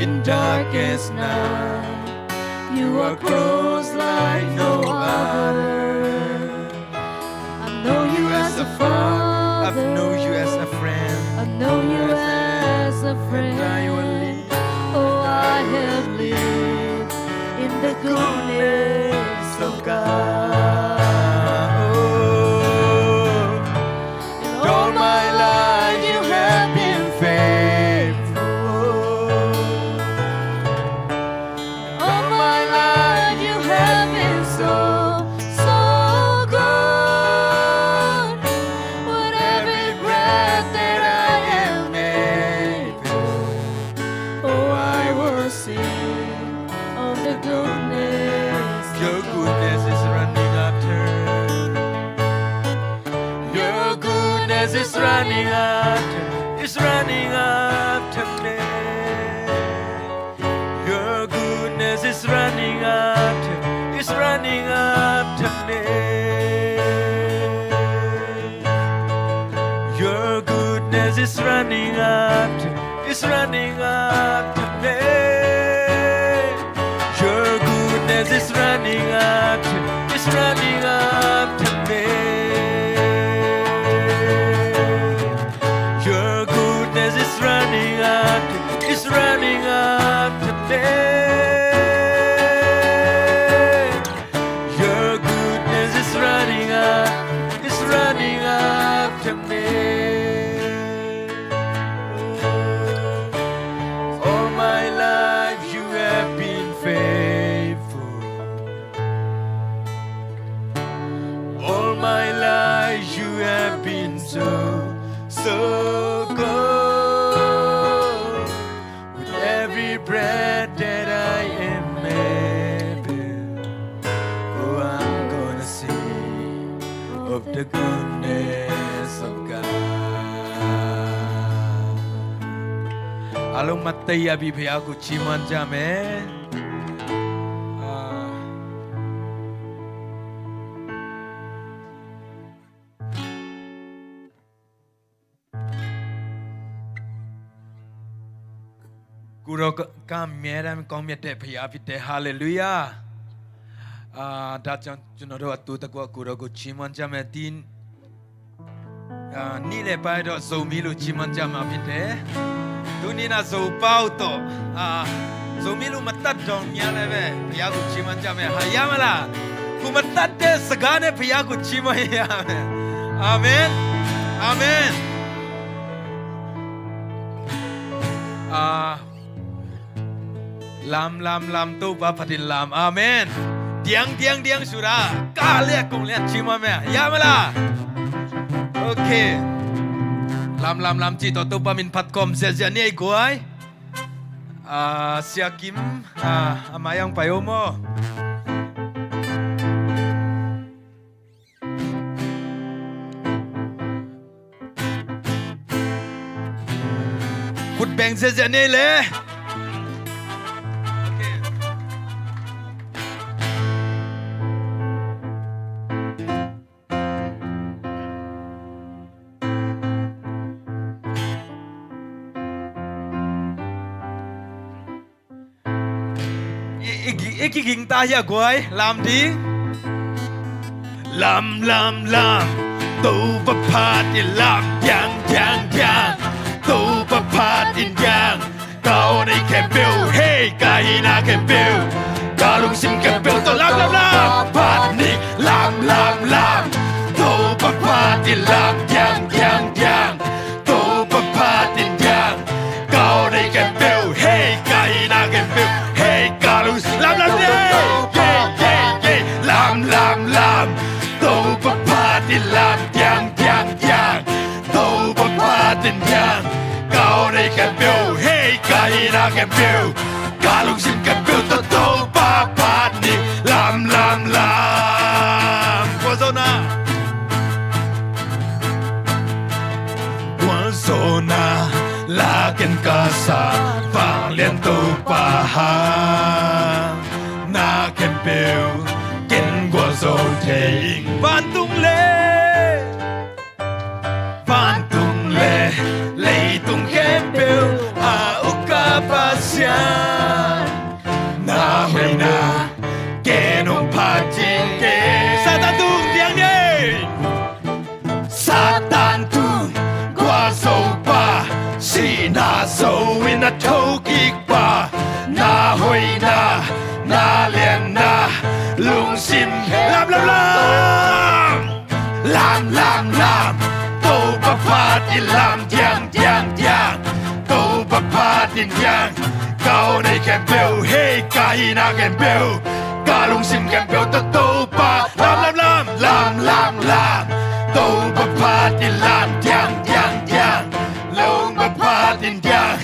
in darkest night. You are close like no other. I know you as a father. I know you as a friend. I know you as a friend. Oh, I have lived in the goodness of God. And all my life you have been faithful. All my life you have been so, so good. With every breath that I am able, oh, I will sing of the goodness. Your goodness is running after. Your goodness is running after. It's running after me. Your goodness is running after. It's running after me. Your goodness is running after. It's running after me. Your goodness is running after. It's running after me. Your goodness is running after. It's running after me. Your goodness is running after. It's running after me. All my life you have been faithful. All my life you have been so, so good. With every breath that I am able, oh, I'm gonna sing of the goodness of God. အားလုံးမသိရပြီဖခင်ကိုချီးမွမ်းကြမယ်ကိုရောကမြဲတမ်းကောင်းမြတ်တဲ့ဖခင်ဖြစ်တယ်ဟာလေလုယာဒါကြောင့်ကျွန်တော်တို့အတူတကွကိုရောကိုချီးမွမ်းကြမယ်ဒီနေ့လည်းပိုင်းတော့စုံမီလို့ချီးမွမ်းကြမှာဖြစ်တယ်ဒုနေ့နာစုံပေါတော့စုံမီလို့မတတ်တော့များလည်းပဲဘုရားကိုချီးမွမ်းကြမယ်ဟာရမလားကိုမတတ်တဲ့စကားနဲ့ဘုရားကိုချီးမွမ်းရမယ်အာမင်အာမင်lam tu ba patin lam amen diang sura ka le kong le chima me ya mala okay lam chi to tu pa min phat kom se ja nei goi sia kim amayang payo mo kut beng se ja nei le Iki ging ta ya goi lam di lam tu ba phat in lam yang tu ba phat in yang cao nei can build hey kai na can build ka lung sim can build to lam phat ni lam tu ba phat in lam yang tu ba phat in yang cao nei can build hey kai na can build hey ka lung lam lam tu ba phat in lam yang tu ba phat in yang cao nei can build hey kai na can build ka lung sim can build to tu ba phat ni lam Guazona la ken casa vang liên tu pa ha na ken piu ken guazo te van tung le tung ken piu a uka pa sia 那头给把那回那脸那龙心啦啦啦，都不怕的亮，都不怕的亮，高你can build，嘿，加一那can build，加龙心can build都怕，蓝，都不怕的亮，龙不怕的亮，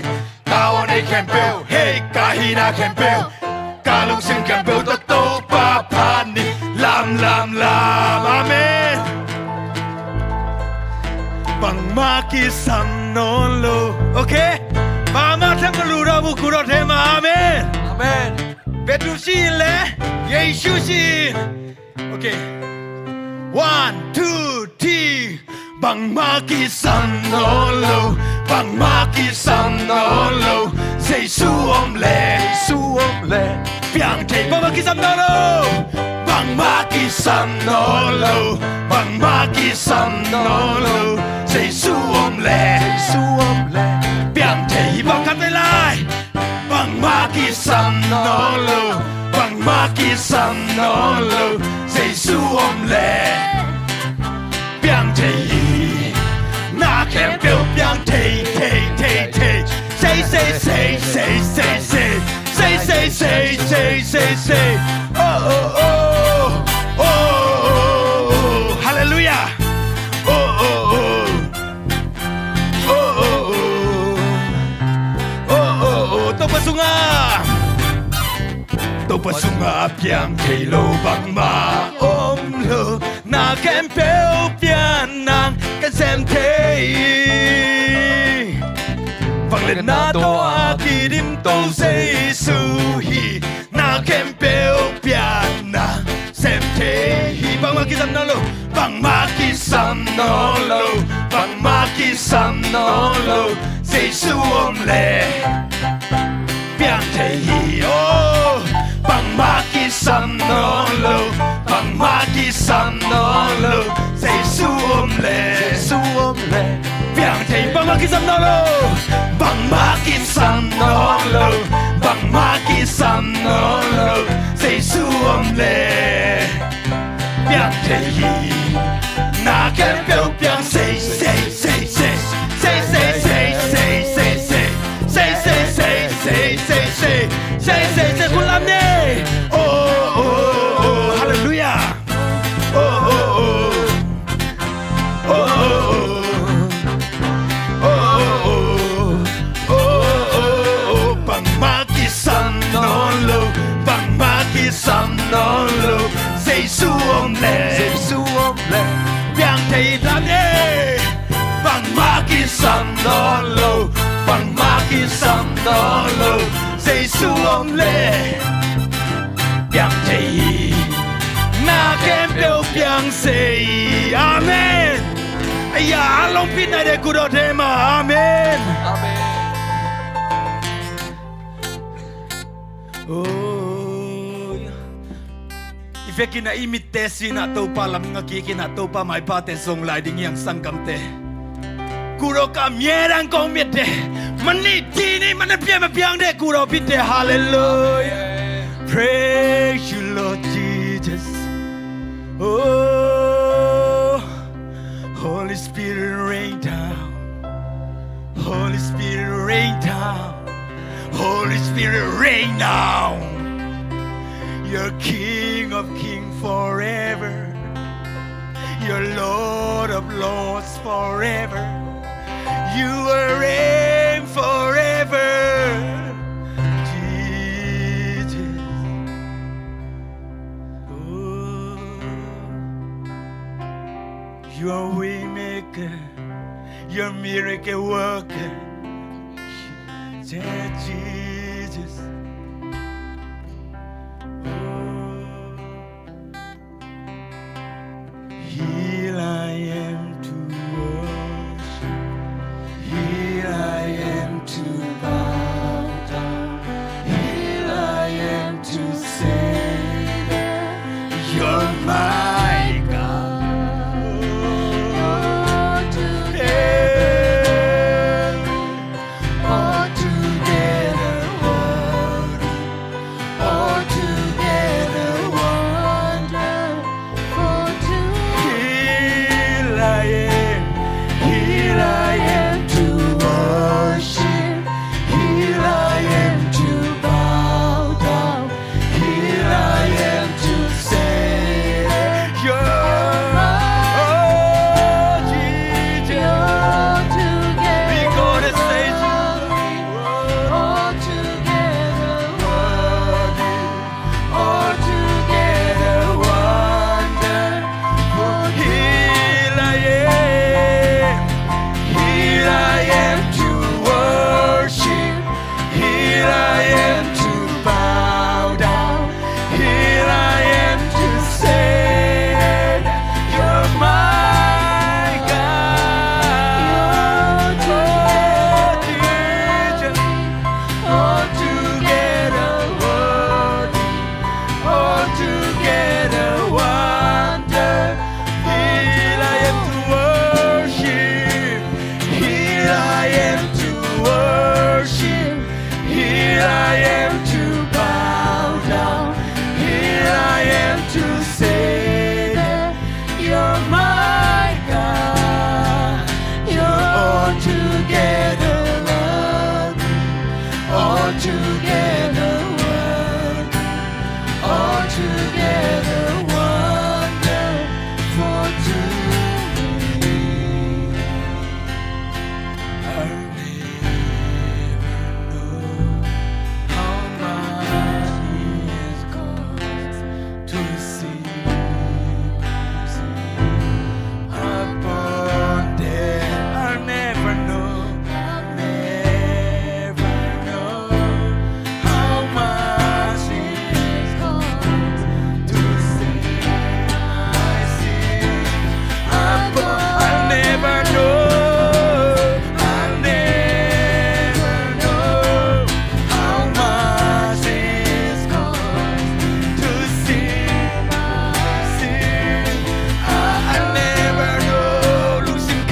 高你can build，嘿，加一那can build，加龙心can build都怕你，蓝，阿门。bằng ma ki san no lo okay ba ma tham lu ra bu ku ro the ma amen Amen. Petru shi le Yesu shi okay 1 2 3 bằng ma ki san no lo bằng ma ki san no lo say su le piang thei ba ma ki san no lo bằng ma ki san no lo bằng ma ki san no lo say su le piang thei ba ka te lai bằng ma ki san no lo bằng ma ki san no lo say su le piang thei na kem piao piang thei say oh hallelujah tô pasunga piang thei lo bang ma lo na kem piao piang nang kan sem thei vang lên na to a ki dim to say su hi na kem piao piang nang sem thei bang ma ki sam no lo bang ma ki sam no lo bang ma ki sam no lo say su le piang thei oh bằng ma ki san no lo bằng ma ki san no lo say suom le piang thei bằng ma ki san no lo bằng ma ki san no lo bằng ma ki san no lo say suom le piang thei na kem piao piang sayคุณลำเน่โอ้ฮาเลลูยาโอ้บังมากิสันนอนโลบังมากิสันนอนโลเซซูอมเลเปียงเทยลำเน่บังมากิสันนอนโลบังมากิสันนอนโลsay su le piang thei na kem piao piang say amen aya long pin na de ku do the ma amen oh ifekina imite sina to pa lam nga ki kina to pa mai pa te song lai ding yang sangam te ku ro ka mye ran kong mit de Mani tini mana piang de kuro pite hallelujah praise you Lord Jesus oh Holy Spirit rain down Holy Spirit rain down Holy Spirit rain down you're King of Kings forever you're Lord of Lords forever you are reign forever, Jesus. Oh, you are way maker, you're miracle worker, yeah, Jesus. Oh, here I am to worship. Here I am to bow down. Here I am to say that you're my God. Oh, today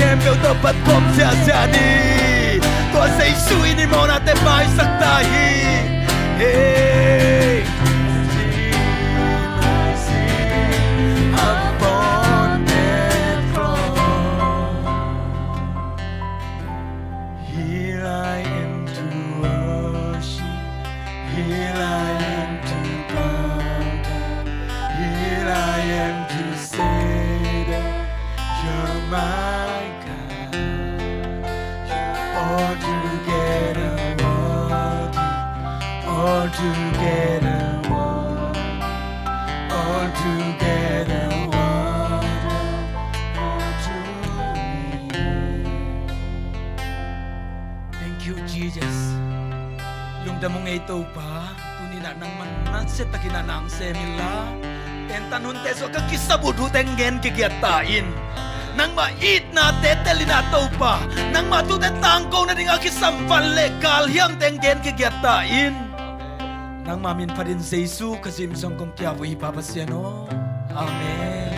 can't build up a bomb Tiani Tua say sui ni mona te mai saktahi Hey Upon that cross Here I am to worship Here I am to bow down Here I am to say that You're my God You're altogether worthy Altogether worthy Altogether wonderful to me Thank you Jesus Lung damong ito pa Tuni na nang mananset na kinanang semila Tentanun teso kakisabudu tenggen kikiyatain Nang mait na teteli na ito pa Nang matutetangko na ding akisampal lekal Hiyang tenggen kikiyatain Nang mamin pa din sa Isu Kasimsong kong tiyawo ipapasyano Amen Amen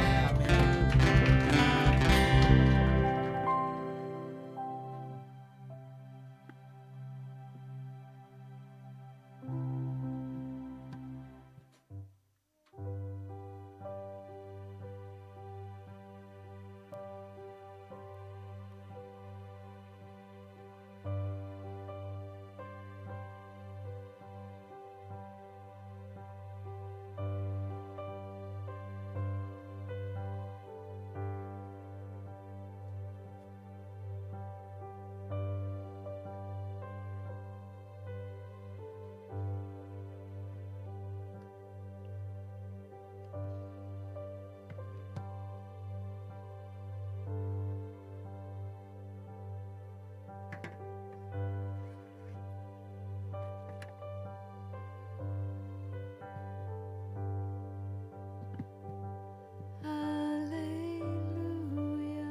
Hallelujah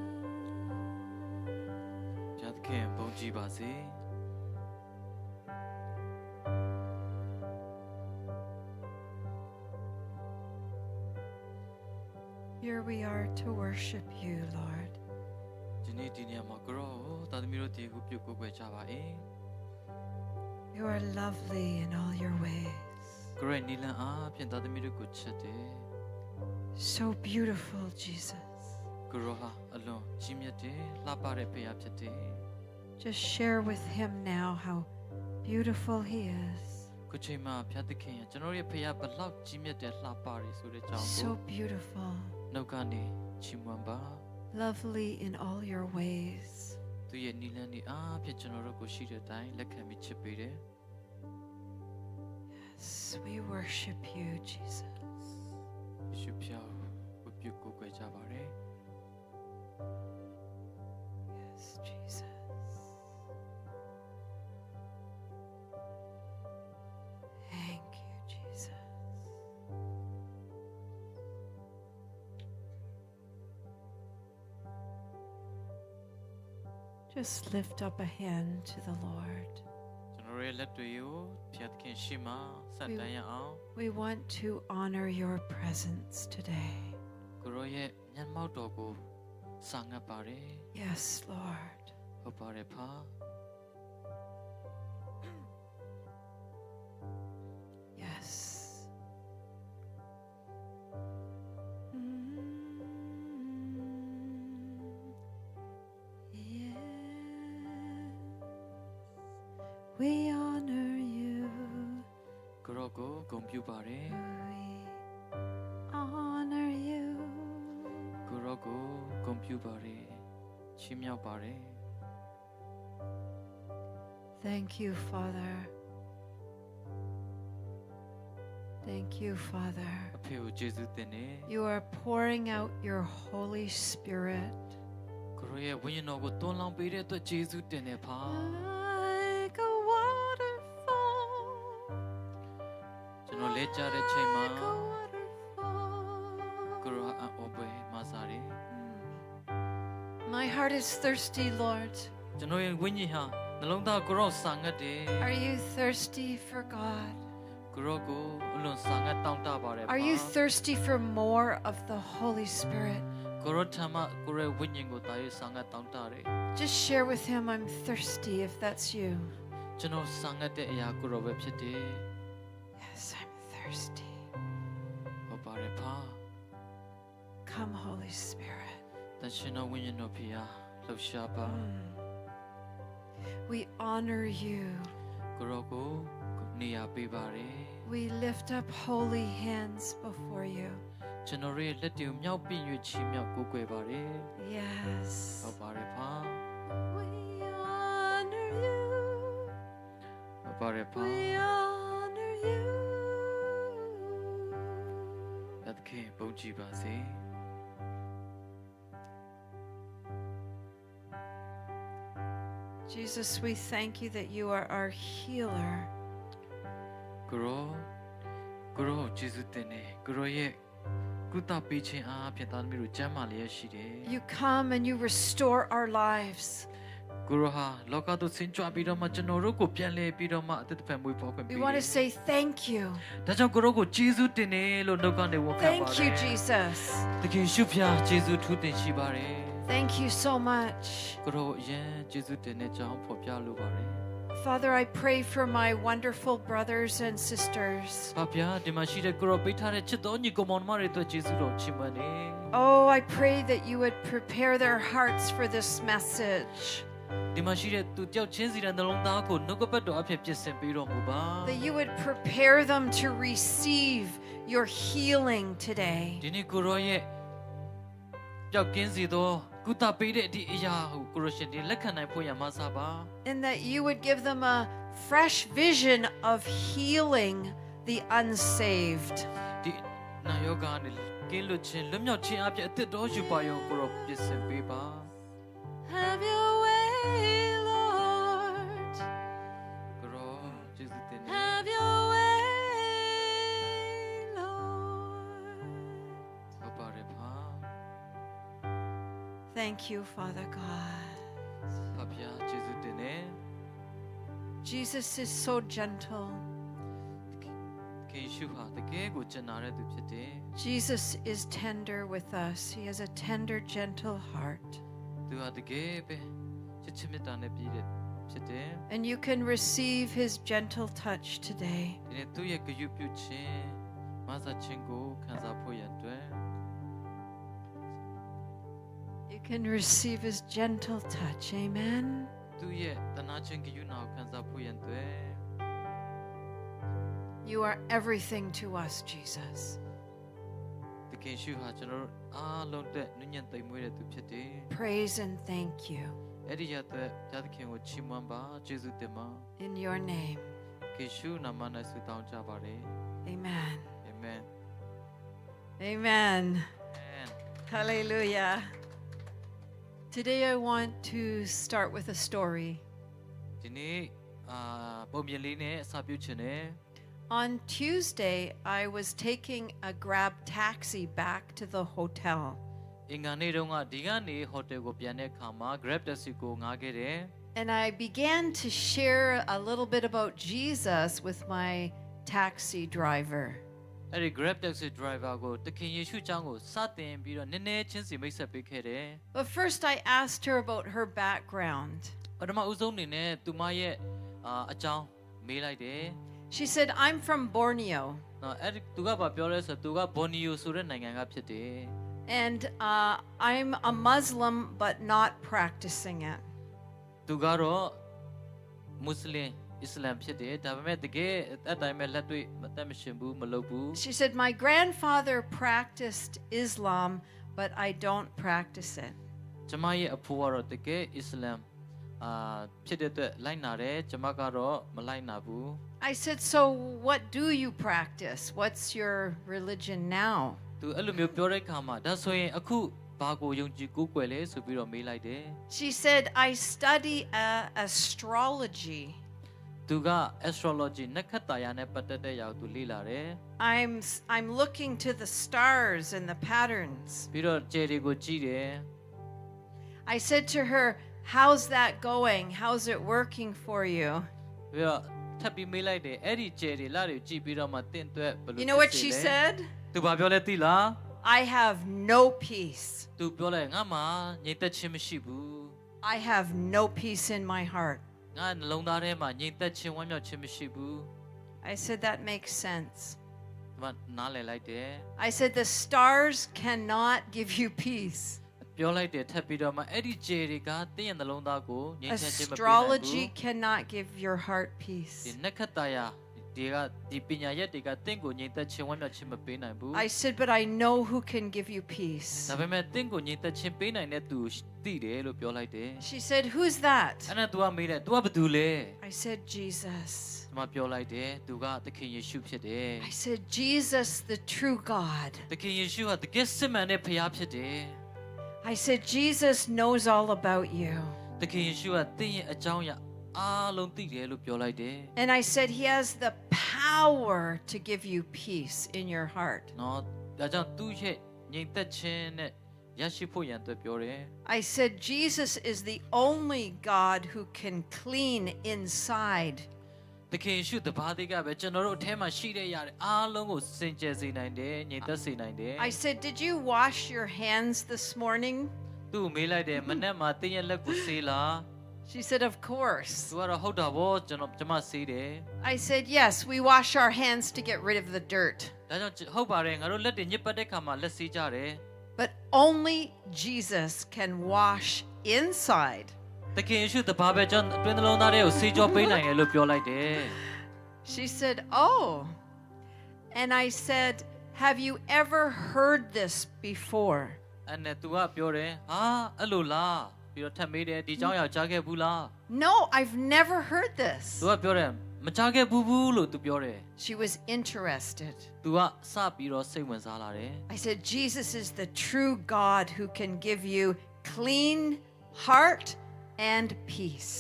ခင်ဘုန်းကြီးပါစေ Here we are to worship you, Lord. ဒီနေ့ဒီနေရာမှာကိုရောတာသမီတို့ဒီခုပြုတ်ကိုယ်ွယ်ကြပါ၏ You are lovely in all your ways. ကိုရောနီလန်အားဖြင့်တာသမီတို့ကိုချစ်တယ် So beautiful, Jesus. ကိုရောဟာအလွန်ကြီးမြတ်တယ်လှပတဲ့ဖခင်ဖြစ်တယ် Just share with him now how beautiful he is. ကိုချိန်မှာဖျားသခင်ကျွန်တော်ရဲ့ဖခင်ဘလောက်ကြီးမြတ်တယ်လှပတယ်ဆိုတဲ့အကြောင်းကို So beautiful, နှုတ်ကနေချီးမွမ်းပါ lovely in all your ways. သူရဲ့နီလန်ဒီအားဖြင့်ကျွန်တော်တို့ကိုရှိတဲ့အတိုင်းလက်ခံပြီးချစ်ပေးတယ် Yes, we worship you, Jesus. ယေရှုဖျားကိုပြုတ်ကိုယ်ွယ်ကြပါတယ် Yes, Jesus. Thank you, Jesus. Just lift up a hand to the Lord. ကျွန်တော်ရဲ့လက်တွေကိုဖျားသခင်ရှေ့မှာဆက်တန်းရအောင် We want to honor your presence today. ကိုရောရဲ့မျက်မှောက်တော်ကိုစာငတ်ပါတယ် Yes, Lord. ဟုတ်ပါတယ်ဖာ Yes. Yes. We honor you. ကိုရောကိုဂုဏ်ပြုပါတယ် We honor you. ကိုရောကိုဂုဏ်ပြုပါတယ်ချီးမြှောက်ပါတယ် Thank you, Father. Thank you, Father. အဖေကိုကျေးဇူးတင်တယ် You are pouring out your Holy Spirit ကိုရောရဲ့ဝိညာဉ်တော်ကိုတွန်းလောင်းပေးတဲ့အတွက်ကျေးဇူးတင်တယ်ဖာ like a waterfall. ကျွန်တော်လဲကြတဲ့ချိန်မှာ Like a waterfall. ကိုရောအံ့ဩပွဲမဆာတယ် My heart is thirsty, Lord. ကျွန်တော်ရဲ့ဝိညာဉ်ဟာနှလုံးသားကိုရောစာငတ်တယ် Are you thirsty for God? ကိုရောကိုအလွန်စာငတ်တောင်းတပါတယ်ဖာ Are you thirsty for more of the Holy Spirit? ကို ကိုရောထမကိုရဲဝိညာဉ်ကိုတာရေးဆာငတ်တောင်းတတယ် Just share with him, I'm thirsty, if that's you. ကျွန်တော်ဆာငတ်တဲ့အရာကိုရောပဲဖြစ်တယ် Yes, I'm thirsty. ဟုတ်ပါတယ်ဖာ Come, Holy Spirit. တန်ရှင်တော်ဝိညာဉ်တော်ဖျားလှူရှားပါ We honor you. ကိုရောကိုနေရာပေးပါတယ် We lift up holy hands before you. ကျွန်တော်ရဲ့လက်တွေကိုမြောက်ပြည့်၍ချီးမြှောက်ကိုးကွယ်ပါတယ် Yes. ဟုတ်ပါတယ်ဖာ We honor you. ဟုတ်ပါတယ်ဖာ We honor you. သခင်ဘုန်းကြီးပါစေ Jesus, we thank you that you are our healer. ကိုရောဂျေဇုတင်နေကိုရောရဲ့ကုသပေးခြင်းအားဖြင့်သားသမီးတို့ကျမ်းမာလျက်ရှိတယ် You come and you restore our lives. ကိုရောဟာလောကသို့ဆင်းကြွပြီးတော့မှကျွန်တော်တို့ကိုပြန်လဲပြီးတော့မှအသက်တဖန်မွေးဖော်ခွင့်ပေး We တယ် want to say thank you. ဒါကြောင့်ကိုရောကိုဂျေဇုတင်နေလို့နှုတ်ကနေဝန်ခံပါတ Thank you, ယ် Jesus. သခင်ရှုဖျားဂျေဇုထူးတင်ရှိပါတယ် Thank you so much. ကိုရောအရင်ဂျေဇုတင်နေကြောင်းဖော်ပြလိုပါတယ် Father, I pray for my wonderful brothers and sisters. ဖဗျာဒီမှာရှိတဲ့ကိုရောပေးထားတဲ့ချစ်တော်ညီကောင်မောင်မတွေအတွက်ဂျေဇုတော်ချီးမွမ်းနေ Oh, I pray that you would prepare their hearts for this message. ဒီမှာရှိတဲ့သူတယောက်ချင်းစီတဲ့နှလုံးသားကိုနှုတ်ကပတ်တော်အဖြစ်ပြင်ဆင်ပေးတော်မူပါ That you would prepare them to receive your healing today. ဒီနေ့ကိုရောရဲ့ပျောက်ကင်းစေသောကုသပေးတဲ့ဒီအရာကိုကိုရောရှင်ဒီလက်ခံနိုင်ဖို့ရမစားပါ And that you would give them a fresh vision of healing the unsaved. ဒီနာယောဂနဲ့ကင်းလွတ်ခြင်းလွတ်မြောက်ခြင်းအဖြစ်အသက်တော်ယူပါရောကိုရောပြင်ဆင်ပေးပါ Have your way, Lord. ကိုရောကျေးဇူးတင်နေ Have your way, Lord. ဟုတ်ပါတယ်ဖာ Thank you, Father God. ဖဗျာကျေးဇူးတင်နေ Jesus is so gentle. ခင်ရှုဟာတကယ်ကိုကျင်နာတဲ့သူဖြစ်တယ် Jesus is tender with us. He has a tender, gentle heart. သူဟာတကယ်ပဲချစ်ချင်းမေတ္တာနဲ့ပြည့်တဲ့ဖြစ်တယ် And you can receive his gentle touch today. ဒီနေ့သူ့ရဲ့ဂရုပြုခြင်းမဆာခြင်းကိုခံစားဖို့ရန်အတွက် You can receive his gentle touch. Amen. သူ့ရဲ့တနာခြင်းဂရုဏာကိုခံစားဖို့ရန်အတွက် You are everything to us, Jesus. တကယ်ရှုဟာကျွန်တော်တို့အားလုံးတဲ့နုညံ့သိမ်မွေးတဲ့သူဖြစ်တယ် Praise and thank you အဲ့ဒီရတဲ့ဘုရားသခင်ကိုချီးမွမ်းပါကျေးဇူးတင်ပါ in your name. ကေရှုနာမနဲ့ဆုတောင်းကြပါတယ် Amen. အာမင် Amen. Hallelujah. Today I want to start with a story. ဒီနေ့ပုံပြင်လေးနဲ့အစပြုချင်တယ် On Tuesday, I was taking a Grab taxi back to the hotel. အင်္ဂါနေ့တုန်းကဒီကနေဟိုတယ်ကိုပြန်တဲ့အခါမှာ Grab taxi ကိုငှားခဲ့တယ် And I began to share a little bit about Jesus with my taxi driver. အဲ့ဒီ Grab taxi driver ကိုတခင်ယေရှုကျောင်းကိုစတင်ပြီးတော့နည်းနည်းချင်းစီမိတ်ဆက်ပေးခဲ့တယ် But first, I asked her about her background. ပထမဦးဆုံးအနေနဲ့သူမရဲ့အကြောင်းမေးလိုက်တယ် She said, I'm from Borneo. နော်အဲ့ဒီသူကဘာပြောလဲဆိုတော့သူက Borneo ဆိုတဲ့နိုင်ငံကဖြစ်တယ် And I'm a Muslim, but not practicing it. သူကတော့မွတ်စလင်အစ္စလာမ်ဖြစ်တယ်ဒါပေမဲ့တကယ်အတိုင်းပဲလက်တွေ့မတတ်မရှင်ဘူးမလုပ်ဘူး She said, my grandfather practiced Islam, but I don't practice it. ကျမရဲ့အဖိုးကတော့တကယ်အစ္စလာမ်ဖြစ်တဲ့အတွက်လိုက်နာတယ်ကျမကတော့မလိုက်နာဘူး I said, so what do you practice? What's your religion now? သူအဲ့လိုမျိုးပြောတဲ့အခါမှာဒါဆိုရင်အခုဘာကိုယုံကြည်ကိုးကွယ်လဲဆိုပြီးတော့မေးလိုက်တယ် She said, I study astrology. သူက astrology နက္ခတ္တရာနဲ့ပတ်သက်တဲ့အရာကိုသူလေ့လာတယ် I'm looking to the stars and the patterns. ပြီးတော့ကြယ်တွေကိုကြည့်တယ် I said to her, how's that going? How's it working for you? ပြီးတော့ထပ်ပြီးမေးလိုက်တယ်အဲ့ဒီကြယ်တွေလတွေကြည့်ပြီးတော့မှတင့်အတွက်ဘယ်လို You know what she said? သူဘာပြောလဲသိလား I have no peace. သူပြောလိုက်ငါမှာငြိမ်သက်ခြင်းမရှိဘူး I have no peace in my heart. ငါနှလုံးသားထဲမှာငြိမ်သက်ခြင်းဝမ်းမြောက်ခြင်းမရှိဘူး I said, that makes sense. ဒီမှာနားလည်လိုက်တယ် I said, the stars cannot give you peace. ပြောလိုက်တယ်ထပ်ပြီးတော့မှအဲ့ဒီဂျေတွေကတင်းရဲ့နှလုံးသားကိုငြိမ်သက်ခြင်းမပေးနိုင်ဘူး Astrology cannot give your heart ဒီ peace. နက္ခတ္တရာဒီပညာရက်တွေကတင့်ကိုငြိမ်သက်ခြင်းဝမ်းမြောက်ခြင်းမပေးနိုင်ဘူး I said, but I know who can give you peace. ဒါပေမဲ့တင့်ကိုငြိမ်သက်ခြင်းပေးနိုင်တဲ့သူသိတယ်လို့ပြောလိုက်တယ် She said, who's that? အဲ့ဒါ तू ကမေးတယ် तू ကဘာတူလဲ I said, Jesus. ဒီမှာပြောလိုက်တယ် तू ကသခင်ယေရှုဖြစ်တယ် I said, Jesus, the true God. သခင်ယေရှုဟာတကယ်စစ်မှန်တဲ့ဖခင်ဖြစ်တယ် I said, Jesus knows all about you. သခင်ယေရှုကတင့်ရဲ့အကြောင်းအရာအားလုံးသိတယ်လို့ပြောလိုက်တယ် And I said, he has the power to give you peace in your heart. နော်ဒါကြောင့်သူ့ရဲ့ငြိမ်သက်ခြင်းနဲ့ရရှိဖို့ရန်အတွက်ပြောတယ် I said, Jesus is the only God who can clean inside. သခင်ယေရှုတပါးတည်းကပဲကျွန်တော်တို့အထဲမှာရှိတဲ့ຢာတွေအားလုံးကိုစင်ကြယ်စေနိုင်တယ်ငြိမ်သက်စေနိုင်တယ် I said, did you wash your hands this morning? သူ့ကိုမေးလိုက်တယ်မနေ့မှာတင်းရဲ့လက်ကိုဆေးလား She said, of course. သူကတော့ဟုတ်တာဗောကျွန်မဆေးတယ် I said, yes, we wash our hands to get rid of the dirt. ဒါကြောင့်ဟုတ်ပါတယ်ငါတို့လက်တွေညစ်ပတ်တဲ့ခါမှာလက်ဆေးကြတယ် But only Jesus can wash inside. သခင်ယေရှုတပါးပဲကျွန်တော်အတွင်းနှလုံးသားတွေကိုဆေးကြောပေးနိုင်တယ်လို့ပြောလိုက်တယ် She said, oh. And I said, have you ever heard this before? အဲ့နဲ့ तू ကပြောတယ်ဟာအဲ့လိုလားပြီးတော့ထပ်မေးတယ်ဒီเจ้าယောက်ကြားခဲ့ဘူးလား No, I've never heard this. तू ကပြောတယ်မကြားခဲ့ဘူးလို့ तू ပြောတယ် She was interested. तू ကစပြီးတော့စိတ်ဝင်စားလာတယ် I said, Jesus is the true God who can give you clean heart and peace.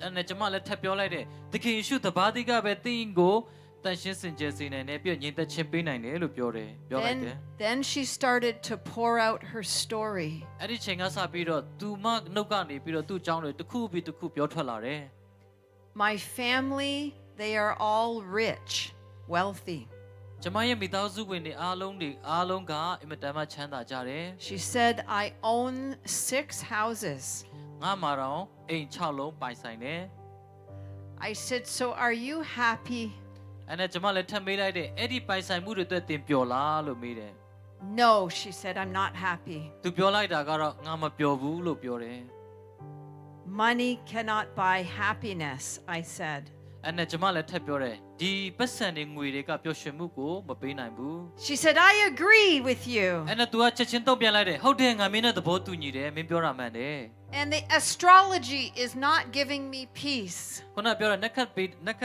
အဲ့နဲ့ကျွန်မလည်းထပ်ပြောလိုက်တယ်သခင်ယေရှုတပါးတည်းကပဲတင်းကိုတန်ရှင်းစင်ကြယ်စေနိုင်တယ်ပြီးတော့ငြိမ်သက်ခြင်းပေးနိုင်တယ်လို့ပြောတယ်ပြောလိုက်တယ် Then she started to pour out her story. အဲ့ဒီချိန်ကစပြီးတော့ तू မနှုတ်ကနေပြီးတော့သူ့အကြောင်းတွေတစ်ခုပြီးတစ်ခုပြောထွက်လာတယ် My family, they are all rich, wealthy. ကျွန်မရဲ့မိသားစုဝင်တွေအားလုံးကအင်မတန်မှချမ်းသာကြတယ် She said, I own 6 houses. ငါမှာတော့အိမ်6လုံးပိုင်ဆိုင်တယ် I said, so are you happy? အဲ့နဲ့ကျွန်မလည်းထပ်မေးလိုက်တယ်အဲ့ဒီပိုင်ဆိုင်မှုတွေအတွက်တင်ပျော်လားလို့မေးတယ် No, she said, I'm not happy. သူပြောလိုက်တာကတော့ငါမပျော်ဘူးလို့ပြောတယ် Money cannot buy happiness, I said. အဲ့နဲ့ကျွန်မလည်းထပ်ပြောတယ်ဒီပတ်စံတွေငွေတွေကပျော်ရွှင်မှုကိုမပေးနိုင်ဘူး She said, I agree with you. အဲ့နဲ့ तू ကချက်ချင်းတုံ့ပြန်လိုက်တယ်ဟုတ်တယ်ငါမင်းနဲ့သဘောတူညီတယ်မင်းပြောတာမှန်တယ် And the astrology is not giving me peace. ခုနပြောတဲ့နက္ခ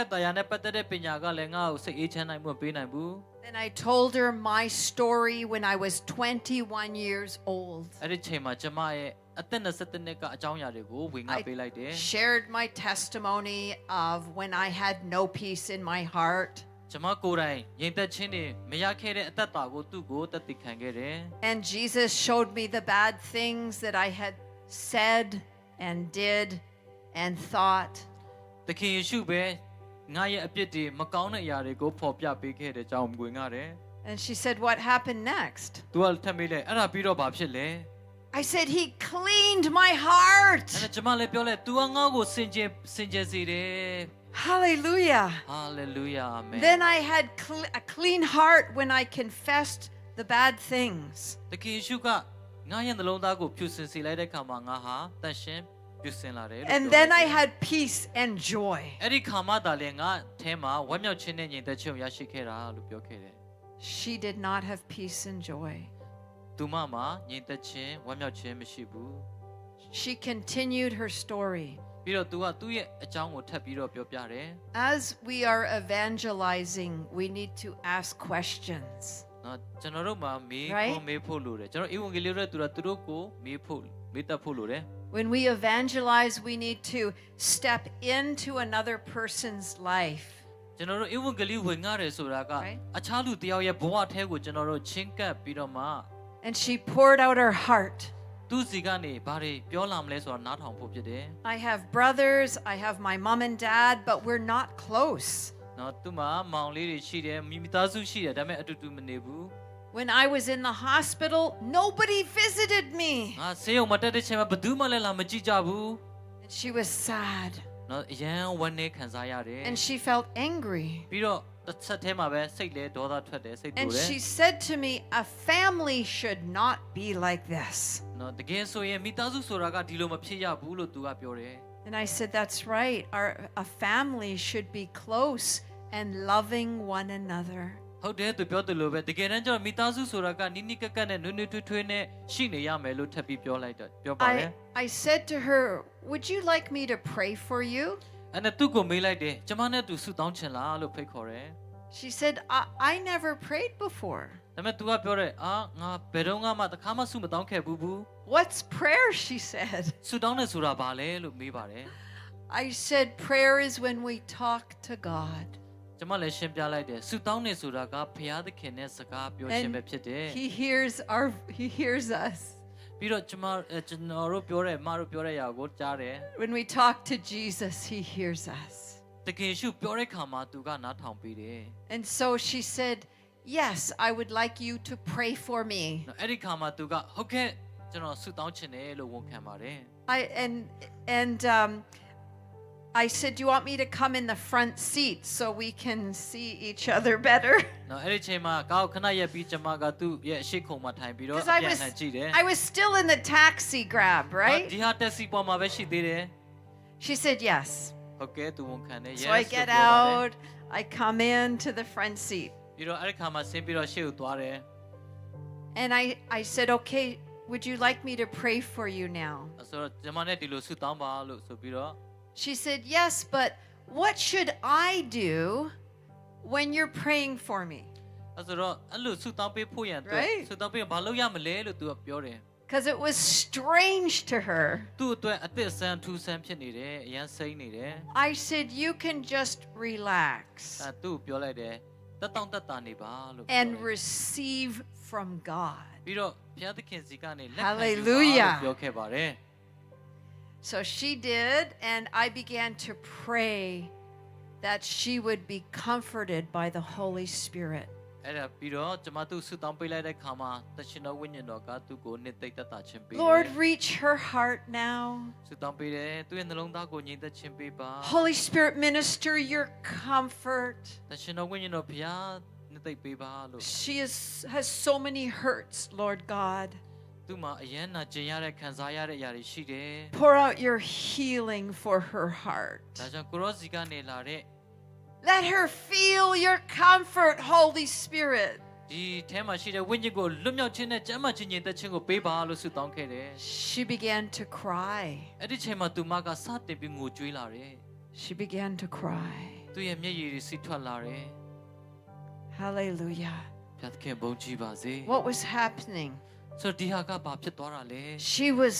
တ္တရာနဲ့ပတ်သက်တဲ့ပညာကလည်းငါ့ကိုစိတ်အေးချမ်းနိုင်မှုမပေးနိုင်ဘူး Then I told her my story when I was 21 years old. အဲ့ဒီချိန်မှာကျွန်မရဲ့အသက်20နှစ်ကအကြောင်းအရာတွေကိုဝင်ငါပေးလိုက်တယ် Shared my testimony of when I had no peace in my heart. ကျွန်မကိုယ်တိုင်ငြိမ်သက်ခြင်းတွေမရခဲ့တဲ့အသက်တာကိုသူ့ကိုသက်သေခံခဲ့တယ် And Jesus showed me the bad things that I had said and did and thought. သခင်ယေရှုပဲငါရဲ့အပြစ်တွေမကောင်းတဲ့အရာတွေကိုဖော်ပြပေးခဲ့တဲ့အကြောင်းဝင်ငါတယ် And she said, what happened next? तू ကထပ်မေးလိုက်အဲ့ဒါပြီးတော့ဘာဖြစ်လဲ I said, he cleaned my heart. အဲ့ဒါကျွန်မလည်းပြောလိုက် तू ကငါ့ကိုစင်ကြယ်စေတယ် Hallelujah. Hallelujah amen Then I had a clean heart when I confessed the bad things. သခင်ယေရှုကငါရဲ့နှလုံးသားကိုဖြူစင်စေလိုက်တဲ့အခါမှာငါဟာတန်ရှင်းဖြူစင်လာတယ်လို့ And then I had peace and joy. အဲ့ဒီခါမှသာလေငါအထဲမှာဝမ်းမြောက်ခြင်းနဲ့ညီသက်ခြင်းကိုရရှိခဲ့တာလို့ပြောခဲ့တယ် She did not have peace and joy. သူမမှာညီသက်ခြင်းဝမ်းမြောက်ခြင်းမရှိဘူး She continued her story. ပြီးတော့ तू ကသူ့ရဲ့အကြောင်းကိုထပ်ပြီးတော့ပြောပြတယ် As we are evangelizing, we need to ask questions. နော်ကျွန်တော်တို့မှာမေး Right? ခွန်းမေးဖို့လိုတယ်ကျွန်တော်ဧဝံဂေလိရဲ့သူတို့ကိုမေးတတ်ဖို့လိုတယ် When we evangelize, we need to step into another person's life. ကျွန်တော်တို့ဧဝံဂေလိဝင်ငါတယ်ဆိုတာက Right? အခြားလူတစ်ယောက်ရဲ့ဘဝထဲကိုကျွန်တော်တို့ချင်းကပ်ပြီးတော့မှ And she poured out her heart. သူ့စီကနေဘာတွေပြောလာမလဲဆိုတာနားထောင်ဖို့ဖြစ်တယ် I have brothers, I have my mom and dad, but we're not close. နော်သူ့မှာမောင်လေးတွေရှိတယ်မိသားစုရှိတယ်ဒါပေမဲ့အတူတူမနေဘူး When I was in the hospital, nobody visited me. ငါဆေးရုံမှာတက်တဲ့ချိန်မှာဘယ်သူမှလည်းလာမကြည့်ကြဘူး And she was sad နော်အရန်ဝမ်းနေခံစားရတယ် and she felt angry. ပြီးတော့တစ်ဆက်ထဲမှာပဲစိတ်လဲဒေါသထွက်တယ်စိတ်တူ And တယ် she said to me, a family should not be like this. နော်တကယ်ဆိုရင်မိသားစုဆိုတာကဒီလိုမဖြစ်ရဘူးလို့သူကပြောတယ် And I said, that's right. A family should be close and loving one another. ဟုတ်တယ်သူပြောတယ်လို့ပဲတကယ်တမ်းကျတော့မိသားစုဆိုတာကနိနိကကနဲ့နွေ့နွေ့ထွေးထွေးနဲ့ရှိနေရမယ်လို့ထပ်ပြီးပြောလိုက်တော့ပြောပါတယ် I said to her, would you like me to pray for you? အဲ့နဲ့သူ့ကိုမေးလိုက်တယ်ကျမနဲ့သူဆုတောင်းချင်လားလို့ဖိတ်ခေါ်တယ် She said, I never prayed before. ဒါပေမဲ့သူကပြောတယ်ငါဘယ်တော့မှတစ်ခါမှဆုမတောင်းခဲ့ဘူး What's prayer? She said. ဆုတောင်းတယ်ဆိုတာဘာလဲလို့မေးပါတယ် I said, prayer is when we talk to God. ကျမလည်းရှင်းပြလိုက်တယ်ဆုတောင်းနေဆိုတာကဘုရားသခင်နဲ့စကားပြောခြင်းပဲဖြစ်တယ် He hears us. ပြီးတော့ကျွန်တော်တို့ပြောတယ်မတို့ပြောတဲ့ຢာကိုကြားတယ် When we talk to Jesus, he hears us. တကယ်ရှုပြောတဲ့ခါမှာသူကနားထောင်ပေးတယ် And so she said, yes, I would like you to pray for me. အဲ့ဒီခါမှာသူကဟုတ်ကဲ့ကျွန်တော်ဆုတောင်းချင်တယ်လို့ဝန်ခံပါတယ် I said, do you want me to come in the front seat so we can see each other better? နော်အဲ့ဒီချိန်မှာကောက်ခဏရက်ပြီးကျွန်မကသူ့ရဲ့အရှိခုံမှာထိုင်ပြီးတော့ Because အပြန်လှန်ကြည့်တယ် I was still in the taxi grab, right? ဒီဟာတက်စီပေါ်မှာပဲရှိသေးတယ် She said, yes. ဟုတ်ကဲ့သူဝန်ခံတယ် So I get out, I come in to the front seat. ပြီးတော့အဲ့ဒီခါမှာဆင်းပြီးတော့ရှေ့ကိုသွားတယ် And I said, okay, would you like me to pray for you now? ဆိုတော့ကျွန်မနဲ့ဒီလိုဆုတောင်းပါလို့ဆိုပြီးတော့ She said, yes, but what should I do when you're praying for me? ဆိုတော့အဲ့လိုဆုတောင်းပေးဖို့ရန်အတွက်ဆုတောင်းပေးဘာလုပ်ရမလဲလို့သူကပြောတယ် Because it was strange to her. သူ့အတွက်အသက်ဆန်းထူးဆန်းဖြစ်နေတယ်အရန်စိမ့်နေတယ် I said, you can just relax သူ့ပြောလိုက်တယ်တက်တောင့်တက်တာနေပါလို့ and receive from God. ပြီးတော့ဘုရားသခင်စီကနေလက်ခံ Hallelujah. ပြောခဲ့ပါတယ် So she did, and I began to pray that she would be comforted by the Holy Spirit. အဲ့ဒါပြီးတော့ကျွန်မသူ့ဆုတောင်းပေးလိုက်တဲ့ခါမှာတရှင်တော်ဝိညာဉ်တော်ကသူ့ကိုနှစ်သိမ့်သက်တာခြင်းပေးတယ် Lord, reach her heart now. ဆုတောင်းပေးတယ်သူ့ရဲ့နှလုံးသားကိုငြိမ်သက်ခြင်းပေးပါ Holy Spirit, minister your comfort. တရှင်တော်ဝိညာဉ်တော်ဘုရားနှစ်သိမ့်ပေးပါလို့ She has so many hurts, Lord God. သူ့မှာအယံနာကျင်ရတဲ့ခံစားရတဲ့အရာတွေရှိတယ် Pour out your healing for her heart. ဒါကြောင့်ကိုရောစီကနေလာတဲ့ Let her feel your comfort, Holy Spirit. ဒီထဲမှာရှိတဲ့ဝိညာဉ်ကိုလွတ်မြောက်ခြင်းနဲ့ကျမ်းမာခြင်းငြိမ်သက်ခြင်းကိုပေးပါလို့ဆုတောင်းခဲ့တယ် She began to cry. အဲ့ဒီချိန်မှာသူမကစတင်ပြီးငိုကြွေးလာတယ် She began to cry. သူ့ရဲ့မျက်ရည်တွေစီးထွက်လာတယ် Hallelujah. ဘုရားသခင်ဘုန်းကြီးပါစေ What was happening? ဆိုတော့ဒီဟာကဘာဖြစ်သွားတာလဲ She was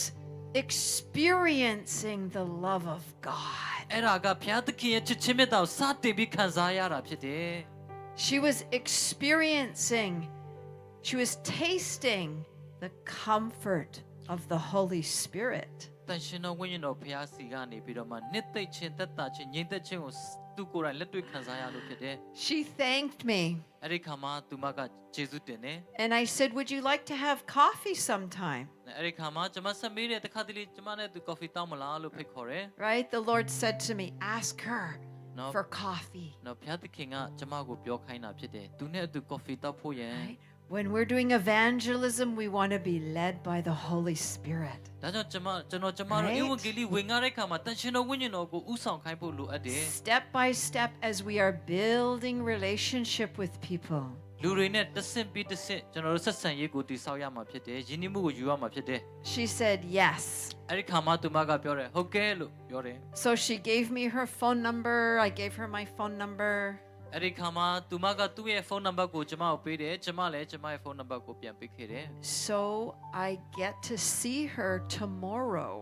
experiencing the love of God. အဲ့ဒါကဘုရားသခင်ရဲ့ချစ်ခြင်းမြတ်တာကိုစတင်ပြီးခံစားရတာဖြစ်တယ် She was experiencing, she was tasting the comfort of the Holy Spirit. တန်ရှင်တော်ဝိညာဉ်တော်ဘုရားစီကနေပြီးတော့မှနှစ်သိမ့်ခြင်းသက်တာခြင်းငြိမ်သက်ခြင်းကိုသူကိုယ်တိုင်လက်တွေ့ခံစားရလို့ဖြစ်တယ် She thanked me. အဲ့ဒီခါမှာသူမကယေရှုတင်တယ် And I said, would you like to have coffee sometime? အဲ့ဒီခါမှာကျွန်မဆက်မေးတဲ့တခါတလေကျွန်မနဲ့သူကော်ဖီတောင်းမလားလို့ဖိတ်ခေါ်တယ် Right? The Lord said to me, ask her No. for coffee. နော်ဘုရားသခင်ကကျွန်မကိုပြောခိုင်းတာဖြစ်တယ်သူနဲ့သူကော်ဖီတောက်ဖို့ရန် Right? When we're doing evangelism, we want to be led by the Holy Spirit. ဒါကြောင့်ကျွန်တော်တို့ဧဝံဂေလိဝင်ငါတဲ့ခါမှာတန်ရှင်တော်ဝိညာဉ်တော်ကိုဥဆောင်ခိုင်းဖို့လိုအပ်တယ် Step by step, as we are building relationship with people. လူတွေနဲ့တစ်ဆင့်ပြီးတစ်ဆင့်ကျွန်တော်တို့ဆက်ဆံရေးကိုတည်ဆောက်ရမှာဖြစ်တယ်ယဉ်ကျေးမှုကိုယူရမှာဖြစ်တယ် She said yes. အဲ့ဒီခါမှာသူမကပြောတယ်ဟုတ်ကဲ့လို့ပြောတယ် So she gave me her phone number. I gave her my phone number. အဲ့ဒီခါမှာသူမကသူ့ရဲ့ဖုန်းနံပါတ်ကိုကျွန်မကိုပေးတယ်ကျွန်မလည်းကျွန်မရဲ့ဖုန်းနံပါတ်ကိုပြန်ပေးခဲ့တယ် So I get to see her tomorrow.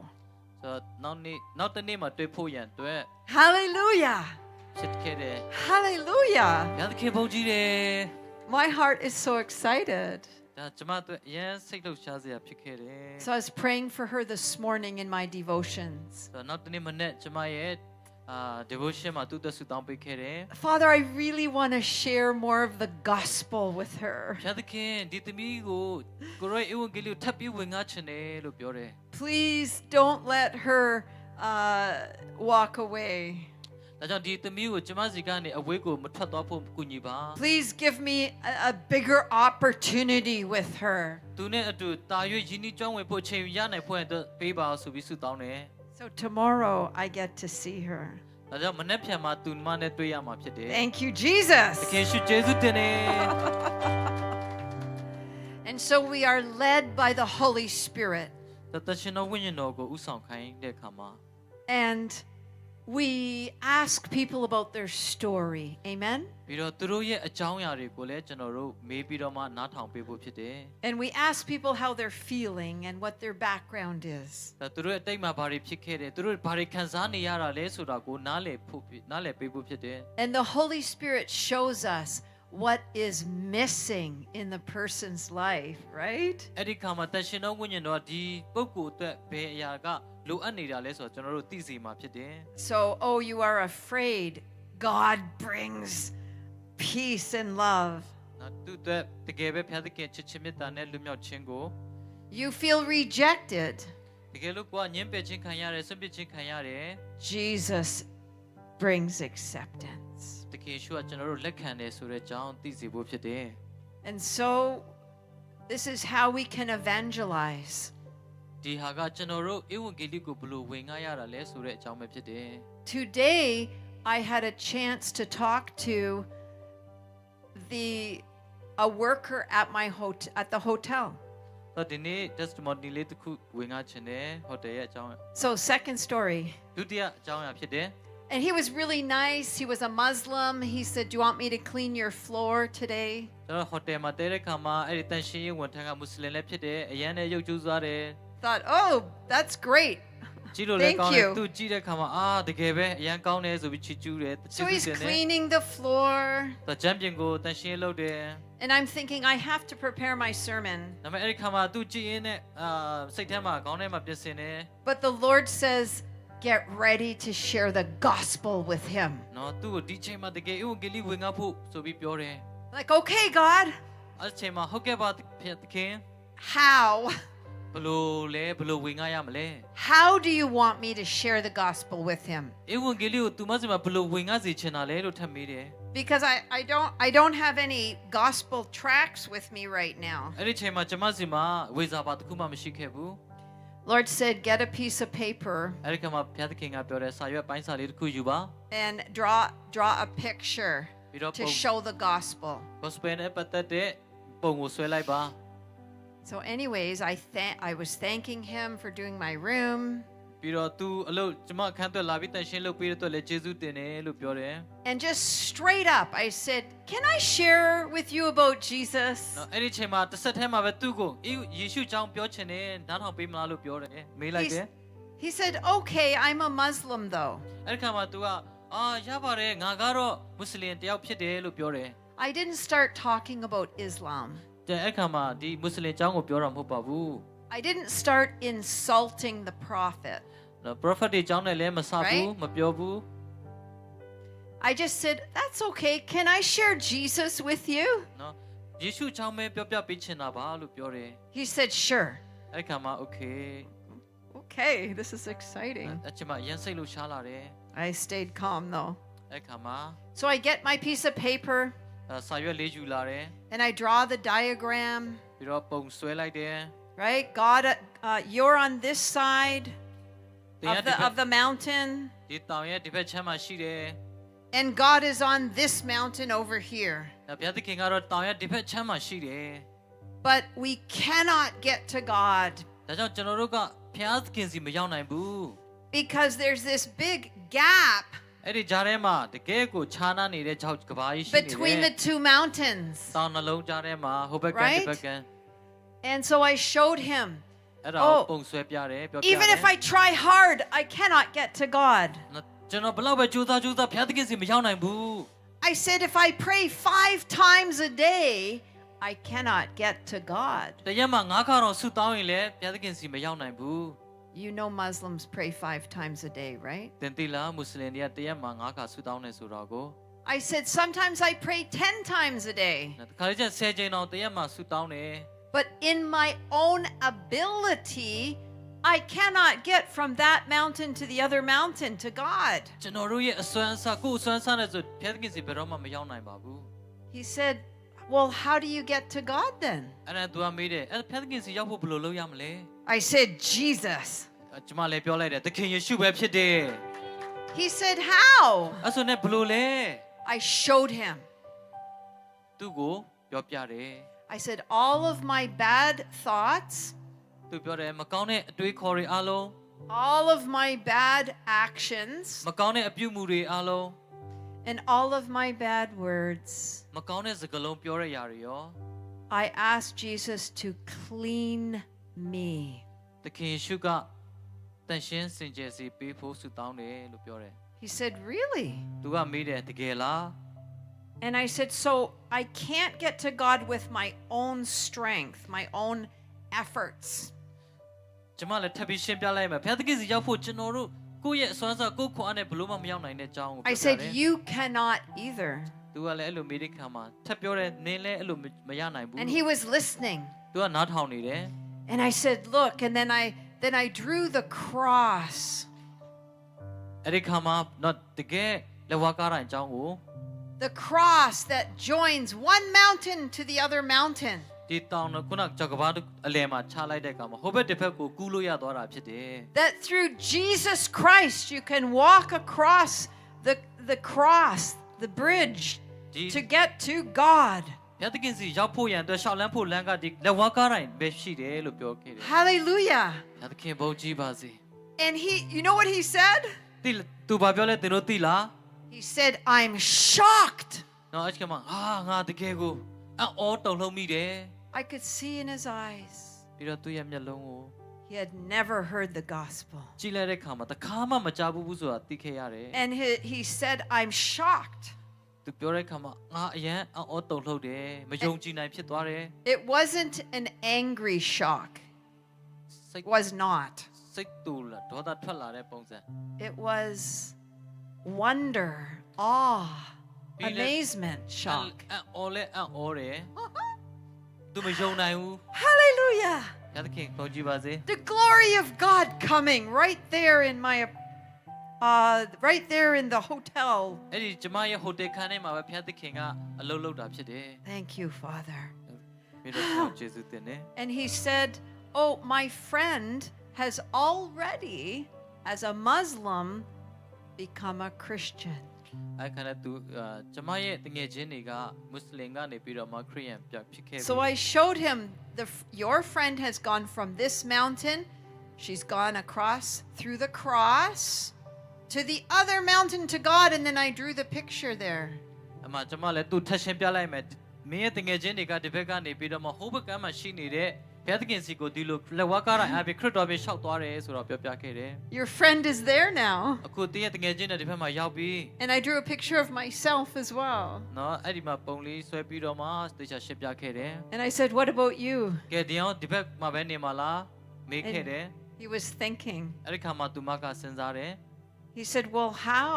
ဆိုတော့နောက်တစ်နေ့မှာတွေ့ဖို့ရန်အတွက် Hallelujah. ဖြစ်ခဲ့တယ် Hallelujah. ဘုရားသခင်ဘုန်းကြီးတယ် My heart is so excited. ဒါကျွန်မတို့အရင်စိတ်လှုပ်ရှားစရာဖြစ်ခဲ့တယ် So I was praying for her this morning in my devotions. ဆိုတော့နောက်တစ်နေ့မနေ့ကျွန်မရဲ့ devotion မှာသူ့သက်ဆုတောင်းပေးခဲ့တယ် Father, I really want to share more of the gospel with her. ဖျားသခင်ဒီသမီးကိုကိုရောဧဝံဂေလိကိုထပ်ပြီးဝင်ငါချင်တယ်လို့ပြောတယ် Please don't let her walk away. ဒါကြောင့်ဒီသမီးကိုကျမစီကနေအဝေးကိုမထွက်သွားဖို့ကူညီပါ Please give me a bigger opportunity with her. သူနဲ့အတူတာ၍ယဉ်ဤကျွမ်းဝင်ဖို့အချိန်ရနိုင်ဖို့အတွက်ပေးပါဆိုပြီးဆုတောင်းတယ် So tomorrow I get to see her. ဒါကြောင့်မနေ့ဖြန်မှာသူမနဲ့တွေ့ရမှာဖြစ်တယ် Thank you, Jesus. တခင်ရှုကျေးဇူးတင်တယ် And so we are led by the Holy Spirit. တရှင်တော်ဝိညာဉ်တော်ကိုဥဆောင်ခိုင်းတဲ့အခါမှာ And we ask people about their story. Amen. ပြီးတော့သူတို့ရဲ့အကြောင်းအရာတွေကိုလည်းကျွန်တော်တို့မေးပြီးတော့မှနားထောင်ပေးဖို့ဖြစ်တယ် And we ask people how they're feeling and what their background is. ဒါသူတို့ရဲ့အတိတ်မှာဘာတွေဖြစ်ခဲ့တယ်သူတို့ဘာတွေခံစားနေရတာလဲဆိုတာကိုနားလည်ပေးဖို့ဖြစ်တယ် And the Holy Spirit shows us what is missing in the person's life, right? အဲ့ဒီခါမှာတရှင်တော်ဝိညာဉ်တော်ကဒီပုဂ္ဂိုလ်အတွက်ဘယ်အရာကလိုအပ်နေတာလဲဆိုတော့ကျွန်တော်တို့သိစေမှာဖြစ်တယ် So, oh, you are afraid. God brings peace and love. နော်သူအတွက်တကယ်ပဲဖျားသခင်ချစ်ချင်းမေတ္တာနဲ့လွတ်မြောက်ခြင်းကို You feel rejected. တကယ်လို့ကိုကညှင်းပယ်ခြင်းခံရတယ်ဆွန့်ပစ်ခြင်းခံရတယ် Jesus brings acceptance. တကယ်ရှုကကျွန်တော်တို့လက်ခံတယ်ဆိုတဲ့အကြောင်းသိစေဖို့ဖြစ်တယ် And so, this is how we can evangelize. ဒီဟာကကျွန်တော်တို့ဧဝံဂေလိကိုဘယ်လိုဝင်ငှရတာလဲဆိုတဲ့အကြောင်းပဲဖြစ်တယ် Today, I had a chance to talk to a worker at the hotel. တော့ဒီနေ့ testimony လေးတစ်ခုဝင်ငှချင်တယ်ဟိုတယ်ရဲ့အကြောင်း So, second story. ဒုတိယအကြောင်းအရာဖြစ်တယ် And he was really nice. He was a Muslim. He said, "Do you want me to clean your floor today?" ကျွန်တော်ဟိုတယ်မှာတဲတဲ့ခါမှာအဲ့ဒီတန်ရှင်းရေးဝန်ထမ်းကမွတ်စလင်လည်းဖြစ်တယ်အရန်နဲ့ရုပ်ကျူးသွားတယ် Thought, "Oh, that's great." ကြည့်လို့လည်း Thank ကောင်းတယ် you. သူကြည့်တဲ့ခါမှာတကယ်ပဲအရန်ကောင်းတယ်ဆိုပြီးချီးကျူးတယ် So he's cleaning the floor. တော့ချန်ပီယံကိုတန်ရှင်းလုပ်တယ် And I'm thinking, I have to prepare my sermon. ဒါပေမဲ့အဲ့ဒီခါမှာသူကြည့်ရင်းနဲ့စိတ်ထဲမှာခေါင်းထဲမှာပြင်ဆင်တယ် But the Lord says, get ready to share the gospel with him. နော်သူ့ကိုဒီချိန်မှာတကယ်ဧဝံဂေလိဝင်ငှဖို့ဆိုပြီးပြောတယ် Like, okay, God, အဲ့ချိန်မှာဟုတ်ကဲ့ပါသခင် how? ဘလို့လဲဘလို့ဝင်ငှရမလဲ How do you want me to share the gospel with him? ဧဝံဂေလိကိုသူမစီမှာဘလို့ဝင်ငှစေချင်တာလဲလို့ထပ်မေးတယ် Because I don't have any gospel tracts with me right now. အဲ့ဒီချိန်မှာကျွန်မစီမှာဝေစာပါတစ်ခုမှမရှိခဲ့ဘူး Lord said, get a piece of paper အဲ့ဒီခါမှာဘုရားသခင်ကပြောတယ်စာရွက်ပိုင်းစာလေးတစ်ခုယူပါ and draw a picture ပြီးတော့ to show the gospel. gospel နဲ့ပတ်သက်တဲ့ပုံကိုဆွဲလိုက်ပါ So anyways, I was thanking him for doing my room. ပြီးတော့သူအလုပ်ကျွန်မအခန်းအတွက်လာပြီးတန်ရှင်းလုပ်ပေးတဲ့အတွက်လည်းကျေးဇူးတင်တယ်လို့ပြောတယ် And just straight up, I said, can I share with you about Jesus? နော်အဲ့ဒီချိန်မှာတစ်ဆက်တည်းမှာပဲသူ့ကိုယေရှုကြောင့်ပြောချင်တယ်နားထောင်ပေးမလားလို့ပြောတယ်မေးလိုက်တယ် He said, okay, I'm a Muslim though. အဲ့ဒီခါမှာသူကရပါတယ်ငါကတော့မွတ်စလင်တယောက်ဖြစ်တယ်လို့ပြောတယ် I didn't start talking about Islam. တဲ့အဲ့ခါမှာဒီမွတ်စလင်အကြောင်းကိုပြောတာမဟုတ်ပါဘူး I didn't start insulting the prophet. နော် prophet တွေအကြောင်းနဲ့လည်းမစဘူးမပြောဘူး I just said, that's okay. Can I share Jesus with you? နော်ယေရှုအကြောင်းပဲပြောပြပေးချင်တာပါလို့ပြောတယ် He said, sure. အဲ့ခါမှာ okay Okay, this is exciting. အဲ့ချိန်မှာရန်စိတ်လို့ရှားလာတယ် I stayed calm though. အဲ့ခါမှာ So I get my piece of paper စာရွက်လေးယူလာတယ် and I draw the diagram, ပြီးတော့ပုံဆွဲလိုက်တယ် right? God, you're on this side of the mountain, ဒီတောင်ရဲ့ဒီဘက်ချမ်းမှာရှိတယ် and God is on this mountain over here. ဘုရားသခင်ကတော့တောင်ရဲ့ဒီဘက်ချမ်းမှာရှိတယ် But we cannot get to God ဒါကြောင့်ကျွန်တော်တို့ကဘုရားသခင်စီမရောက်နိုင်ဘူး because there's this big gap အဲ့ဒီကြားထဲမှာတကယ်ကိုခြားနားနေတဲ့ကြောက်ကဘာကြီးရှိနေ between တ the ယ် two mountains. တောင်နှလုံးကြားထဲမှာဟိုဘက်ကဒီဘက်က And so I showed him, အဲ့ဒါကိုပုံဆွဲပြတယ်ပြောပြတယ် even if I try hard, I cannot get to God. ကျွန်တော်ဘလောက်ပဲကြိုးစားဘုရားသခင်စီမရောက်နိုင်ဘူး I said, if I pray 5 times a day, I cannot get to God. တရက်မှာ9ခါတော့ဆုတောင်းရင်လည်းဘုရားသခင်စီမရောက်နိုင်ဘူး You know Muslims pray 5 times a day, right? တင်တိလားမွတ်စလင်တွေကတရက်မှာ9ခါဆုတောင်းနေဆိုတော့ကို I said, sometimes I pray 10 times a day. တခါလေးကျ10ချိန်တော့တရက်မှာဆုတောင်းတယ် But in my own ability, I cannot get from that mountain to the other mountain to God. ကျွန်တော်တို့ရဲ့အစွမ်းအစကိုယ်အစွမ်းအစနဲ့ဆိုဖျက်သခင်စီဘယ်တော့မှမရောက်နိုင်ပါဘူး He said, well, how do you get to God then? အဲ့ဒါသူကမေးတယ်အဲ့ဖျက်သခင်စီရောက်ဖို့ဘယ်လိုလုပ်ရမလဲ I said, Jesus. ကျွန်မလည်းပြောလိုက်တယ်သခင်ယေရှုပဲဖြစ်တယ် He said, how? အဲ့ဆိုနဲ့ဘယ်လိုလဲ I showed him. သူ့ကိုပြောပြတယ် I said, all of my bad thoughts, သူပြောတယ်မကောင်းတဲ့အတွေးခေါ်တွေအားလုံး all of my bad actions, မကောင်းတဲ့အပြုမှုတွေအားလုံး and all of my bad words, မကောင်းတဲ့စကားလုံးပြောရရာတွေရော I asked Jesus to clean me. သခင်ယေရှုကတန်ရှင်းစင်ကြယ်စေပေးဖို့ဆုတောင်းတယ်လို့ပြောတယ် He said, really? သူကမေးတယ်တကယ်လား And I said, so I can't get to God with my own strength, my own efforts. ကျွန်မလည်းထပ်ပြီးရှင်းပြလိုက်မယ်ဘုရားသခင်စီရောက်ဖို့ကျွန်တော်တို့ကိုယ့်ရဲ့အစွမ်းအစကိုယ့်ခွန်အားနဲ့ဘလို့မှမရောက်နိုင်တဲ့အကြောင်းကို I ပြောပြ said, တယ် you cannot either. သူကလည်းအဲ့လိုမေးတဲ့ခါမှာထပ်ပြောတယ်နင်းလည်းအဲ့လိုမရနိုင်ဘူး And he was listening. သူကနားထောင်နေတယ် And I said, look, and then I drew the cross. အဲ့ဒီခါမှာတော့တကယ်လက်ဝါးကားတိုင်းအကြောင်းကို The cross that joins one mountain to the other mountain. ဒီတောင်ခုနကြောက်ကဘာအလယ်မှာချလိုက်တဲ့အခါမှာဟိုဘက်တစ်ဖက်ကိုကူးလို့ရသွားတာဖြစ်တယ် That through Jesus Christ you can walk across the cross, the bridge, to get to God. ဘုရားသခင်စီရောက်ဖို့ရန်အတွက်ရှောက်လန်းဖို့လမ်းကဒီလက်ဝါးကားတိုင်းပဲရှိတယ်လို့ပြောခဲ့တယ် Hallelujah. ဘုရားသခင်ဘုန်းကြီးပါစေ And you know what he said? သူဘာပြောလဲသင်တို့သိလား He said, I'm shocked. နော်အဲ့ဒီမှာငါတကယ်ကိုအော်တုန်လှုပ်မိတယ် I could see in his eyes. ပြီးတော့သူ့ရဲ့မျက်လုံးကို He had never heard the gospel. ကြည့်လိုက်တဲ့အခါမှာတခါမှမကြားဘူးဆိုတာသိခဲ့ရတယ် And he said, I'm shocked. သူပြောတဲ့အခါမှာငါအရန်အော်တုန်လှုပ်တယ်မယုံကြည်နိုင်ဖြစ်သွားတယ် It wasn't an angry shock. စိတ် It was not. စိတ်တူလာဒေါသထွက်လာတဲ့ပုံစံ It was wonder, awe, Be let- amazement, shock. အော်လဲအော်တယ်သူမယုံနိုင်ဘူး Hallelujah. ဘုရားသခင်ဘုန်းကြီးပါစေ The glory of God coming right there in my right there in the hotel. အဲ့ဒီကျမရဲ့ဟိုတယ်ခန်းထဲမှာပဲဘုရားသခင်ကအလုပ်လုပ်တာဖြစ်တယ် Thank you, Father. ပြီးတော့ယေရှုတင်တယ် And he said, oh, my friend has already, as a Muslim, become a Christian. အဲ့ခါနဲ့သူကျမရဲ့တငယ်ချင်းတွေကမွတ်စလင်ကနေပြီးတော့မှခရစ်ယာန်ဖြစ်ခဲ့ပြီ So I showed him, your friend has gone from this mountain, she's gone across through the cross to the other mountain to God, and then I drew the picture there. အမကျမလည်းသူထပ်ရှင်းပြလိုက်မယ်မင်းရဲ့တငယ်ချင်းတွေကဒီဘက်ကနေပြီးတော့မှဟိုဘက်ကမှရှိနေတဲ့ဘုရားသခင်စီကိုဒီလိုလက်ဝါးကားတိုင်းအပြင်ခရစ်တော်ပဲရှောက်သွားတယ်ဆိုတော့ပြောပြခဲ့တယ် Your friend is there now. အခုတည့်ရဲ့တငယ်ချင်းတွေဒီဘက်မှာရောက်ပြီး And I drew a picture of myself as well. နော်အဲ့ဒီမှာပုံလေးဆွဲပြီးတော့မှတေချာရှင်းပြခဲ့တယ် And I said, what about you? ကဲဒီအောင်ဒီဘက်မှာပဲနေမှာလားမေးခဲ့တယ် He was thinking. အဲ့ဒီခါမှာသူမကစဉ်းစားတယ် He said, well, how?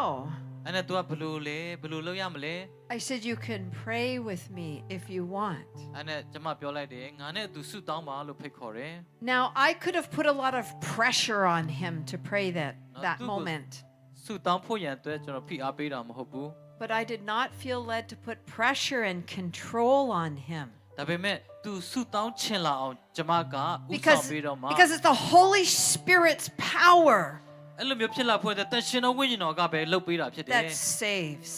အဲ့နဲ့သူကဘယ်လိုလုပ်ရမလဲ I said, you can pray with me if you want. အဲ့နဲ့ကျမပြောလိုက်တယ်ငါနဲ့သူဆုတောင်းပါလို့ဖိတ်ခေါ်တယ် Now, I could have put a lot of pressure on him to pray that moment. ဆုတောင်းဖို့ရန်အတွက်ကျွန်တော်ဖိအားပေးတာမဟုတ်ဘူး But I did not feel led to put pressure and control on him. ဒါပေမဲ့သူဆုတောင်းချင်လာအောင်ကျမကဥဆောင်ပေးတော့မှ Because it's the Holy Spirit's power အဲ့လိုမျိုးဖြစ်လာဖို့အတွက်တန်ရှင်တော်ဝိညာဉ်တော်ကပဲလှုပ်ပေးတာဖြစ်တယ် that saves.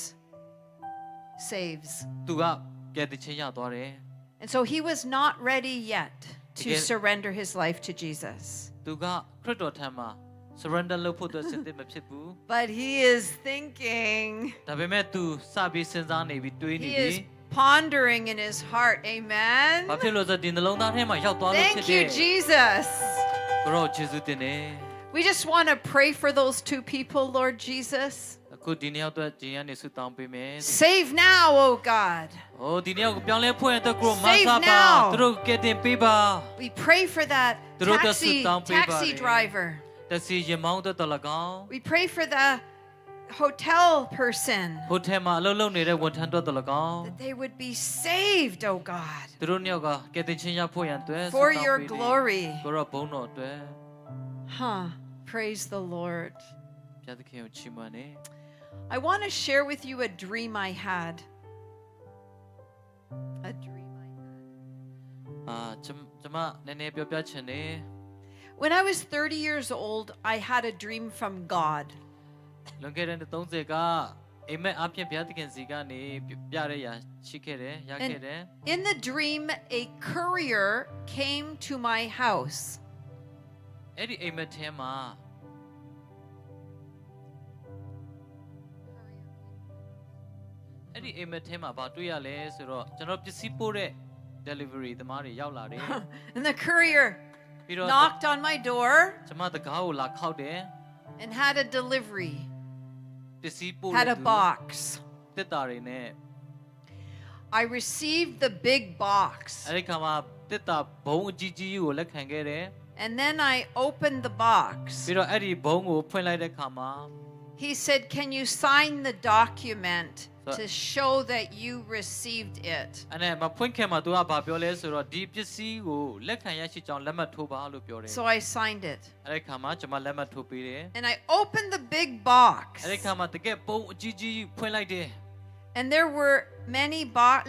Saves. သူကကယ်တင်ခြင်းရသွားတယ် And so he was not ready yet to Again- surrender his life to Jesus. သူကခရစ်တော်ထံမှာ surrender လုပ်ဖို့အတွက်စင်သစ်မဖြစ်ဘူး But he is thinking, ဒါပေမဲ့သူစပြီးစဉ်းစားနေပြီးတွေးနေ he ပြီ is pondering in his heart. Amen. ဘာဖြစ်လို့ဆိုဒီနှလုံးသားထဲမှာရောက်သွားလို့ဖြစ် Thank တ you, ယ် Jesus. ဘရောယေရှုတင်တယ် We just want to pray for those two people, Lord Jesus. အခုဒီနေ့အတွက်ဂျင်းရနေဆုတောင်းပေးမယ် Save now, oh God. ဟိုဒီနေ့ကိုပြောင်းလဲဖွင့်အတွက်ကိုမ Save ဆာပါ now. သူတို့ကယ်တင်ပေးပါ We pray for that Through the taxi sit-down paper. driver. တက်စီရင်မောင်းတဲ့တော်၎င်း We pray for the hotel person ဟိုတယ်မှာအလုပ်လုပ်နေတဲ့ဝန်ထမ်းတို့တော်၎င်း that they would be saved, oh God, သူတို့နှစ်ယောက်ကကယ်တင်ခြင်းရဖို့ရန်အတွက် for your glory. ကိုရောဘုန်းတော်အတွက် Huh. Praise the Lord. ဘုရားသခင်ကိုချီးမွမ်းနေ I want to share with you a dream I had. A dream I had. ကျွန်မနည်းနည်းပြောပြချင်တယ် When I was 30 years old, I had a dream from God. လွန်ခဲ့တဲ့30ကအိမ်မက်အဖြစ်ဘုရားသခင်စီကနေပြရတဲ့ရာရှိခဲ့တယ်ရခဲ့တယ် In the dream, a courier came to my house. အဲ့ဒီအိမ်မက်ထဲမှာအဲ့ဒီအိမ်မက်ထဲမှာဘာတွေ့ရလဲဆိုတော့ကျွန်တော်ပစ္စည်းပို့တဲ့ delivery သမားတွေရောက်လာတယ် And the courier ပြီးတော့ knocked on my door ကျွန်မတကားကိုလာခောက်တယ် and had a delivery, ပစ္စည်းပို့ had တဲ့ a သူ box. တက်တာတွေနဲ့ I received the big box. အဲ့ဒီခါမှာတက်တာဘုံအကြီးကြီးကိုလက်ခံခဲ့တယ် And then I opened the box. ပြီးတော့အဲ့ဒီဘုံကိုဖွင့်လိုက်တဲ့ခါမှာ He said, "Can you sign the document So- to show that you received it?" အဲ့နဲ့မဖွင့်ခင်မှာသူကဘာပြောလဲဆိုတော့ဒီပစ္စည်းကိုလက်ခံရရှိကြောင်းလက်မှတ်ထိုးပါလို့ပြောတယ် So I signed it. အဲ့ဒီခါမှာကျွန်မလက်မှတ်ထိုးပေးတယ် And I opened the big box. အဲ့ဒီခါမှာတကယ်ဘုံအကြီးကြီးဖွင့်လိုက်တယ် And there were many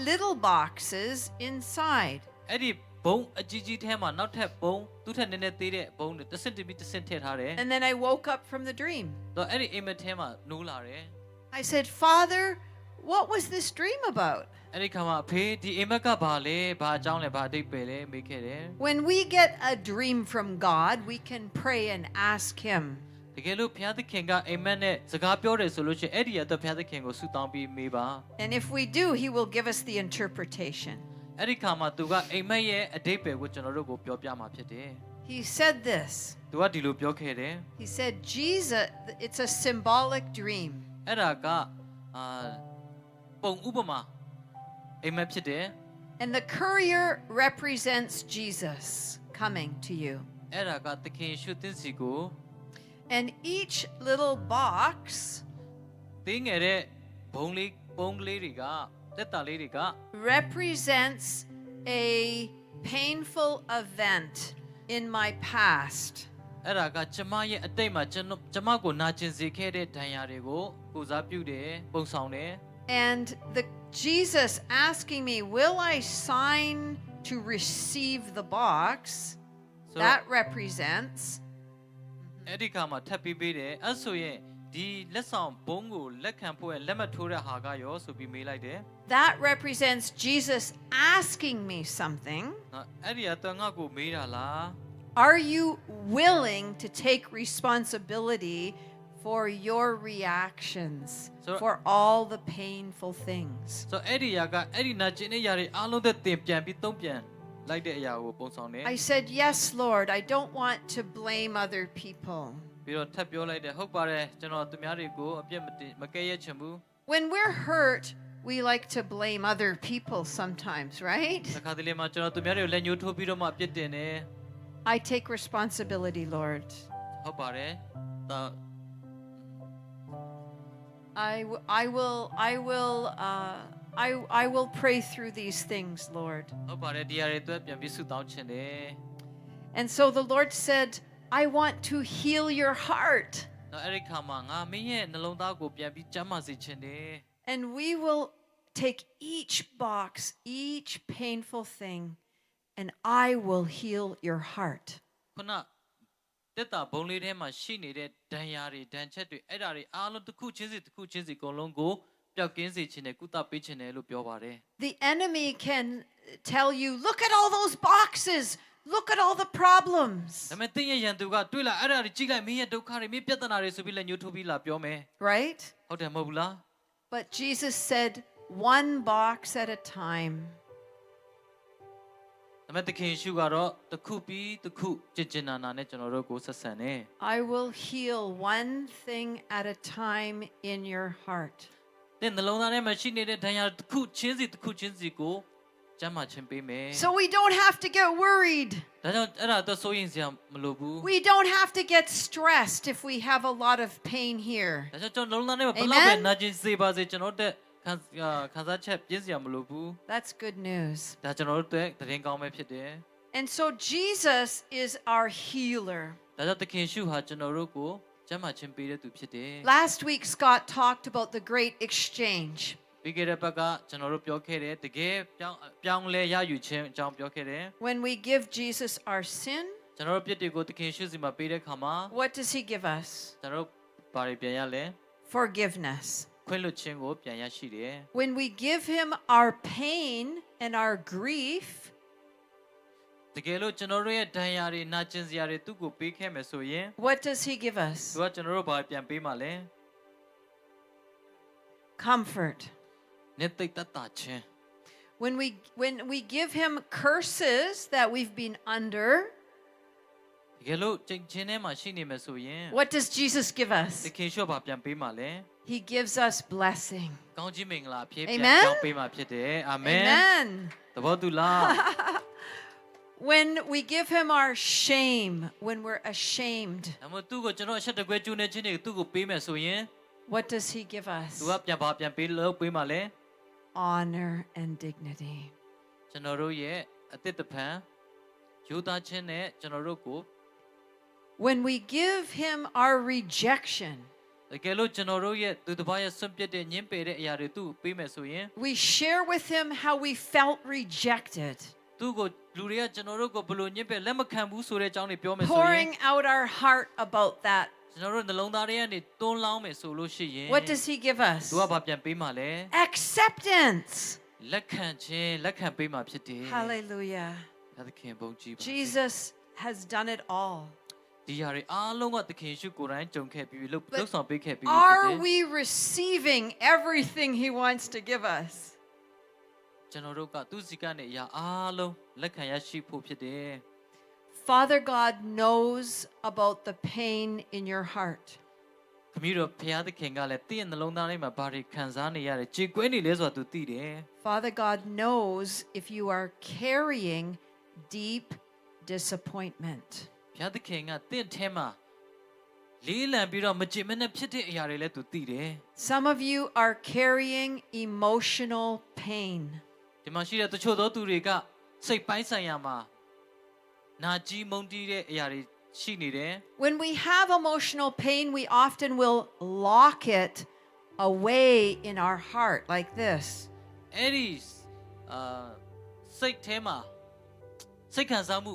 little boxes inside. အဲ့ဒီဘုံအကြီးကြီးထဲမှာနောက်ထပ်ဘုံသူ့ထက်နည်းနည်းသေးတဲ့ဘုံတွေတစ်စင်တမီတစ်စင်ထည့်ထားတယ် And then I woke up from the dream. တော့အဲ့ဒီအိမ်မက်ထဲမှာနိုးလာတယ် I said, "Father, what was this dream about?" အဲ့ဒီခါမှာအဖေဒီအိမ်မက်ကဘာလဲဘာအကြောင်းလဲဘာအဓိပ္ပာယ်လဲမေးခဲ့တယ် When we get a dream from God, we can pray and ask Him. တကယ်လို့ဘုရားသခင်ကအိမ်မက်နဲ့စကားပြောတယ်ဆိုလို့ရှိရင်အဲ့ဒီရတော့ဘုရားသခင်ကိုဆုတောင်းပြီးမေးပါ And if we do, He will give us the interpretation. အဲ့ဒီခါမှာသူကအိမ်မက်ရဲ့အဓိပ္ပာယ်ကိုကျွန်တော်တို့ကိုပြောပြမှာဖြစ်တယ် He said this. သူကဒီလိုပြောခဲ့တယ် He said, "Jesus, it's a symbolic dream. အဲ့ဒါကပုံဥပမာအိမ်မက်ဖြစ်တယ် And the courier represents Jesus coming to you. အဲ့ဒါကသခင်ရှုသင်စီကို And each little box သိငယ်တဲ့ဘုံကလေးတွေကတက်တာလေးတွေက represents a painful event in my past. အဲ့ဒါကကျမရဲ့အတိတ်မှာကျမကိုနာကျင်စေခဲ့တဲ့ဒဏ်ရာတွေကိုကိုစားပြုတယ်ပုံဆောင်တယ် And Jesus asking me, "Will I sign to receive the box?" That represents အဲ့ဒီခါမှာထပ်ပြီးပေးတယ်အဲ့ဆိုရင်ဒီလက်ဆောင်ဘုံကိုလက်ခံဖို့လက်မှတ်ထိုးတဲ့ဟာကရောဆိုပြီးမေးလိုက်တယ် that represents Jesus asking me something. နော်အဲ့ဒီကတော့ငါ့ကိုမေးတာလား Are you willing to take responsibility for your reactions, So- for all the painful things? ဆိုအဲ့ဒီရာကအဲ့ဒီနာကျင်တဲ့ຢာတွေအားလုံးသက်တင်ပြန်ပြီးသုံးပြန်လိုက်တဲ့အရာကိုပုံဆောင်တယ် I said, "Yes, Lord, I don't want to blame other people." ပြီးတော့ထပ်ပြောလိုက်တယ်ဟုတ်ပါတယ်ကျွန်တော်သူများတွေကိုအပြစ်မကဲရချင်ဘူး When we're hurt, we like to blame other people sometimes, right? တခါတလေမှာကျွန်တော်သူများတွေကိုလက်ညှိုးထိုးပြီးတော့မှအပြစ်တင်တယ် I take responsibility, Lord. ဟုတ်ပါတယ်ဒါ I will pray through these things, Lord. ဟုတ်ပါတယ်ဒီຢာတွေအတွက်ပြန်ပြီးဆုတောင်းချင်တယ် And so the Lord said, "I want to heal your heart." နော်အဲ့ဒီခါမှာငါမင်းရဲ့နှလုံးသားကိုပြန်ပြီးကျမ်းမာစေချင်တယ် And we will take each box, each painful thing, and I will heal your heart. ခုနတက်တာဘုံလေးထဲမှာရှိနေတဲ့ဒဏ်ရာတွေဒဏ်ချက်တွေအဲ့ဒါတွေအားလုံးတစ်ခုချင်းစီအကုန်လုံးကိုပျောက်ကင်းစေခြင်းနဲ့ကုသပေးခြင်းနဲ့လို့ပြောပါတယ် The enemy can tell you, "Look at all those boxes. Look at all the problems." ဒါပေမဲ့တင်းရဲ့ရန်သူကတွေ့လာအဲ့ဒါတွေကြည့်လိုက်မင်းရဲ့ဒုက္ခတွေမင်းပြဿနာတွေဆိုပြီးလက်ညှိုးထိုးပြီးလာပြောမယ် Right? ဟုတ်တယ်မဟုတ်ဘူးလား But Jesus said, "One box at a time." ဒါပေမဲ့သခင်ယေရှုကတော့တစ်ခုပြီးတစ်ခုကျင့်နာနဲ့ကျွန်တော်တို့ကိုဆက်ဆံတယ် I will heal one thing at a time in your heart. တင်းနှလုံးသားထဲမှာရှိနေတဲ့ဒဏ်ရာတစ်ခုချင်းစီကိုကျ ကျမ်းမာခြင်းပေးမယ် So we don't have to get worried. ဒါကြောင့်အဲ့ဒါတော့စိုးရင်စရာမလိုဘူး We don't have to get stressed if we have a lot of pain here. ဒါကြောင့်ကျွန်တော်လုံးသားထဲမှာဘယ်လောက်ပဲနာကျင်စေပါစေကျွန်တော်တို့ခံစားချက်ပြင်းစရာမလိုဘူး That's good news. ဒါကျွန်တော်တို့အတွက်သတင်းကောင်းပဲဖြစ်တယ် And so Jesus is our healer. ဒါကြောင့်သခင်ရှုဟာကျွန်တော်တို့ကိုကျမ်းမာခြင်းပေးတဲ့သူဖြစ်တယ် Last week, Scott talked about the great exchange. ပြီးခဲ့တဲ့ဘက်ကကျွန်တော်တို့ပြောခဲ့တယ်တကယ်ပြောင်းလဲရယူခြင်းအကြောင်းပြောခဲ့တယ် When we give Jesus our sin, ကျွန်တော်တို့ပြစ်တွေကိုသခင်ရှုစီမှာပေးတဲ့ခါမှာ what does he give us? ကျွန်တော်တို့ဘာတွေပြန်ရလဲ Forgiveness. ခွင့်လွှတ်ခြင်းကိုပြန်ရရှိတယ် When we give him our pain and our grief, တကယ်လို့ကျွန်တော်တို့ရဲ့ဒဏ်ရာတွေနာကျင်စရာတွေသူ့ကိုပေးခဲ့မယ်ဆိုရင် what does he give us? သူကကျွန်တော်တို့ဘာပြန်ပေးမှာလဲ Comfort. နှစ်သိမ့်တတ်တာခြင်း When we give him curses that we've been under, တကယ်လို့ကျင့်ခြင်းထဲမှာရှိနေမယ်ဆိုရင် what does Jesus give သ us? ခင်ရှုဘာပြန်ပေးမှာလဲ He gives us blessing. ကောင်းချီးမင်္ဂလာအဖြစ်ပြန် Amen? ကြောင်းပေးမှာဖြစ်တယ်အာမင် Amen. သဘောတူလား When we give him our shame, when we're ashamed, ဒါမှမဟုတ်သူ့ကိုကျွန်တော်အချက်တကွဲကျူးနေခြင်းတွေသူ့ကိုပေးမယ်ဆိုရင် what does he give us? သူကပြန်ပေးလို့ပေးမှာလဲ Honor and dignity. ကျွန်တော်တို့ရဲ့အသစ်တဖန်ယူသားခြင်းနဲ့ကျွန်တော်တို့ကို When we give him our rejection, တကယ်လို့ကျွန်တော်တို့ရဲ့သူတစ်ပါးရဲ့ဆွန့်ပစ်တဲ့ညှင်းပယ်တဲ့အရာတွေသူ့ကိုပေးမယ်ဆိုရင် we share with him how we felt rejected, သူ့ကိုလူတွေကကျွန်တော်တို့ကိုဘယ်လိုညှင်းပယ်လက်မခံဘူးဆိုတဲ့အကြောင်းတွေပြောမယ်ဆိုရင် pouring out our heart about that. ကျွန်တော်တို့နှလုံးသားထဲကနေတွန်းလောင်းမယ်ဆိုလို့ရှိရင် What does he give us? သူကဘာပြန်ပေးမှာလဲ Acceptance. လက်ခံခြင်းလက်ခံပေးမှာဖြစ်တယ် Hallelujah. ဒါသခင်ဘုန်းကြီးပါ Jesus has done it all. ဒီຢာတွေအားလုံးကသခင်ရှုကိုယ်တိုင်ကြုံခဲ့ပြီးလှုပ်ဆောင်ပေးခဲ့ပြီး Are we receiving everything he wants to give us? ကျွန်တော်တို့ကသူ့စီကနေအရာအားလုံးလက်ခံရရှိဖို့ဖြစ်တယ် Father God knows about the pain in your heart. ခမည်းတော်ဘုရားသခင်ကလည်းတင့်ရဲ့နှလုံးသားထဲမှာဘာတွေခံစားနေရတယ်ကြေကွဲနေလဲဆိုတာသူသိတယ် Father God knows if you are carrying deep disappointment. ဘုရားသခင်ကတင့်ထဲမှာလေးလံပြီးတော့မကြင်မနဲ့ဖြစ်တဲ့အရာတွေလည်းသူသိတယ် Some of you are carrying emotional pain. ဒီမှာရှိတဲ့တချို့သောသူတွေကစိတ်ပိုင်းဆိုင်ရာမှာနာကြီးမုန်းတီးတဲ့အရာတွေရှိနေတယ် When we have emotional pain, we often will lock it away in our heart like this. အဲ့ဒီစိတ်ထဲမှာစိတ်ခံစားမှု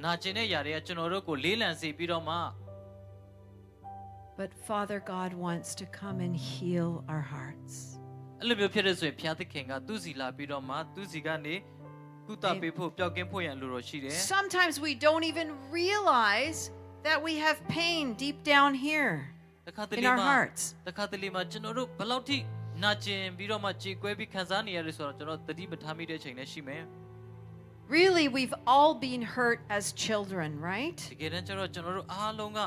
နာကျင်တဲ့အရာတွေကကျွန်တော်တို့ကိုလေးလံစေပြီးတော့မှ But Father God wants to come and heal our hearts. အဲ့လိုမျိုးဖြစ်တဲ့ဆိုရင်ဘုရားသခင်ကသူ့စီလာပြီးတော့မှသူ့စီကနေကုသပေးဖို့ပျောက်ကင်းဖို့ရန်လိုတော်ရှိတယ် Sometimes we don't even realize that we have pain deep down here တခါတ in လေ our မှာ hearts. တခါတလေမှာကျွန်တော်တို့ဘယ်လောက်ထိနာကျင်ပြီးတော့မှကြေကွဲပြီးခံစားနေရလဲဆိုတော့ကျွန်တော်သတိမထားမိတဲ့အချိန်လည်းရှိမယ် Really, we've all been hurt as children, right? တကယ်တမ်းကျတော့ကျွန်တော်တို့အားလုံးက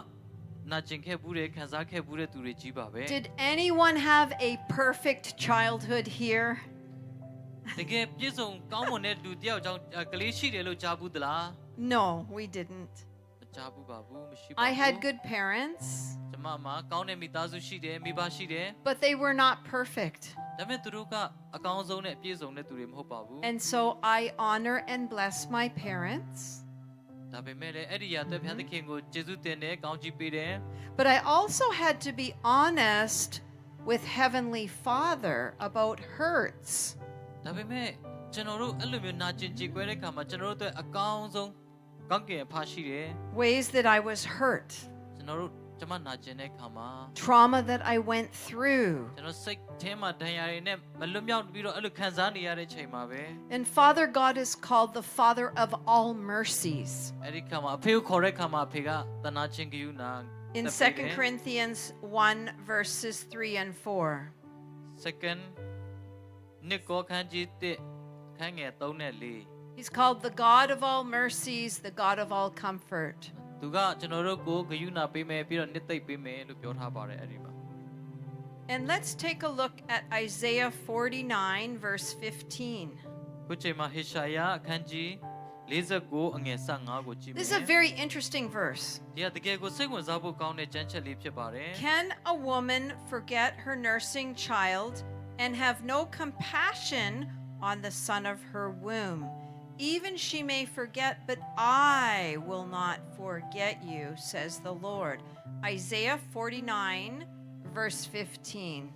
နာကျင်ခဲ့ဘူးတယ်ခံစားခဲ့ဘူးတဲ့သူတွေကြီးပါပဲ Did anyone have a perfect childhood here? တကယ်ပြည့်စုံကောင်းမွန်တဲ့လူတယောက်ကြောင့်ကလေးရှိတယ်လို့ကြားဘူးသလား No, we didn't. မကြားဘူးပါဘူးမရှိပါ I ဘူး had good parents, ကျွန်မမှာကောင်းတဲ့မိသားစုရှိတယ်မိဘရှိတယ် but they were not perfect. ဒါပေမဲ့သူတို့ကအကောင်းဆုံးနဲ့အပြည့်စုံတဲ့သူတွေမဟုတ်ပါဘူး And so I honor and bless my parents. ဒါပေမဲ့လည်းအဲ့ဒီရတဲ့ဘုရားသခင်ကိုကျေးဇူးတင်တယ်ကောင်းချီးပေးတယ် But I also had to be honest with Heavenly Father about hurts. ဒါပေမဲ့ကျွန်တော်တို့အဲ့လိုမျိုးနာကျင်ကြေကွဲတဲ့ခါမှာကျွန်တော်တို့အတွက်အကောင်းဆုံးကောင်းကင်အဖရှိတယ် Ways that I was hurt, ကျွန်တော်တို့ကျွန်မနာကျင်တဲ့ခါမှာ trauma that I went through. ကျွန်တော်စိတ်ထဲမှာဒဏ်ရာတွေနဲ့မလွတ်မြောက်ပြီးတော့အဲ့လိုခံစားနေရတဲ့ချိန်မှာပဲ And Father God is called the Father of all mercies. အဲ့ဒီခါမှာအဖေကိုခေါ်တဲ့ခါမှာအဖေကသနာချင်းကယူနာ In 2 Corinthians 1 verses 3 and 4. second နှစ်ကောခန်းကြီး1ခန်းငယ်3နဲ့4 He's called the God of all mercies, the God of all comfort. သူကကျွန်တော်တို့ကိုဂရုဏာပေးမယ်ပြီးတော့နှစ်သိမ့်ပေးမယ်လို့ပြောထားပါတယ်အဲ့ဒီမှာ And let's take a look at Isaiah 49 verse 15. ခုချိန်မှာဟေရှာယအခန်းကြီး49အငယ်15ကိုကြည့်မယ် This is a very interesting verse. ဒီကတကယ်ကိုစိတ်ဝင်စားဖို့ကောင်းတဲ့ကျမ်းချက်လေးဖြစ်ပါတယ် Can a woman forget her nursing child and have no compassion on the son of her womb? Even she may forget, but I will not forget you, says the Lord. Isaiah 49, verse 15.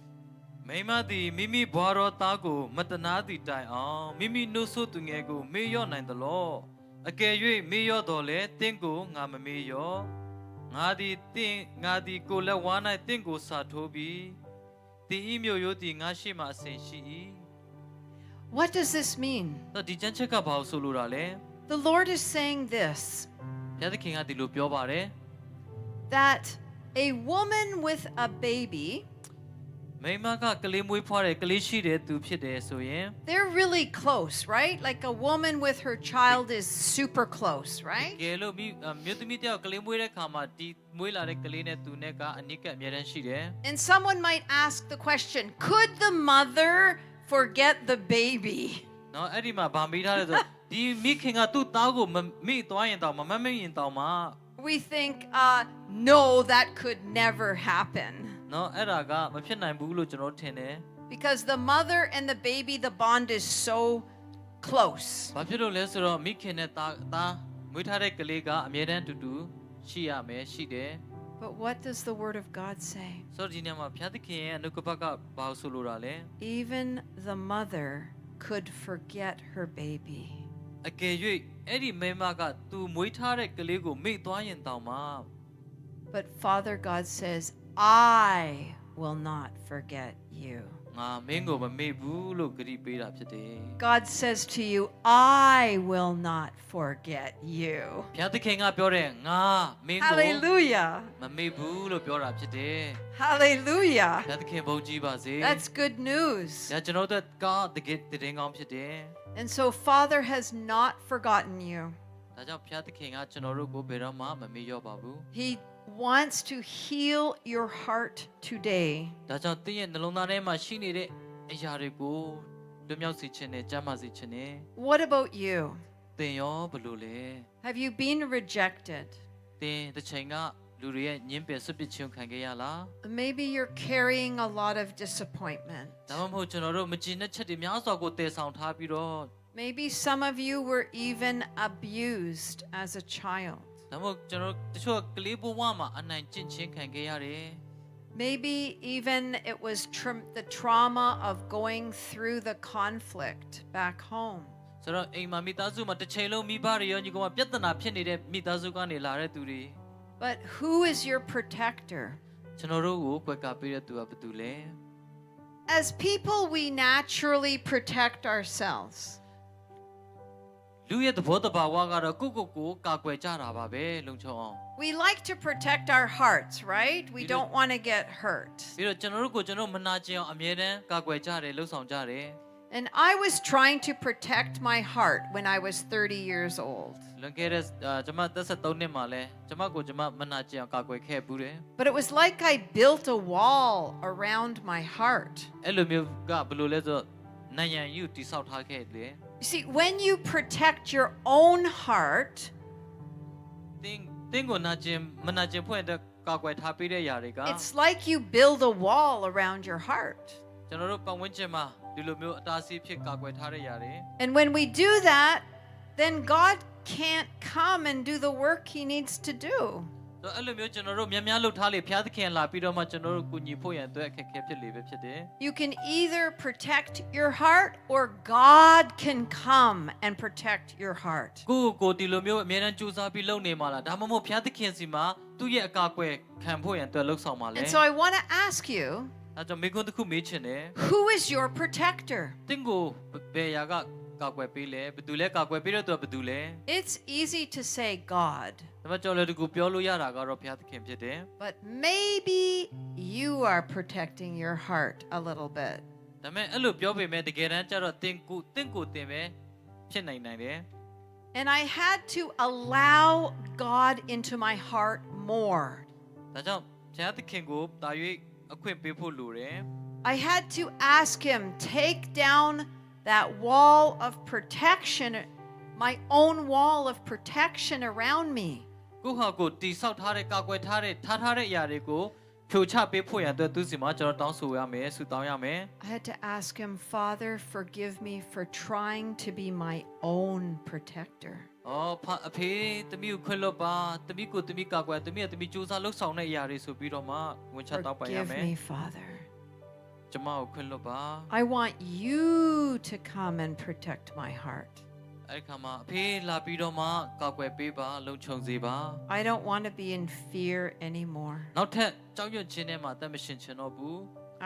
မိမသည်မိမိဘွားတော်သားကိုမတနာသည့်တိုင်အောင်မိမိနှုတ်ဆိုသူငယ်ကိုမေ့လျော့နိုင်သလောအကယ်၍မေ့လျော့တော်လဲတင့်ကိုငါမမေ့လျော့ငါသည်ကိုလက်ဝါး၌တင့်ကိုစာထိုးပြီးတင်ဤမျိုးရိုးသည်ငါရှိမှအစဉ်ရှိ၏ What does this mean? တော့ဒီကျမ်းချက်ကဘာလို့ဆိုလိုတာလဲ The Lord is saying this, ဘုရားသခင်ကဒီလိုပြောပါတယ် that a woman with a baby, မိမကကလေးမွေးဖွားတယ်ကလေးရှိတယ်သူဖြစ်တယ်ဆိုရင် they're really close, right? Like a woman with her child is super close, right? ကဲလို့မြို့သမီးတယောက်ကလေးမွေးတဲ့ခါမှာဒီမွေးလာတဲ့ကလေးနဲ့သူနဲ့ကအနိကအမြဲတမ်းရှိတယ် And someone might ask the question, could the mother forget the baby? နော်အဲ့ဒီမှာဗာမိထားတယ်ဆိုဒီမိခင်ကသူ့သားကိုမိသွားရင်တောင်မမမိရင်တောင်မှ We think, no, that could never happen. နော်အဲ့ဒါကမဖြစ်နိုင်ဘူးလို့ကျွန်တော်ထင်တယ် Because the mother and the baby, the bond is so close. ဘာဖြစ်လို့လဲဆိုတော့မိခင်နဲ့သားမွေးထားတဲ့ကလေးကအမြဲတမ်းတူတူရှိရမယ်ရှိတယ် But what does the Word of God say? ဆိုတော့ဒီနေ့မှာဘုရားသခင်ရဲ့အနုကပတ်ကဘာလို့ဆိုလိုတာလဲ Even the mother could forget her baby. အကယ်၍အဲ့ဒီမိမကသူမွေးထားတဲ့ကလေးကိုမိသွားရင်တောင်မှ But Father God says, I will not forget you. ငါမင်းကိုမမေ့ဘူးလို့ဂရုပေးတာဖြစ်တယ် God says to you, I will not forget you. ဘုရားသခင်ကပြောတယ်ငါမင်းကို Hallelujah. မမေ့ဘူးလို့ပြောတာဖြစ်တယ် Hallelujah. ဘုရားသခင်ဘုန်းကြီးပါစေ That's good news. ဒါကျွန်တော်တို့ကတကယ်တည်ငောင်းဖြစ်တယ် And so Father has not forgotten you. ဒါကြောင့်ဘုရားသခင်ကကျွန်တော်တို့ကိုဘယ်တော့မှမမေ့လျော့ပါဘူး He wants to heal your heart today. ဒါကြောင့်သင်ရဲ့နှလုံးသားထဲမှာရှိနေတဲ့အရာတွေကိုလွတ်မြောက်စေခြင်းနဲ့ကျမ်းမာစေခြင်းနဲ့ What about you? သင်ရောဘယ်လိုလဲ Have you been rejected? သင်တစ်ချိန်ကလူတွေရဲ့ညှင်းပယ်ဆွပစ်ခြင်းခံခဲ့ရလား Maybe you're carrying a lot of disappointment. ဒါမှမဟုတ်ကျွန်တော်တို့မကြည်တဲ့ချက်တွေများစွာကိုတည်ဆောင်ထားပြီးတော့ Maybe some of you were even abused as a child. ဒါမှမဟုတ်ကျွန်တော်တချို့ကလေးဘဝမှာအနိုင်ကျင့်ခြင်းခံခဲ့ရတယ် Maybe even it was the trauma of going through the conflict back home. ဆိုတော့အိမ်မှာမိသားစုမှာတစ်ချိန်လုံးမိဘတွေရောညီကောင်ပြဿနာဖြစ်နေတဲ့မိသားစုကနေလာတဲ့သူတွေ But who is your protector? ကျွန်တော်တို့ကိုကွယ်ကာပေးတဲ့သူကဘယ်သူလဲ As people, we naturally protect ourselves. လူရဲ့သဘောတဘာဝကတော့ကိုကာကွယ်ကြတာပါပဲလုံခြုံအောင် We like to protect our hearts, right? We don't want to get hurt. ပြီးတော့ကျွန်တော်တို့ကိုကျွန်တော်မနာကျင်အောင်အမြဲတမ်းကာကွယ်ကြတယ်လှုပ်ဆောင်ကြတယ် And I was trying to protect my heart when I was 30 years old. လွန်ခဲ့တဲ့ကျွန်မ33နှစ်မှာလဲကျွန်မကိုကျွန်မမနာကျင်အောင်ကာကွယ်ခဲ့ဘူးတယ် But it was like I built a wall around my heart. အဲ့လိုမျိုးကဘယ်လိုလဲဆိုတော့နိုင်ရန်ယူတိဆောက်ထားခဲ့တယ် You see, when you protect your own heart, တင်းကိုမနာကျင်ဖွင့်တဲ့ကာကွယ်ထားပေးတဲ့ຢာတွေက it's like you build a wall around your heart. ကျွန်တော်တို့ပတ်ဝန်းကျင်မှာဒီလိုမျိုးအတားအဆီးဖြစ်ကာကွယ်ထားတဲ့ຢာတွေ And when we do that, then God can't come and do the work he needs to do. ဆိုအဲ့လိုမျိုးကျွန်တော်တို့များလှုပ်ထားလေဘုရားသခင်လာပြီးတော့မှကျွန်တော်တို့ကူညီဖို့ရန်အတွက်အခက်အခဲဖြစ်လေပဲဖြစ်တယ် You can either protect your heart or God can come and protect your heart. ကိုဒီလိုမျိုးအများအားကြိုးစားပြီးလုပ်နေမှာလားဒါမှမဟုတ်ဘုရားသခင်စီမှာသူ့ရဲ့အကာအကွယ်ခံဖို့ရန်အတွက်လှုပ်ဆောင်ပါလေ And so I want to ask you, အဲကြောင့်မိကွန်းတစ်ခုမေးချင်တယ် who is your protector? တင်းကိုဘယ်ຢာကကာကွယ်ပေးလဲဘယ်သူလဲကာကွယ်ပေးတဲ့သူကဘယ်သူလဲ It's easy to say God, ဒါမှကျွန်တော်လည်းဒီကိုပြောလို့ရတာကတော့ဘုရားသခင်ဖြစ်တယ် but maybe you are protecting your heart a little bit. ဒါပေမဲ့အဲ့လိုပြောပေမဲ့တကယ်တမ်းကျတော့တင်းကိုတင်ပဲဖြစ်နိုင်တယ် And I had to allow God into my heart more. ဒါကြောင့်ဘုရားသခင်ကိုတာ၍အခွင့်ပေးဖို့လိုတယ် I had to ask him, take down that wall of protection, my own wall of protection around me. ကိုဟာကိုတိဆောက်ထားတဲ့ကာကွယ်ထားတဲ့ထားထားတဲ့အရာတွေကိုဖြိုချပေးဖို့ရန်အတွက်သူစီမှာကျွန်တော်တောင်းဆိုရမယ်ဆုတောင်းရမယ် I had to ask him, Father, forgive me for trying to be my own protector. အဖေတမီးကိုခွင့်လွတ်ပါတမီးကိုတမီးကာကွယ်တမီးကတမီးစူးစမ်းလှုပ်ဆောင်တဲ့အရာတွေဆိုပြီးတော့မှဝင်ချတောင်းပန်ရ Forgive မယ် me, Father. ကျွန်မကိုခွင့်လွတ်ပါ I want you to come and protect my heart. အဲ့ဒီခါမှာအဖေလာပြီးတော့မှကာကွယ်ပေးပါလုံခြုံစေပါ I don't want to be in fear anymore. နောက်ထပ်ကြောက်ရွံ့ခြင်းထဲမှာအသက်မရှင်ချင်တော့ဘူး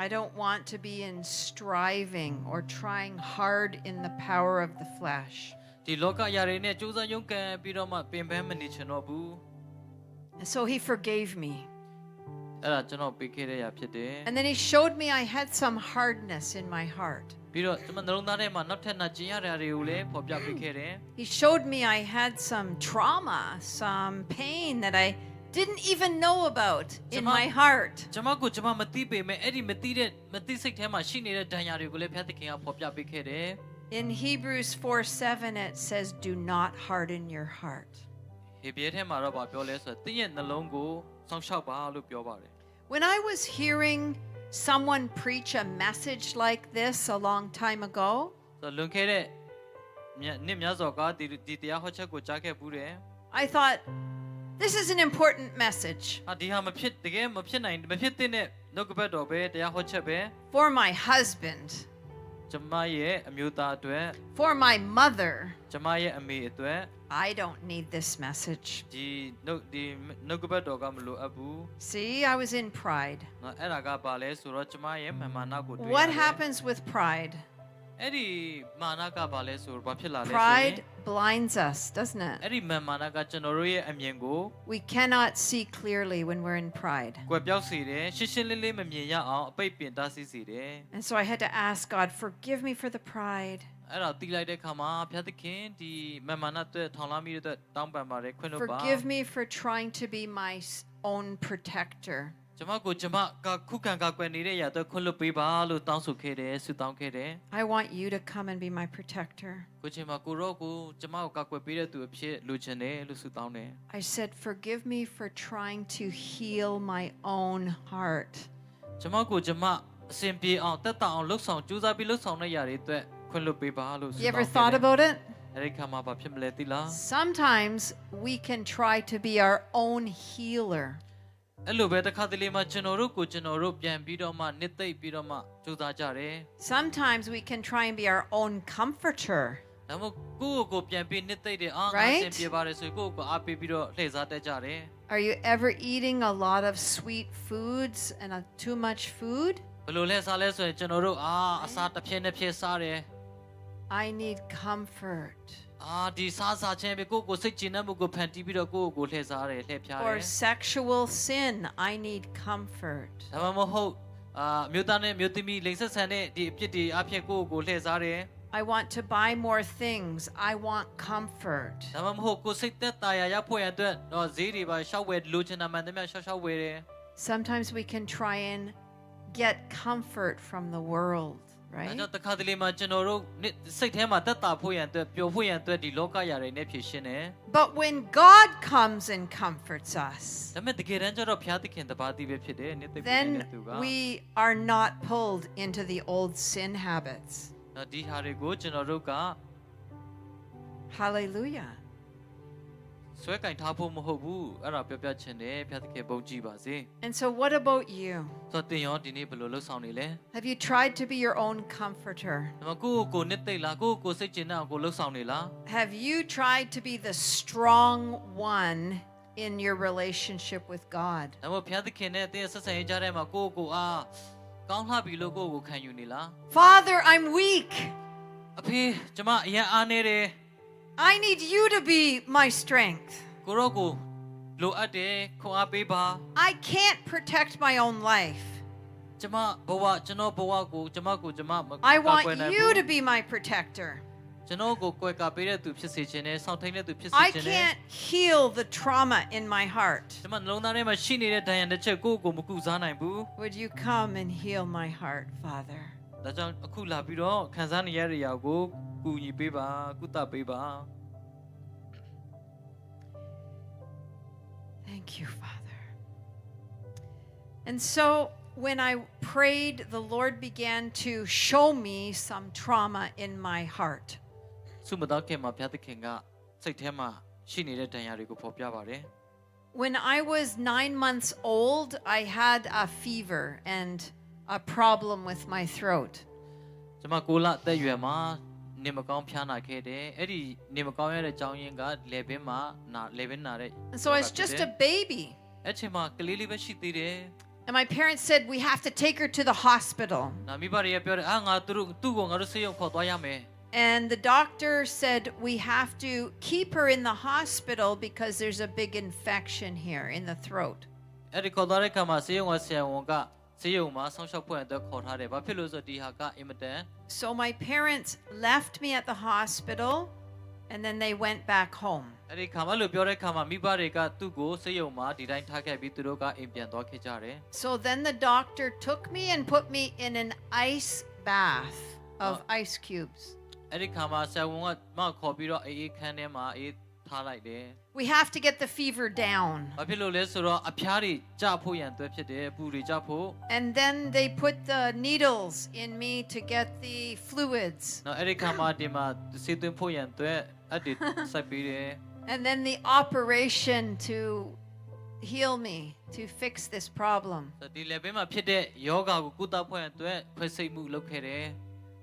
I don't want to be in striving or trying hard in the power of the flesh. ဒီလောကအရာတွေနဲ့စူးစမ်းရုန်းကန်ပြီးတော့မှပင်ပန်းမနေချင်တော့ဘူး And so he forgave me. အဲ့ဒါကျွန်တော်ပေးခဲ့တဲ့အရာဖြစ်တယ် And then he showed me I had some hardness in my heart. ပြီးတော့ကျွန်မနှလုံးသားထဲမှာနောက်ထပ်နာကျင်ရတဲ့တွေကိုလည်းဖော်ပြပေးခဲ့တယ် He showed me I had some trauma, some pain that I didn't even know about in my heart. ကျွန်မမသိပေမဲ့အဲ့ဒီမသိစိတ်ထဲမှာရှိနေတဲ့ဒဏ်ရာတွေကိုလည်းဖျက်သခင်ကဖော်ပြပေးခဲ့တယ် In Hebrews 4:7 it says, do not harden your heart. ဟေဘရဲထဲမှာတော့ဗာပြောလဲဆိုတော့တင်းရဲ့နှလုံးကိုစောင့်ရှောက်ပါလို့ပြောပါတယ် When I was hearing someone preach a message like this a long time ago, ဆိုတော့လွန်ခဲ့တဲ့နှစ်များစွာကဒီတရားဟောချက်ကိုကြားခဲ့ဘူးတယ် I thought, this is an important message ဒီဟာမဖြစ်တကယ်မဖြစ်တဲ့နှုတ်ကပတ်တော်ပဲတရားဟောချက်ပဲ for my husband, ကျွန်မရဲ့အမျိုးသားအတွက် for my mother. ကျွန်မရဲ့အမေအတွက် I don't need this message. ဒီနှုတ်ကပတ်တော်ကမလိုအပ်ဘူး See, I was in pride. နော်အဲ့ဒါကပါလဲဆိုတော့ကျွန်မရဲ့မာနကိုတွေ့ရတယ် What happens with pride? အဲ့ဒီမာနကပါလဲဆိုတော့ဘာဖြစ်လာလဲဆိုရင် Pride blinds us, doesn't it? အဲ့ဒီမာနကကျွန်တော်တို့ရဲ့အမြင်ကို We cannot see clearly when we're in pride. ကွယ်ပြောက်စေတယ်ရှင်းရှင်းလင်းလင်းမမြင်ရအောင်အပိတ်ပင်တားဆီးစေတယ် And so I had to ask God, forgive me for the pride. အဲ့ဒါတီးလိုက်တဲ့ခါမှာဘုရားသခင်ဒီမာနအတွက်ထောင်လာမိတဲ့အတွက်တောင်းပန်ပါတယ်ခွင့်လွှတ်ပါ Forgive me for trying to be my own protector. ကျွန်မကခုခံကာကွယ်နေတဲ့အရာအတွက်ခွင့်လွှတ်ပေးပါလို့တောင်းဆိုခဲ့တယ်ဆုတောင်းခဲ့တယ် I want you to come and be my protector. ကိုချင်းမှာကိုရောကိုကျွန်မကိုကာကွယ်ပေးတဲ့သူအဖြစ်လိုချင်တယ်လို့ဆုတောင်းတယ် I said, forgive me for trying to heal my own heart. ကျွန်မအစဉ်ပြေအောင်တက်တာအောင်လှုပ်ဆောင်ကြိုးစားပြီးလှုပ်ဆောင်တဲ့ຢာတွေအတွက်ခွင့်လွှတ်ပေးပါလို့ဆု You တောင်း ever ခဲ့ thought တယ် about it? အဲ့ဒီခါမှာဘာဖြစ်မလဲသိလား Sometimes we can try to be our own healer. အဲ့လိုပဲတစ်ခါတလေမှာကျွန်တော်တို့ပြန်ပြီးတော့မှနှစ်သိမ့်ပြီးတော့မှကြိုးစားကြတယ် Sometimes we can try and be our own comforter. ဒါမှမဟုတ်ကိုယ့်ပြန်ပြီးနှစ်သိမ့်တယ်ငါ Right? အစဉ်ပြေပါတယ်ဆိုကိုယ့်ကိုအားပေးပြီးတော့လှည့်စားတတ်ကြတယ် Are you ever eating a lot of sweet foods and too much food? ဘယ်လိုလဲစားလဲဆိုရင်ကျွန်တော်တို့အစားတစ်ဖြည့်နဲ့ဖြည့်စားတယ် I need comfort. ဒီစားခြင်းပဲကိုယ့်စိတ်ကျဉ်းမှုကိုဖန်တီးပြီးတော့ကိုယ့်ကိုလှည့်စားတယ်လှည့်ဖြားတယ် For sexual sin, I need comfort. ဒါမှမဟုတ်မြို့သားနဲ့မြို့သမီးလိင်ဆက်ဆံတဲ့ဒီအဖြစ်တွေအဖြစ်ကိုလှည့်စားတယ် I want to buy more things. I want comfort. ဒါမှမဟုတ်ကိုယ်စိတ်သက်သာရာရဖို့ရအတွက်တော့ဈေးတွေပါရှောက်ဝယ်လိုချင်တာမှန်သမျှရှောက်ဝယ်တယ် Sometimes we can try and get comfort from the world, ဒါ right? ကြောင့်တစ်ခါတလေမှာကျွန်တော်တို့စိတ်ထဲမှာသက်သာဖို့ရအတွက်ပျော်ဖို့ရအတွက်ဒီလောကရာတွေနဲ့ဖြည့်ရှင်းတယ် But when God comes and comforts us, ဒါပေမဲ့တကယ်တမ်းကျတော့ဘုရားသခင်တပါးတည်းပဲဖြစ်တယ်နှစ်သိမ့်ပေးတဲ့ then သူက we are not pulled into the old sin habits. ဒီဟာတွေကိုကျွန်တော်တို့က Hallelujah. ဆွဲကင်ထားဖို့မဟုတ်ဘူးအဲ့ဒါပြောပြချင်တယ်ဘုရားသခင်ဘုန်းကြီးပါစေ And so, what about you? ဆိုတော့တင်ရောဒီနေ့ဘယ်လိုလှုပ်ဆောင်နေလဲ Have you tried to be your own comforter? ဒါမှကိုနှစ်သိမ့်လားကိုစိတ်ကျဉ်းအောင်ကိုလှုပ်ဆောင်နေလား Have you tried to be the strong one in your relationship with God? ဒါမှဘုရားသခင်နဲ့တင်းဆက်ဆံရေးကြတဲ့မှာကိုကောင်းလှပြီလို့ကိုခံယူနေလား Father, I'm weak. အဖေကျွန်မအရင်အားနေတယ် I need you to be my strength. ကိုရောကိုလိုအပ်တယ်ခွန်အားပေးပါ I can't protect my own life. ကျွန်တော်ဘဝကိုကျွန်မ I want you to be my protector. ကျွန်တော်ကိုကွယ်ကာပေးတဲ့သူဖြစ်စေခြင်းနဲ့စောင့်ထိန်တဲ့သူဖြစ်စေ I ခြင်းနဲ့ can't heal the trauma in my heart. ကျွန်မနှလုံးသားထဲမှာရှိနေတဲ့ဒဏ်ရာတစ်ချက်ကိုမကူစားနိုင်ဘူး Would you come and heal my heart, Father? ဒါကြောင့်အခုလာပြီးတော့ခံစားနေရတဲ့ຢာကိုကူညီပေးပါကုသပေးပါ Thank you, Father. And so when I prayed, the Lord began to show me some trauma in my heart. ဆုမတော်ခင်မှာဘုရားသခင်ကစိတ်ထဲမှာရှိနေတဲ့ဒဏ်ရာတွေကိုဖော်ပြပါတယ် When I was 9 months old, I had a fever and a problem with my throat. ကျွန်မကိုလအသက်အရွယ်မှာနေမကောင်းဖျားနာခဲ့တယ်အဲ့ဒီနေမကောင်းရတဲ့အကြောင်းရင်းကလေဘင်းမှာလေဘင်းနာတဲ့ And so I was just a baby. အဲ့ချိန်မှာကလေးလေးပဲရှိသေးတယ် And my parents said, we have to take her to the hospital. နာမိဘတွေကပြောတယ်ငါသူ့ကိုငါတို့ဆေးရုံခေါ်သွားရမယ် And the doctor said, we have to keep her in the hospital because there's a big infection here in the throat. အဲ့ဒီခေါ်သွားတဲ့ခါမှာဆေးရုံကဆရာဝန်ကဆေးရုံမှာဆောင်းရှောက်ဖွင့်အတွက်ခေါ်ထားတယ်ဘာဖြစ်လို့ဆိုဒီဟာကအင်မတန် So my parents left me at the hospital and then they went back home. အဲ့ဒီခါမှလို့ပြောတဲ့ခါမှာမိဘတွေကသူ့ကိုဆေးရုံမှာဒီတိုင်းထားခဲ့ပြီးသူတို့ကအိမ်ပြန်သွားခဲ့ကြတယ် So then the doctor took me and put me in an ice bath of ice cubes. အဲ့ဒီခါမှာဆရာဝန်ကမခေါ်ပြီးတော့အေးခန်းထဲမှာအေးထားလိုက်တယ် We have to get the fever down. ဘာဖြစ်လို့လဲဆိုတော့အဖျားတွေကြဖို့ရန်အတွက်ဖြစ်တယ်အပူတွေကြဖို့ And then they put the needles in me to get the fluids. နော်အဲ့ဒီခါမှာဒီမှာဆေးသွင်းဖို့ရန်အတွက်အတွေစိုက်ပေးတယ် And then the operation to heal me, to fix this problem. ဒီလေဘင်းမှာဖြစ်တဲ့ယောဂါကိုကုသဖို့ရန်အတွက်ဖွဲ့စည်းမှုလုပ်ခဲ့တယ်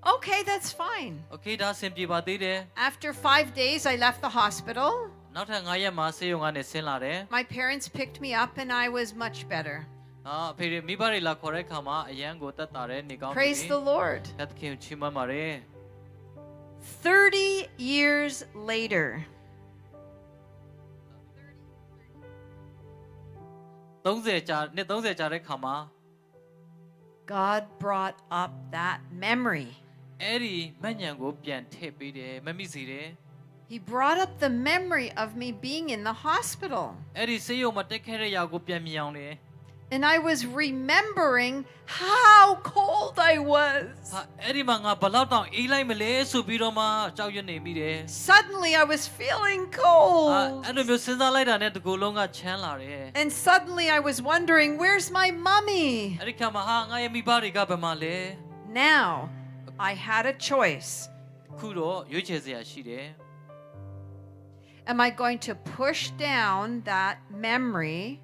Okay, that's fine. Okay ဒါအဆင်ပြေပါသေးတယ် After 5 days, I left the hospital. နောက်ထပ်9ရက်မှာဆေးရုံကနေဆင်းလာတယ် My parents picked me up and I was much better. အဖေမိဘတွေလာခေါ်တဲ့ခါမှာအရန်ကိုတက်တာတယ်နေကောင်းပြီ Praise the Lord. သခင်ချီးမွမ်းပါတယ် 30 years later, 30ကြာနှစ်30ကြာတဲ့ခါမှာ God brought up that memory. အဲ့ဒီမညံကိုပြန်ထည့်ပေးတယ်မမိစေတယ် He brought up the memory of me being in the hospital. အဲ့ဒီဆေးရုံမှာတက်ခဲ့တဲ့ຢာကိုပြန်မြင်အောင်တယ် And I was remembering how cold I was. ဟာအဲ့ဒီမှာငါဘလောက်တောင်အေးလိုက်မလဲဆိုပြီးတော့မှကြောက်ရွံ့နေမိတယ် Suddenly I was feeling cold. အဲ့လိုမျိုးစဉ်းစားလိုက်တာနဲ့တကူလုံးကချမ်းလာတယ် And suddenly I was wondering, where's my mommy? အဲ့ဒီခါမှာဟာငါရဲ့မိဘတွေကဘယ်မှာလဲ Now I had a choice. ခုတော့ရွေးချယ်စရာရှိတယ် Am I going to push down that memory?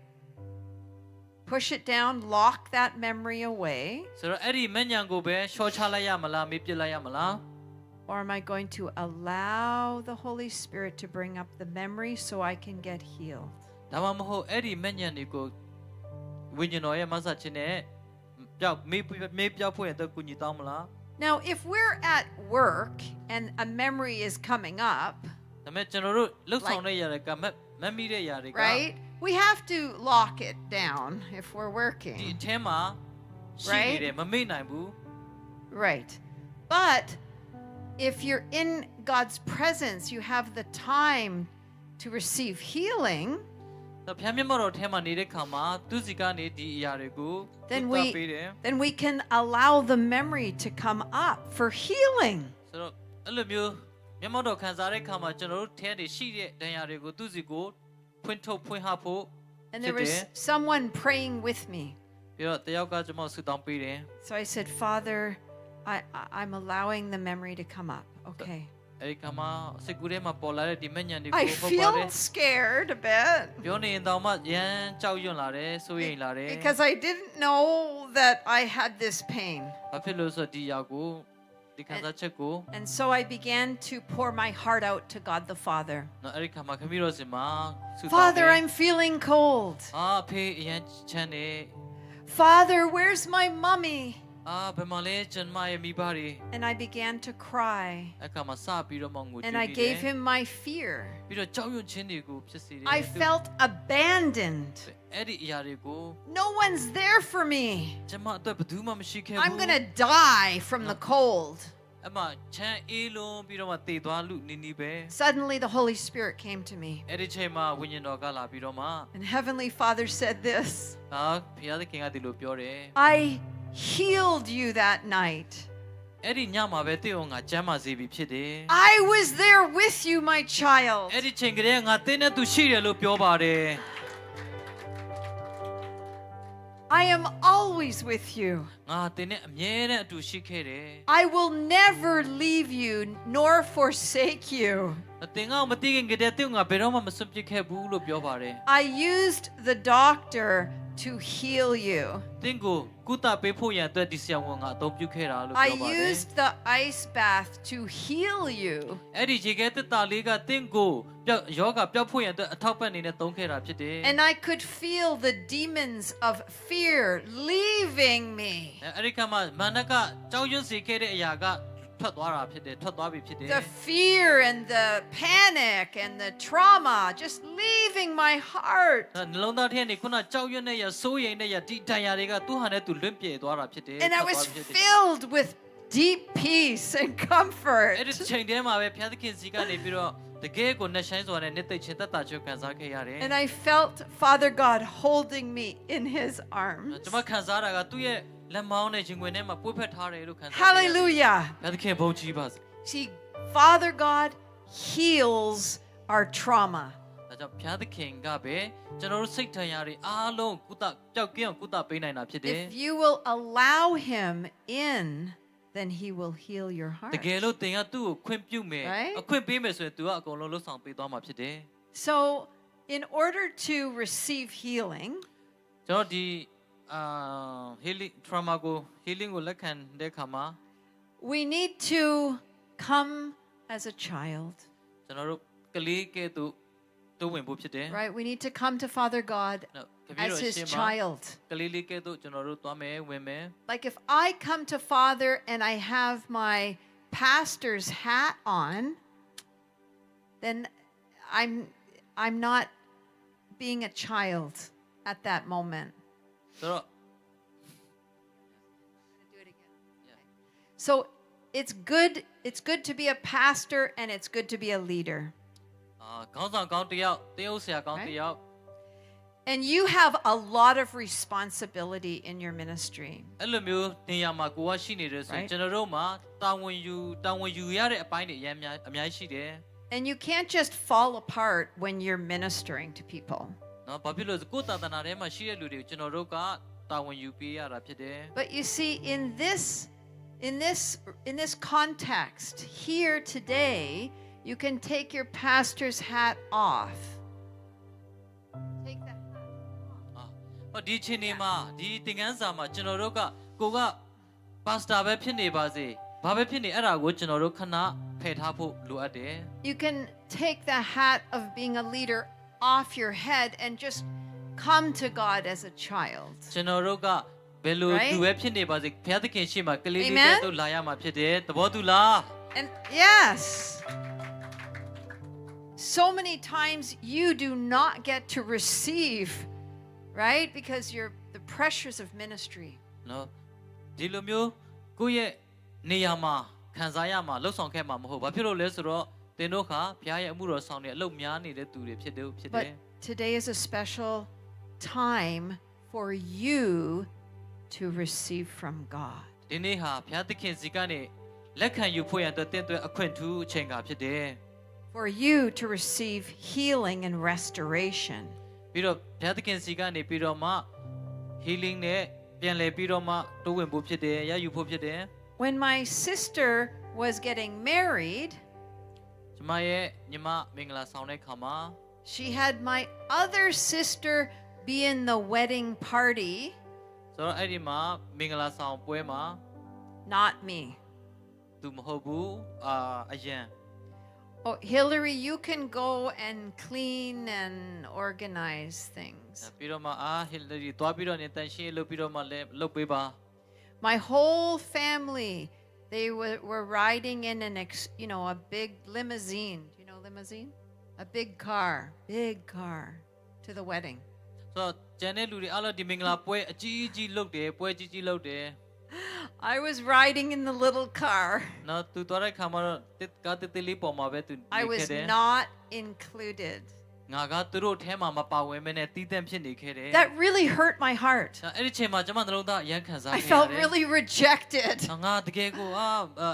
Push it down, lock that memory away? ဆိုတော့အဲ့ဒီမညံကိုပဲရှော့ချလိုက်ရမလားမေ့ပြစ်လိုက်ရမလား Or am I going to allow the Holy Spirit to bring up the memory so I can get healed? ဒါမှမဟုတ်အဲ့ဒီမညံတွေကိုဝိညာဉ်တော်ရဲ့မဆာခြင်းနဲ့ပြောက်မေးပြောက်ဖို့ရတဲ့ကုညီတောင်းမလား Now, if we're at work and a memory is coming up, ဒါပေမဲ့ကျွန်တော်တို့လှုပ်ဆောင်တဲ့ຢာတွေကမမိတဲ့ຢာတွေက right? We have to lock it down if we're ဒီ working. အထဲမှာရှိနေတယ်မမေ့နိုင်ဘူး Right. But if you're in God's presence, you have the time to receive healing. ဒါဖျားမျက်မှောက်တော်ထဲမှာနေတဲ့ခါမှာသူစီကနေဒီအရာတွေကို Then ကုသပေးတယ် then we can allow the memory to come up for healing. ဆိုတော့အဲ့လိုမျိုးမျက်မှောက်တော်ခံစားတဲ့ခါမှာကျွန်တော်တို့ထဲနေရှိတဲ့ဒဏ်ရာတွေကိုသူစီကိုဖွင့်ဟဖို့ And there was someone praying with me. ပြီးတော့တယောက်ကကျွန်တော်ဆူတောင်းပေးတယ် So I said, Father, I'm allowing the memory to come up. Okay. အဲ့ဒီခါမှာစိတ်ကူးထဲမှာပေါ်လာတဲ့ဒီမညံတွေကို I ပေါ့ပါ feel တယ် scared a bit ပြောနေရင်တော့မှရမ်းကြောက်ရွံ့လာတယ်စိုးရိမ်လာတယ် because I didn't know that I had this pain. ဘာဖြစ်လို့ဆိုဒီရောက်ကိုဒီခံစားချက်ကို And so I began to pour my heart out to God the Father. နော်အဲ့ဒီခါမှာခမီးတော်စင်မှာဆူတောင်း Father, I'm feeling cold. ဖေးအရန်ချမ်းတယ် Father, where's my mommy? ဘယ်မှာလဲကျွန်မရဲ့မိဘတွေ And I began to cry. အခါမှာစပြီးတော့မှငိုကြည့် And တယ် I gave him my fear. ပြီးတော့ကြောက်ရွံ့ခြင်းတွေကိုဖြစ်စေတယ် I felt abandoned. အဲ့ဒီအရာတွေကို No one's there for me. ကျွန်မအတွက်ဘယ်သူမှမရှိခဲ့ဘူး I'm going to die from the cold. အမချမ်းအေးလုံးပြီးတော့မှတည်သွားလူနီနီပဲ Suddenly the Holy Spirit came to me. အဲ့ဒီချိန်မှာဝိညာဉ်တော်ကလာပြီးတော့မှ And Heavenly Father said this, ဘုရားသခင်ကဒီလိုပြောတယ် I healed you that night. အဲ့ဒီညမှာပဲတင့်ကိုငါကျမ်းမာစေပြီဖြစ်တယ် I was there with you, my child. အဲ့ဒီချိန်ကလေးကငါတင်းနဲ့သူရှိတယ်လို့ပြောပါတယ် I am always with you. ငါတင်းနဲ့အမြဲတမ်းအတူရှိခဲ့တယ် I will never leave you nor forsake you. တင်းကမသိခင်ကတည်းကတင့်ကိုငါဘယ်တော့မှမစွန့်ပစ်ခဲ့ဘူးလို့ပြောပါတယ် I used the doctor to heal you. တင်းကိုကုသပေးဖို့ရန်အတွက်ဒီဆရာဝန်ကအသုံးပြုခဲ့တာလို့ I ပြောပါတယ် used the ice bath to heal you. အဲ့ဒီရေခဲတက်တာလေးကတင့်ကိုယောဂပျောက်ဖို့ရန်အတွက်အထောက်ပံ့အနေနဲ့သုံးခဲ့တာဖြစ်တယ် And I could feel the demons of fear leaving me. အဲ့ဒီကမှမန္တကကြောက်ရွံ့စေခဲ့တဲ့အရာကထွက်သွားတာဖြစ်တယ်ထွက်သွားပြီဖြစ်တယ် The fear and the panic and the trauma just leaving my heart. နှလုံးသားထဲကနေခုနကြောက်ရွံ့တဲ့ရစိုးရိမ်တဲ့ရဒီတန်ရာတွေကသူ့ဟာနဲ့သူလွင့်ပြေသွားတာဖြစ်တယ် And I was filled with deep peace and comfort. အဲ့ဒီချိန်တည်းမှာပဲဘုရားသခင်စီကနေပြီးတော့တကယ်ကိုနှဆိုင်စွာနဲ့နှစ်သိမ့်ချင်းသက်တာချုပ်ခံစားခဲ့ရတယ် And I felt Father God holding me in his arms. ကျွန်မခံစားတာကသူ့ရဲ့လက်မောင်းနဲ့ရင်ခွင်ထဲမှာပွေ့ဖက်ထားတယ်လို့ခံစားရတယ် Hallelujah. ဘုရားသခင်ဘုန်းကြီးပါစေ See, Father God heals our trauma. ဒါကြောင့်ဘုရားသခင်ကပဲကျွန်တော်တို့စိတ်ထန်ရာတွေအားလုံးကုသပျောက်ကင်းအောင်ကုသပေးနိုင်တာဖြစ်တယ် If you will allow him in, then he will heal your တ heart. ကယ်လို့သင်ကသူ့ကိုခွင့်ပြုမယ် Right? အခွင့်ပေးမယ်ဆိုရင်သူကအကုန်လုံးလှုပ်ဆောင်ပေးသွားမှာဖြစ်တယ် So, in order to receive healing, ကျွန်တော်ဒီhealing trauma ကို healing ကိုလက်ခံတဲ့အခါမှာ we need to come as a child, ကျွန်တော်တို့ကလေးကဲ့သို့တိုးဝင်ဖို့ဖြစ်တယ် right? We need to come to Father God ခပီး as တော် his ရှင်မှာ child. ကလေးလေးကဲ့သို့ကျွန်တော်တို့သွားမယ်ဝင်မယ် Like if I come to Father and I have my pastor's hat on, then I'm not being a child at that moment. ဆိုတော့ So it's good to be a pastor and it's good to be a leader. ခေါင်းဆောင်ကောင်းတစ်ယောက်တင်းအုပ်ဆရာကောင်းတစ်ယောက် And you have a lot of responsibility in your ministry. အဲ့လိုမျိုးတင်ရမှာကိုကရှိနေတယ်ဆိုရင် Right? ကျွန်တော်တို့မှာတာဝန်ယူရတဲ့အပိုင်းတွေအများကြီးရှိတယ် And you can't just fall apart when you're ministering to people. နော်ဘာဖြစ်လို့လဲဆိုကိုယ်တာသနာထဲမှာရှိတဲ့လူတွေကိုကျွန်တော်တို့ကတာဝန်ယူပေးရတာဖြစ်တယ် But you see, in this context here today, you can take your pastor's hat off. Take that hat off. ဟောဒီချိန်နေမှာဒီသင်ခန်းစာမှာကျွန်တော်တို့ကကိုကပါစတာပဲဖြစ်နေပါစေဘာပဲဖြစ်နေအဲ့ဒါကိုကျွန်တော်တို့ခဏဖယ်ထားဖို့လိုအပ်တယ် You can take the hat of being a leader off your head and just come to God as a child. ကျွန်တော်တို့ကဘယ်လို Right? သူပဲဖြစ်နေပါစေဘုရားသခင်ရှေ့မှာကလေးလေး Amen? ကဲ့သို့လာရမှာဖြစ်တယ်သဘောတူလား And yes, so many times you do not get to receive, right? Because you're the pressures of ministry. နော်ဒီလိုမျိုးကိုယ့်ရဲ့နေရာမှာခံစားရမှာလှုပ်ဆောင်ခဲ့မှာမဟုတ်ဘာဖြစ်လို့လဲဆိုတော့သင်တို့ခါဘုရားရဲ့အမှုတော်ဆောင်တွေအလုပ်များနေတဲ့သူတွေဖြစ်တယ် But today is a special time for you to receive from God. ဒီနေ့ဟာဘုရားသခင်စီကနေလက်ခံယူဖို့ရတဲ့တင့်အတွက်အခွင့်ထူးအချိန်ကဖြစ်တယ် For you to receive healing and restoration. ပြီးတော့ဘုရားသခင်စီကနေပြီးတော့မှ healing နဲ့ပြန်လည်ပြီးတော့မှတိုးဝင်ဖို့ဖြစ်တယ်ရယူဖို့ဖြစ်တယ် When my sister was getting married, ကျမရဲ့ညီမမင်္ဂလာဆောင်တဲ့ခါမှာ she had my other sister be in the wedding party, ဆိုတော့အဲ့ဒီမှာမင်္ဂလာဆောင်ပွဲမှာ not me. သူမဟုတ်ဘူးအယံ Oh, Hillary, you can go and clean and organize things. ပြီးတော့မှHillary သွားပြီးတော့နေတန်ရှင်းလုပ်ပြီးတော့မှလည်းလုပ်ပေးပါ My whole family, they were riding in a big limousine. Do you know limousine? A big car to the wedding. ဆိုတော့ကျန်တဲ့လူတွေအားလုံးဒီမင်္ဂလာပွဲအကြီးကြီးလုပ်တယ်ပွဲကြီးကြီးလုပ်တယ် I was riding in the little car. နော်သူသွားတဲ့ခါမှာတော့ကားတေးသေးလေးပေါ်မှာပဲသူ I နေ was ခဲ့တယ် not included. ငါကသူတို့ထဲမှာမပါဝင်မနဲ့တီးတန့်ဖြစ်နေခဲ့တယ် That really hurt my heart. အဲ့ဒီချိန်မှာကျွန်မနှလုံးသားအယံခံစား I ခဲ့ရ felt တယ် really rejected. ငါတကယ်ကို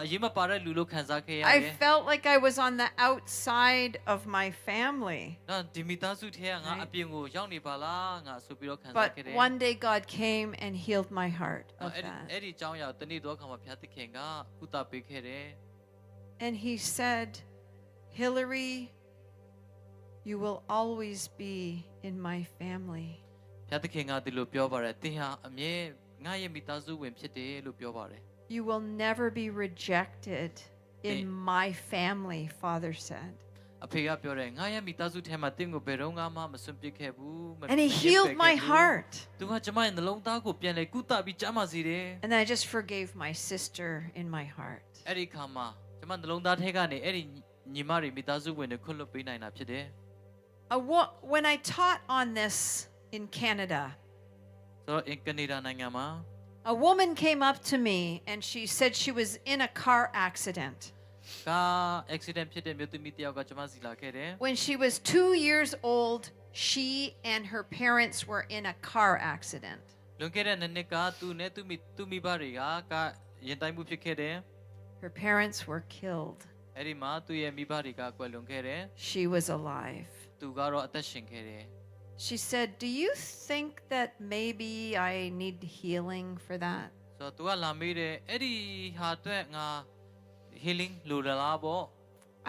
အရေးမပါတဲ့လူလို့ခံစားခဲ့ရတ I ယ် felt like I was on the outside of my family. နော်ဒီမိသားစုထဲကငါအပြင်ကိုရောက်နေပါလားငါဆိုပြီးတော့ခံစား But ခဲ့တယ် one day God came and healed my heart of အဲ့ that. ဒီအကြောင်းအရာကိုတနေ့တော့ခါမှာဘုရားသခင်ကကုသပေးခဲ့တယ် And he said, Hillary, you will always be in my family. ဘုရားသခင်ကဒီလိုပြောပါတယ်သင်ဟာအမြဲငါရဲ့မိသားစုဝင်ဖြစ်တယ်လို့ပြောပါတယ် You will never be rejected in my family, Father said. အဖေကပြောတယ်ငါရဲ့မိသားစုထဲမှာတင့်ကိုဘယ်တော့မှမစွန့်ပစ်ခဲ့ဘူး And he healed my heart. သူကကျွန်မရဲ့နှလုံးသားကိုပြန်လဲကုသပြီးကျမ်းမာစေတယ် And I just forgave my sister in my heart. အဲ့ဒီခါမှာကျွန်မနှလုံးသားထဲကနေအဲ့ဒီညီမတွေမိသားစုဝင်တွေခွင့်လွှတ်ပေးနိုင်တာဖြစ်တယ် When I taught on this in Canada, ဆိုတော့ကနေဒါနိုင်ငံမှာ a woman came up to me and she said she was in a car accident. ကာ accident ဖြစ်တဲ့မြို့သမီးတယောက်ကကျွန်မစီလာခဲ့တယ် When she was 2 years old, she and her parents were in a car accident. လွန်ခဲ့တဲ့နှစ်ကသူနဲ့သူမိဘတွေကရင်တိုင်းမှုဖြစ်ခဲ့တယ် Her parents were killed. အဲ့ဒီမှာသူ့ရဲ့မိဘတွေကကွယ်လွန်ခဲ့တယ် She was alive. သူကတော့အသက်ရှင်ခဲ့တယ် She said, "Do you think that maybe I need healing for that?" ဆိုတော့သူကလာမေးတယ်အဲ့ဒီဟာအတွက်ငါ healing လိုလားပေါ့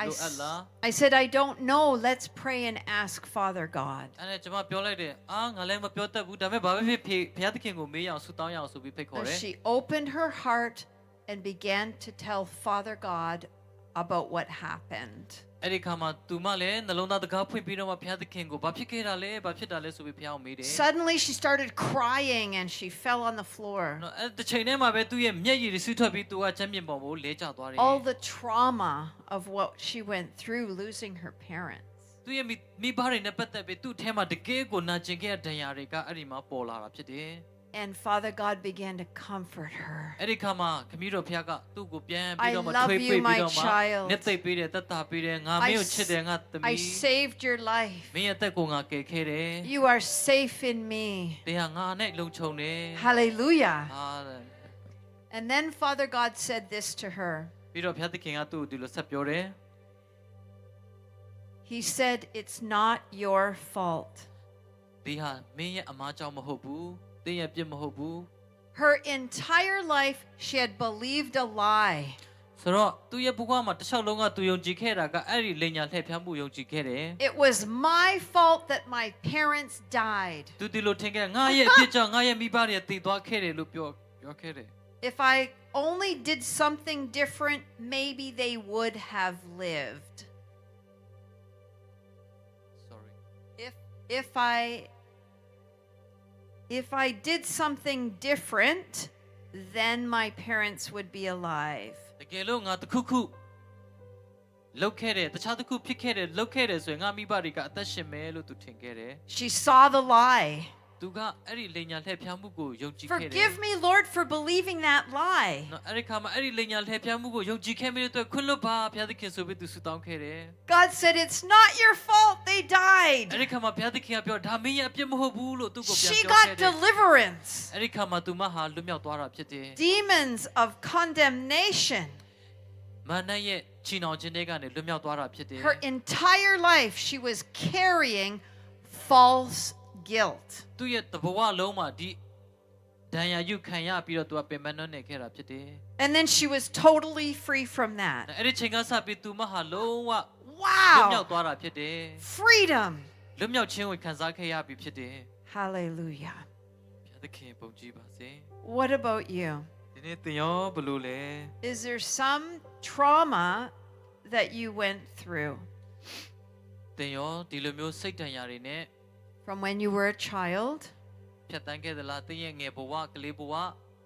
I, လိုအပ်လား I said, "I don't know. Let's pray and ask Father God." အဲ့ဒါကျွန်မပြောလိုက်တယ်ငါလည်းမပြောတတ်ဘူးဒါပေမဲ့ဘာပဲဖြစ်ဘုရားသခင်ကိုမေးရအောင်ဆုတောင်းရအောင်ဆိုပြီးဖိတ်ခေါ်တယ် She opened her heart and began to tell Father God about what happened. အဲ့ဒီခါမှာသူမလည်းနှလုံးသားတကားဖွင့်ပြီးတော့မှဘုရားသခင်ကိုဘာဖြစ်ခဲ့တာလဲဘာဖြစ်တာလဲဆိုပြီးဘုရားကိုမေးတယ် Suddenly she started crying and she fell on the floor. နော်အဲ့ဒီချိန်ထဲမှာပဲသူ့ရဲ့မျက်ရည်တွေဆူထွက်ပြီးသူကချမ်းမြေပေါ်ကိုလဲကျသွားတယ် All the trauma of what she went through losing her parents. သူရဲ့မိဘတွေနဲ့ပတ်သက်ပြီးသူ့ထဲမှာတကယ်ကိုနာကျင်ခဲ့တဲ့ဒဏ်ရာတွေကအဲ့ဒီမှာပေါ်လာတာဖြစ်တယ် And Father God began to comfort her. အဲ့ဒီခါမှာခမည်းတော်ဘုရားကသူ့ကိုပြန်ပြီးတော့မှ I love ထွေး you, ပေးပြီး my တော့မှ child. နှစ်သိပ်ပေးတယ်သက်သာပေးတယ်ငါမင်းကိုချစ်တယ်ငါသမီး I saved your life. မင်းရဲ့အသက်ကိုငါကယ်ခဲ့တယ် You are safe in me. တရားငါနဲ့လုံခြုံတယ် Hallelujah. ဟာ And then Father God said this to her. ပြီးတော့ဘုရားသခင်ကသူ့ကိုဒီလိုဆက်ပြောတယ် He said, "It's not your fault." ဒီဟာမင်းရဲ့အမားကြောင့်မဟုတ်ဘူးတင်းရဲ့ပြစ်မဟုတ်ဘူး Her entire life, she had believed a lie. ဆိုတော့သူ့ရဲ့ဘဝမှာတစ်လျှောက်လုံးကသူယုံကြည်ခဲ့တာကအဲ့ဒီလိန်ညာလှည့်ဖျားမှုယုံကြည်ခဲ့တယ် It was my fault that my parents died. သူဒီလိုထင်ခဲ့ငါရဲ့အပြစ်ကြောင့်ငါရဲ့မိဘတွေတည်သွားခဲ့တယ်လို့ပြောခဲ့တယ် If I only did something different, maybe they would have lived. sorry If I did something different, then my parents would be alive. တကယ်လို့ငါတစ်ခုခုလုပ်ခဲ့တယ်တခြားတစ်ခုဖြစ်ခဲ့တယ်လုပ်ခဲ့တယ်ဆိုရင်ငါမိဘတွေကအသက်ရှင်မယ်လို့သူထင်ခဲ့တယ် She saw the lie. သူကအဲ့ဒီလိန်ညာလှည့်ဖျားမှုကိုယုံကြည်ခဲ့တယ် Forgive me, Lord, for believing that lie. နော်အဲ့ဒီခါမှာအဲ့ဒီလိန်ညာလှည့်ဖျားမှုကိုယုံကြည်ခဲ့မိတဲ့အတွက်ခွင့်လွတ်ပါဘုရားသခင်ဆိုပြီးသူဆုတောင်းခဲ့တယ် God said, "It's not your fault they အဲ့ died." ဒီခါမှာဘုရားသခင်ကပြောဒါမင်းရဲ့အပြစ်မဟုတ်ဘူးလို့သူ့ကိုပြန် She ပြောခဲ့ got တယ် deliverance. အဲ့ဒီခါမှာသူမဟာလွတ်မြောက်သွားတာဖြစ်တယ် Demons of condemnation. မာနရဲ့ချီနှောင်ခြင်းတွေကနေလွတ်မြောက်သွားတာဖြစ်တယ် Her entire life, she was carrying false guilt. သူ့ရဲ့တဘဝလုံးမှာဒီဒဏ်ရာယူခံရပြီးတော့သူကပင်ပန်းနေခဲ့တာဖြစ်တယ် And then she was totally free from that. အဲ့ဒီချိန်ကစပြီးသူမဟာလုံးဝလွတ်မြောက် Wow! သွားတာဖြစ်တယ် Freedom. လွတ်မြောက်ခြင်းကိုခံစားခဲ့ရပြီဖြစ်တယ် Hallelujah. ဘုရားသခင်ပုံကြည်ပါစေ What about you? ဒီနေ့သင်ရောဘယ်လိုလဲ Is there some trauma that you went through သင်ရောဒီလိုမျိုးစိတ်ဒဏ်ရာတွေနဲ့ from when you were a child, ဖြတ်တန်းခဲ့သလားသင်ရဲ့ငယ်ဘဝကလေးဘဝ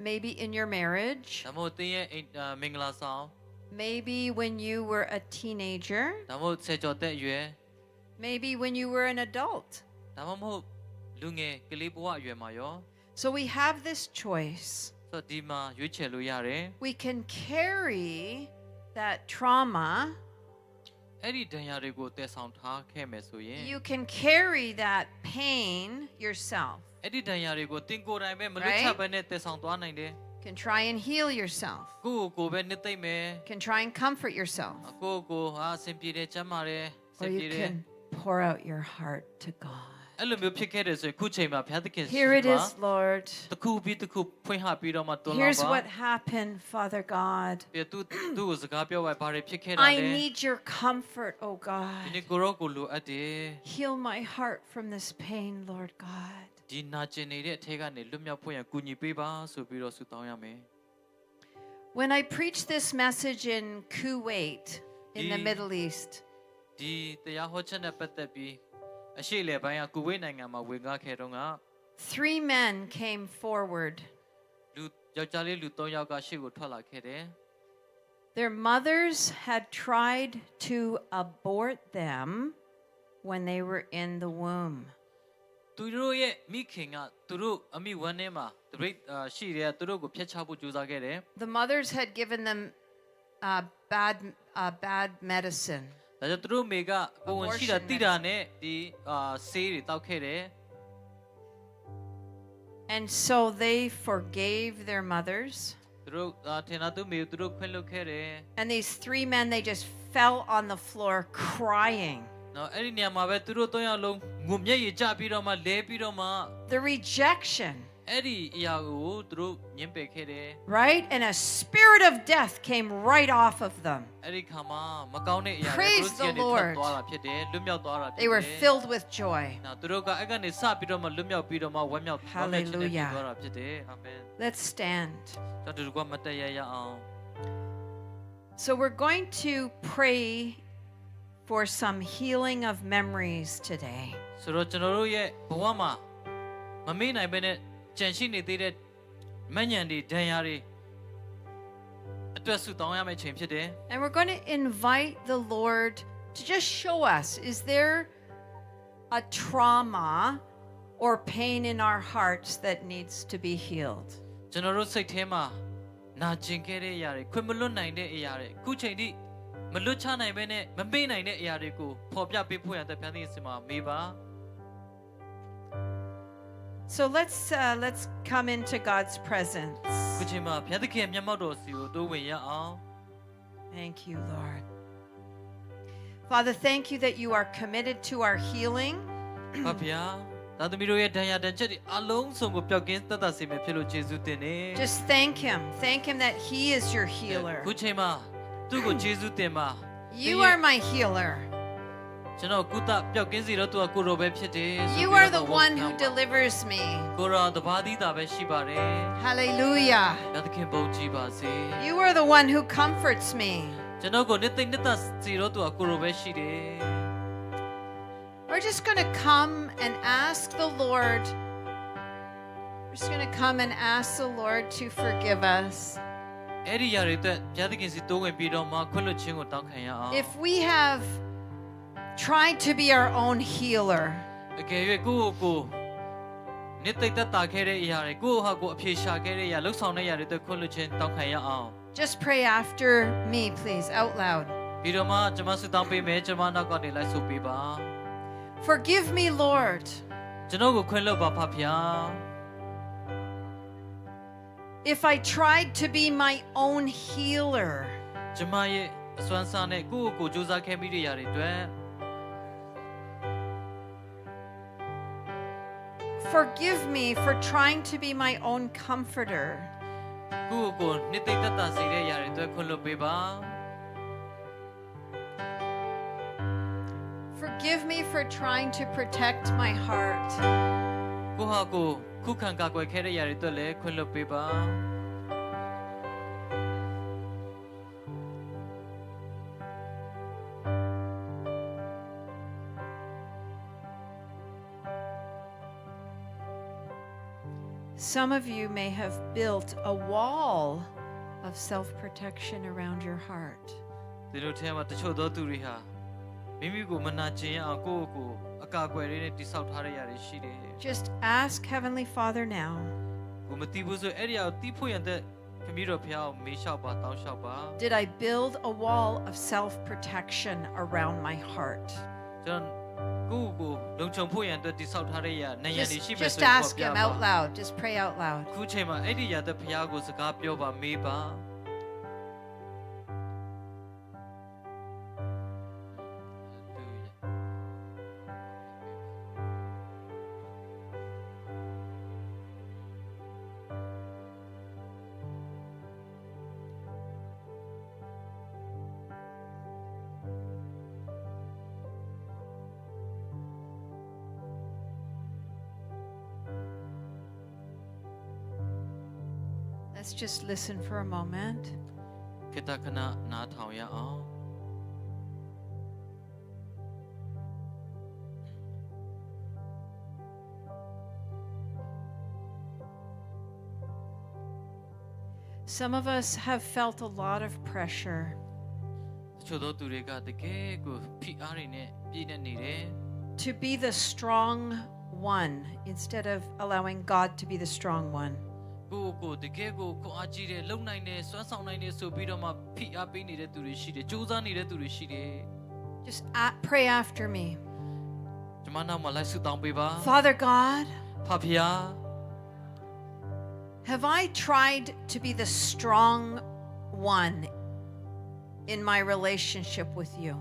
maybe in your marriage, ဒါမှမဟုတ်သင်ရဲ့မင်္ဂလာဆောင် maybe when you were a teenager, ဒါမှမဟုတ်ဆယ်ကျော်သက်အရွယ် maybe when you were an adult? ဒါမှမဟုတ်လူငယ်ကလေးဘဝအရွယ်မှာရော So we have this choice. ဆိုတော့ဒီမှာရွေးချယ်လို့ရတယ် We can carry that trauma ဒ အဲ့ဒီဒဏ်ရာတွေကိုတည်ဆောင်ထားခဲ့မယ်ဆိုရင် you can carry that pain yourself. အဲ့ဒီဒဏ်ရာတွေကိုတင်ကိုယ်တိုင်ပဲမလွတ်ချဘဲနဲ့တည်ဆောင်သွားနိုင်တယ် You can try and heal yourself. ကိုယ့်ကိုယ်ပဲနှစ်သိမ့်မယ် You can try and comfort yourself. ကိုယ့်ကိုယ်ဟာအဆင်ပြေတယ်ကျမ်းမာတယ်အဆ Or င်ပြေ you တယ် can pour out your heart to God. အဲ့လိုမျိုးဖြစ်ခဲ့တယ်ဆိုရင်ခုချိန်မှာဘုရားသခင် Here it is, Lord. တစ်ခုပြီးတစ်ခုဖွင့်ဟပြီးတော့မှတွန်းလာ Here's ပါ what happened, Father God. ပြသူကိုစကားပြောပါဘာတွေဖြစ်ခဲ့တာ I လဲ need your comfort, oh ဒီ God. နေ့ကိုရောကိုလိုအပ်တယ် Heal my heart from this pain, Lord God. ဒီနာကျင်နေတဲ့အထဲကနေလွတ်မြောက်ဖို့ရန်ကူညီပေးပါဆိုပြီးတော့ဆုတောင်းရမယ် When I preached this message in Kuwait, in the Ye- Middle East, ဒီတရားဟောချက်နဲ့ပတ်သက်ပြီးအရှိလေပိုင်းကကူဝိတ်နိုင်ငံမှာဝင်ကားခဲ့တော့က 3 men came forward. လူယောက်ျားလေးလူ3ယောက်ကရှေ့ကိုထွက်လာခဲ့တယ် Their mothers had tried to abort them when they were in the womb. သူတို့ရဲ့မိခင်ကသူတို့အမိဝမ်းထဲမှာတပိတ်ရှိတယ်သူတို့ကိုဖျက်ချဖို့ကြိုးစားခဲ့တယ် The mothers had given them bad medicine. ဒါကြောင့်သူတို့မိကကိုဝင်ရှိတာတိတာနဲ့ဒီဆေးတွေတောက်ခဲ့တယ် And so they forgave their mothers. သူတို့ထင်တာသူမိကိုသူတို့ခွင့်လွှတ်ခဲ့တယ် And these 3 men, they just fell on the floor crying. နော်အဲ့ဒီနေရာမှာပဲသူတို့3ယောက်လုံးငုံမျက်ရည်ကျပြီးတော့မှလဲပြီးတော့မှ The rejection, အဲ့ဒီအရာကိုသူတို့ညှင်းပယ်ခဲ့တယ် right? And a spirit of death came right off of them. အဲ့ဒီခါမှာမကောင်းတဲ့အရာတွေ Praise သူတို့စီကနေ the ထွက် Lord. သွားတာဖြစ်တယ်လွတ်မြောက်သွားတာဖြစ်တယ် They were filled with joy. နော်သူတို့ကအဲ့ကနေစပြီးတော့မှလွတ်မြောက်ပြီးတော့မှဝမ်းမြောက်ခြင်းနဲ့ဖြစ်သွားတာဖြစ်တယ်အာမင် Let's stand. ကျွန်တော်တို့ကမတည့်ရရအောင် So we're going to pray for some healing of memories today. ဆိုတော့ကျွန်တော်တို့ရဲ့ဘဝမှာမမေ့နိုင်ဘဲနဲ့ကြံရှိနေသေးတဲ့မညံတွေဒဏ်ရာတွေအတွက်ဆုတောင်းရမယ့်ချိန်ဖြစ်တယ် And we're going to invite the Lord to just show us, is there a trauma or pain in our hearts that needs to be healed? ကျွန်တော်တို့စိတ်ထဲမှာနာကျင်ခဲ့တဲ့အရာတွေခွင့်မလွတ်နိုင်တဲ့အရာတွေအခုချိန်ထိမလွတ်ချနိုင်ဘဲနဲ့မမေ့နိုင်တဲ့အရာတွေကိုပေါ်ပြပေးဖို့ရတဲ့ဘုရားသခင်မှာမေးပါ So let's come into God's presence. ခုချိန်မှာဘုရားသခင်မျက်မှောက်တော်စီကိုတိုးဝင်ရအောင် Thank you, Lord. Father, thank you that you are committed to our healing. ပါဗျာသာသမီတို့ရဲ့ဒဏ်ရာဒဏ်ချက်တွေအလုံးစုံကိုပျောက်ကင်းသက်သာစေမယ်ဖြစ်လို့ယေရှုတင်နေ Just thank him. Thank him that he is your healer. ခုချိန်မှာသူ့ကိုယေရှုတင်ပါ You are my healer. ကျွန်တော်ကုသပျောက်ကင်းစီတော့သူကကိုရောပဲဖြစ်တယ် You are the one who delivers me. ကိုရောတပါးသီးတာပဲရှိပါတယ် Hallelujah. ဘုရားသခင်ပုံကြည်ပါစေ You are the one who comforts me. ကျွန်တော်ကိုနှစ်သိမ့်နှစ်သက်စီတော့သူကကိုရောပဲရှိတယ် We're just going to come and ask the Lord. We're just going to come and ask the Lord to forgive us. အဲ့ဒီຢာတွေအတွက်ဘုရားသခင်စီတိုးဝင်ပြီးတော့မှခွင့်လွှတ်ခြင်းကိုတောင်းခံရအောင် If we have tried to be our own healer, အကယ်၍ကိုယ့်ကိုနှစ်သိမ့်သက်တာခဲ့တဲ့အရာတွေကိုယ့်ဟာကိုအပြေရှာခဲ့တဲ့အရာလှုပ်ဆောင်တဲ့အရာတွေအတွက်ခွင့်လွှတ်ခြင်းတောင်းခံရအောင် just pray after me, please, out loud. ပြီးတော့မှကျွန်မဆုတောင်းပေးမယ်ကျွန်မနောက်ကနေလိုက်ဆိုပေးပါ Forgive me, Lord. ကျွန်တော်ကိုခွင့်လွှတ်ပါဖဖျား If I tried to be my own healer, ကျွန်မရဲ့အစွမ်းစားနဲ့ကိုယ့်ကိုကြိုးစားခဲ့ပြီးတဲ့အရာတွေအတွက် forgive me for trying to be my own comforter. ကိုယ့်ကိုနှစ်သိမ့်သက်တာစေတဲ့အရာတွေအတွက်ခွင့်လွှတ်ပေးပါ Forgive me for trying to protect my heart. ကိုယ့်ဟာကိုခုခံကာကွယ်ခဲ့တဲ့အရာတွေအတွက်လည်းခွင့်လွှတ်ပေးပါ Some of you may have built a wall of self-protection around your heart. ဒီလိုထဲမှာတချို့သောသူတွေဟာမိမိကိုမနာကျင်အောင်ကိုယ့်ကိုအကာအကွယ်လေးနဲ့တိဆောက်ထားတဲ့အရာတွေရှိတယ် Just ask Heavenly Father now ကိုမသိဘူးဆိုအဲ့ဒီအရာကိုတီးဖို့ရတဲ့ ခမီးတော်ဖျားကိုမေးလျှောက်ပါတောင်းလျှောက်ပါ Did I build a wall of self-protection around my heart? ကျွန်တော်ကိုလုံခြုံဖို့ရန်အတွက်တိဆောက်ထားတဲ့နေရာနေရှိမယ် Just ဆိုရင် ask him out loud. Just pray out loud. ခုချိန်မှာအဲ့ဒီရတဲ့ဖျားကိုစကားပြောပါမေးပါ Let's just listen for a moment. ခေတ္တခဏနားထောင်ရအောင် Some of us have felt a lot of pressure တချို့သောသူတွေကတကယ်ကိုဖိအားတွေနဲ့ပြည့်နေနေတယ် to be the strong one instead of allowing God to be the strong one. ကိုတကယ်ကိုခွန်အားကြီးတယ်လုံနိုင်တယ်စွမ်းဆောင်နိုင်တယ်ဆိုပြီးတော့မှဖိအားပေးနေတဲ့သူတွေရှိတယ်ကြိုးစားနေတဲ့သူတွေရှိတယ် Just pray after me. ကျွန်မနောက်မှာလိုက်ဆုတောင်းပေးပါ Father God, ဖဖျား have I tried to be the strong one in my relationship with you?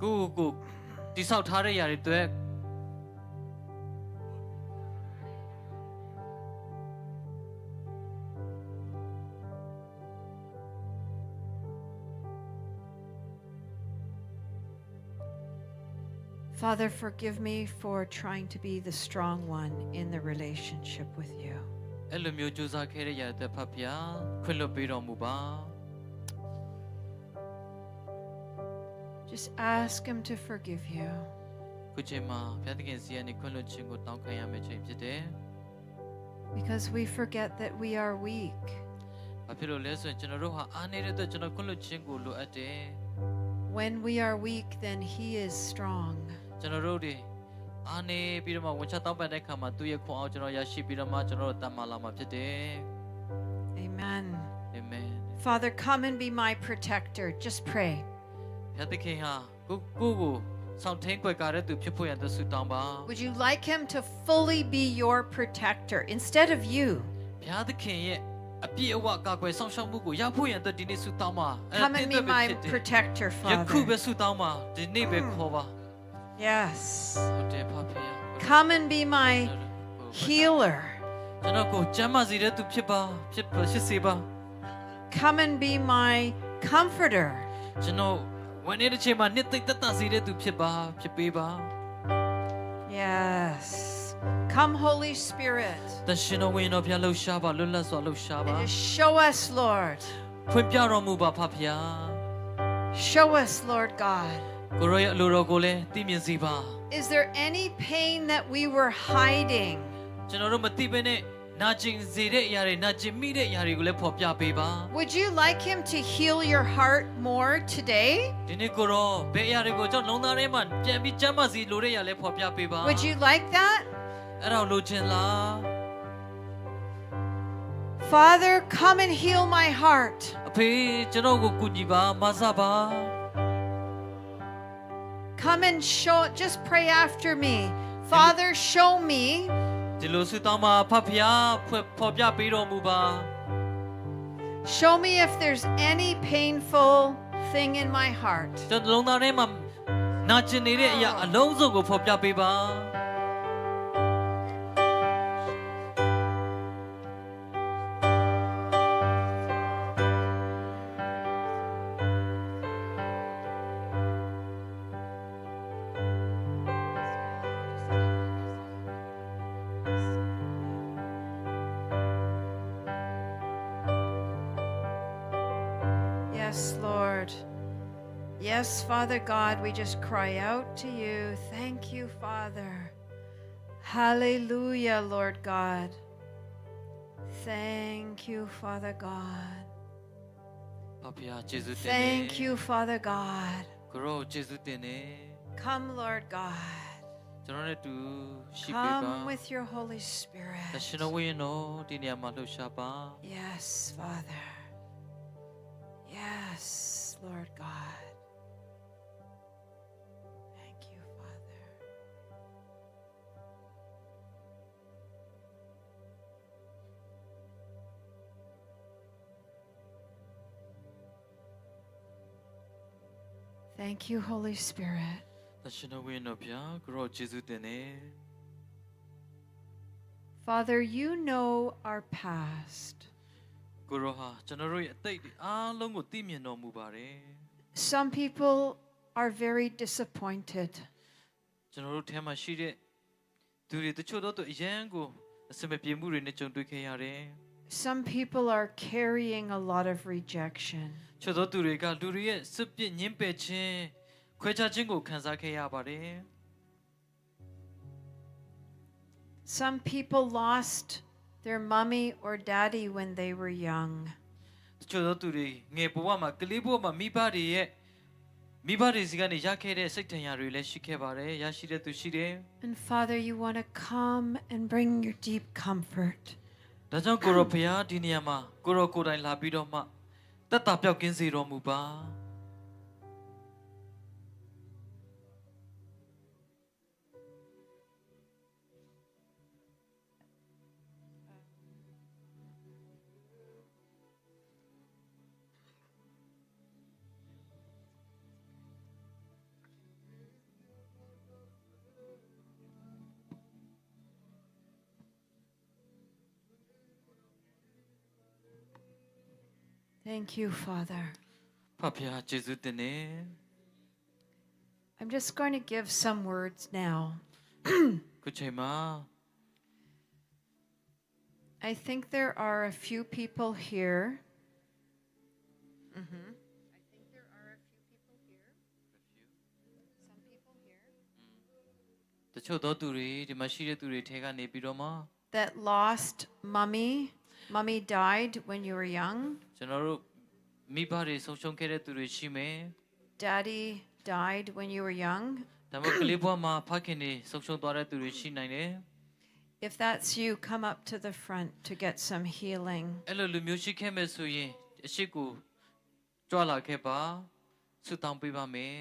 ကိုတိဆောက်ထားတဲ့ຢာတွေအတွက် Father, forgive me for trying to be the strong one in the relationship with you. အဲ့လိုမျိုးကြိုးစားခဲ့တဲ့ຢာတွေအတွက်ဖဖျားခွင့်လွှတ်ပေးတော်မူပါ Just ask him to forgive you. ခုချိန်မှာဘုရားသခင်စီကနေခွင့်လွှတ်ခြင်းကိုတောင်းခံရမယ့်ချိန်ဖြစ်တယ် Because we forget that we are weak. ဘာဖြစ်လို့လဲဆိုရင်ကျွန်တော်တို့ဟာအားနေတဲ့အတွက်ကျွန်တော်ခွင့်လွှတ်ခြင်းကိုလိုအပ်တယ် When we are weak, then he is strong. ကျွန်တော်တို့တွေအားနေပြီးတော့မှဝန်ချတောင်းပန်တဲ့အခါမှာသူ့ရဲ့ခွန်အားကျွန်တော်ရရှိပြီးတော့မှကျွန်တော်တို့တတ်မှလာမှာဖြစ်တယ် Amen. Amen Father, come and be my protector. Just pray. ဘုရားသခင်ဟာကိုဆောင်ထင်းကွယ်ကားတဲ့သူဖြစ်ဖို့ရန်အတွက်ဆုတောင်းပါ Would you like him to fully be your protector instead of you? ဘုရားသခင်ရဲ့အပြည့်အဝကာကွယ်ဆောင်ရှောက်မှုကိုရဖို့ရန်အတွက်ဒီနေ့ဆုတောင်းပါ Come and be my protector, ယခုပဲ Father. ဆုတောင်းပါဒီနေ့ပဲခေါ်ပါ Yes. ဟုတ်တယ်ဖဖျား Come and be my healer. ကျွန်တော်ကိုကျမ်းမာစေတဲ့သူဖြစ်စေပါ Come and be my comforter. ကျွန်တော်ဝန်နေတဲ့ချိန်မှာနှစ်သိမ့်သက်သာစေတဲ့သူဖြစ်ပေးပါ Yes. Come, Holy Spirit. တရှင်တော်ဝင်တော်ဘုရားလှူရှားပါလွတ်လပ်စွာလှူရှားပါ And just show us, Lord. ဖွင့်ပြတော်မူပါဖဖျား Show us, Lord God. ကိုရောရဲ့အလိုတော်ကိုလည်းသိမြင်စေပါ Is there any pain that we were hiding? ကျွန်တော်တို့မသိဘဲနဲ့နာကျင်စေတဲ့အရာတွေနာကျင်မိတဲ့အရာတွေကိုလည်းဖော်ပြပေးပါ Would you like him to heal your heart more today? ဒီနေ့ကိုရောဘယ်အရာတွေကိုကျွန်တော်လုံးသားထဲမှာပြန်ပြီးကျမ်းမာစီလိုတဲ့အရာလည်းဖော်ပြပေးပါ Would you like that? အဲ့ဒါလိုချင်လား Father, come and heal my heart. အဖေကျွန်တော်ကိုကူညီပါမဆပါ Come and show, just pray after me. Father, show me ဒီလိုဆုတောင်းပါဖဖျားဖော်ပြပေးတော်မူပါ Show me if there's any painful thing in my heart. ကျွန်တော်လုံးသားထဲမှာနာကျင်နေတဲ့အရာအလုံးစုံကိုဖော်ပြပေးပါ Yes, Lord. Yes, Father God, we just cry out to you. Thank you, Father. Hallelujah, Lord God. Thank you, Father God. ဖဖျားယေရှုတင်နေ Thank you, Father God. ကိုရောယေရှုတင်နေ Come, Lord God. ကျွန်တော်နဲ့တူရှိပေးပါ Come with your Holy Spirit. တရှင်တော်ဝိညာဉ်တော်ဒီနေရာမှာလှုပ်ရှားပါ Yes, Father. Yes, Lord God. Thank you, Father. Thank you, Holy Spirit. တရှင်တော်ဝိညာဉ်တော်ဗျာကိုရောယေရှုတင်နေ Father, you know our past. ကိုရောဟာကျွန်တော်တို့ရဲ့အသိတွေအားလုံးကိုသိမြင်တော်မူပါတယ် Some people are very disappointed. ကျွန်တော်တို့ထဲမှာရှိတဲ့သူတွေတချို့တော့သူအရန်ကိုအစမပြေမှုတွေနဲ့ကြုံတွေ့ခဲ့ရတယ် Some people are carrying a lot of rejection. ချို့တော့သူတွေကလူတွေရဲ့စစ်ပစ်ညှင်းပယ်ခြင်းခွဲခြားခြင်းကိုခံစားခဲ့ရပါတယ် Some people lost their mommy or daddy when they were young. တချို့တော့သူတွေငယ်ဘဝမှာကလေးဘဝမှာမိဘတွေစီကနေရခဲ့တဲ့စိတ်ထင်ရတွေလည်းရှိခဲ့ပါတယ်ရရှိတဲ့သူရှိတယ် And Father, you want to come and bring your deep comfort. ဒါကြောင့်ကိုရောဖျားဒီနေရာမှာကိုရောကိုယ်တိုင်လာပြီးတော့မှတက်တာပြောက်ကင်းစေတော်မူပါ Thank you, Father. ဖဖျားယေရှုတင်နေ I'm just going to give some words now. ခုချိန်မှာ I think there are a few people here. Mm-hmm. I think there are a few people here. Some people here. တချို့တော့သူတွေဒီမှာရှိတဲ့သူတွေထဲကနေပြီးတော့မှ That lost mommy. Mommy died when you were young. ကျွန်တော်တို့မိဘတွေဆုံးရှုံးခဲ့တဲ့သူတွေရှိမယ် Daddy died when you were young. ဒါပေမဲ့ကလေးဘဝမှာဖခင်တွေဆုံးရှုံးသွားတဲ့သူတွေရှိနိုင်တယ် If that's you, come up to the front to get some healing. အဲ့လိုလူမျိုးရှိခဲ့မဲ့ဆိုရင်အရှိကိုကြွလာခဲ့ပါဆုတောင်းပေးပါမယ်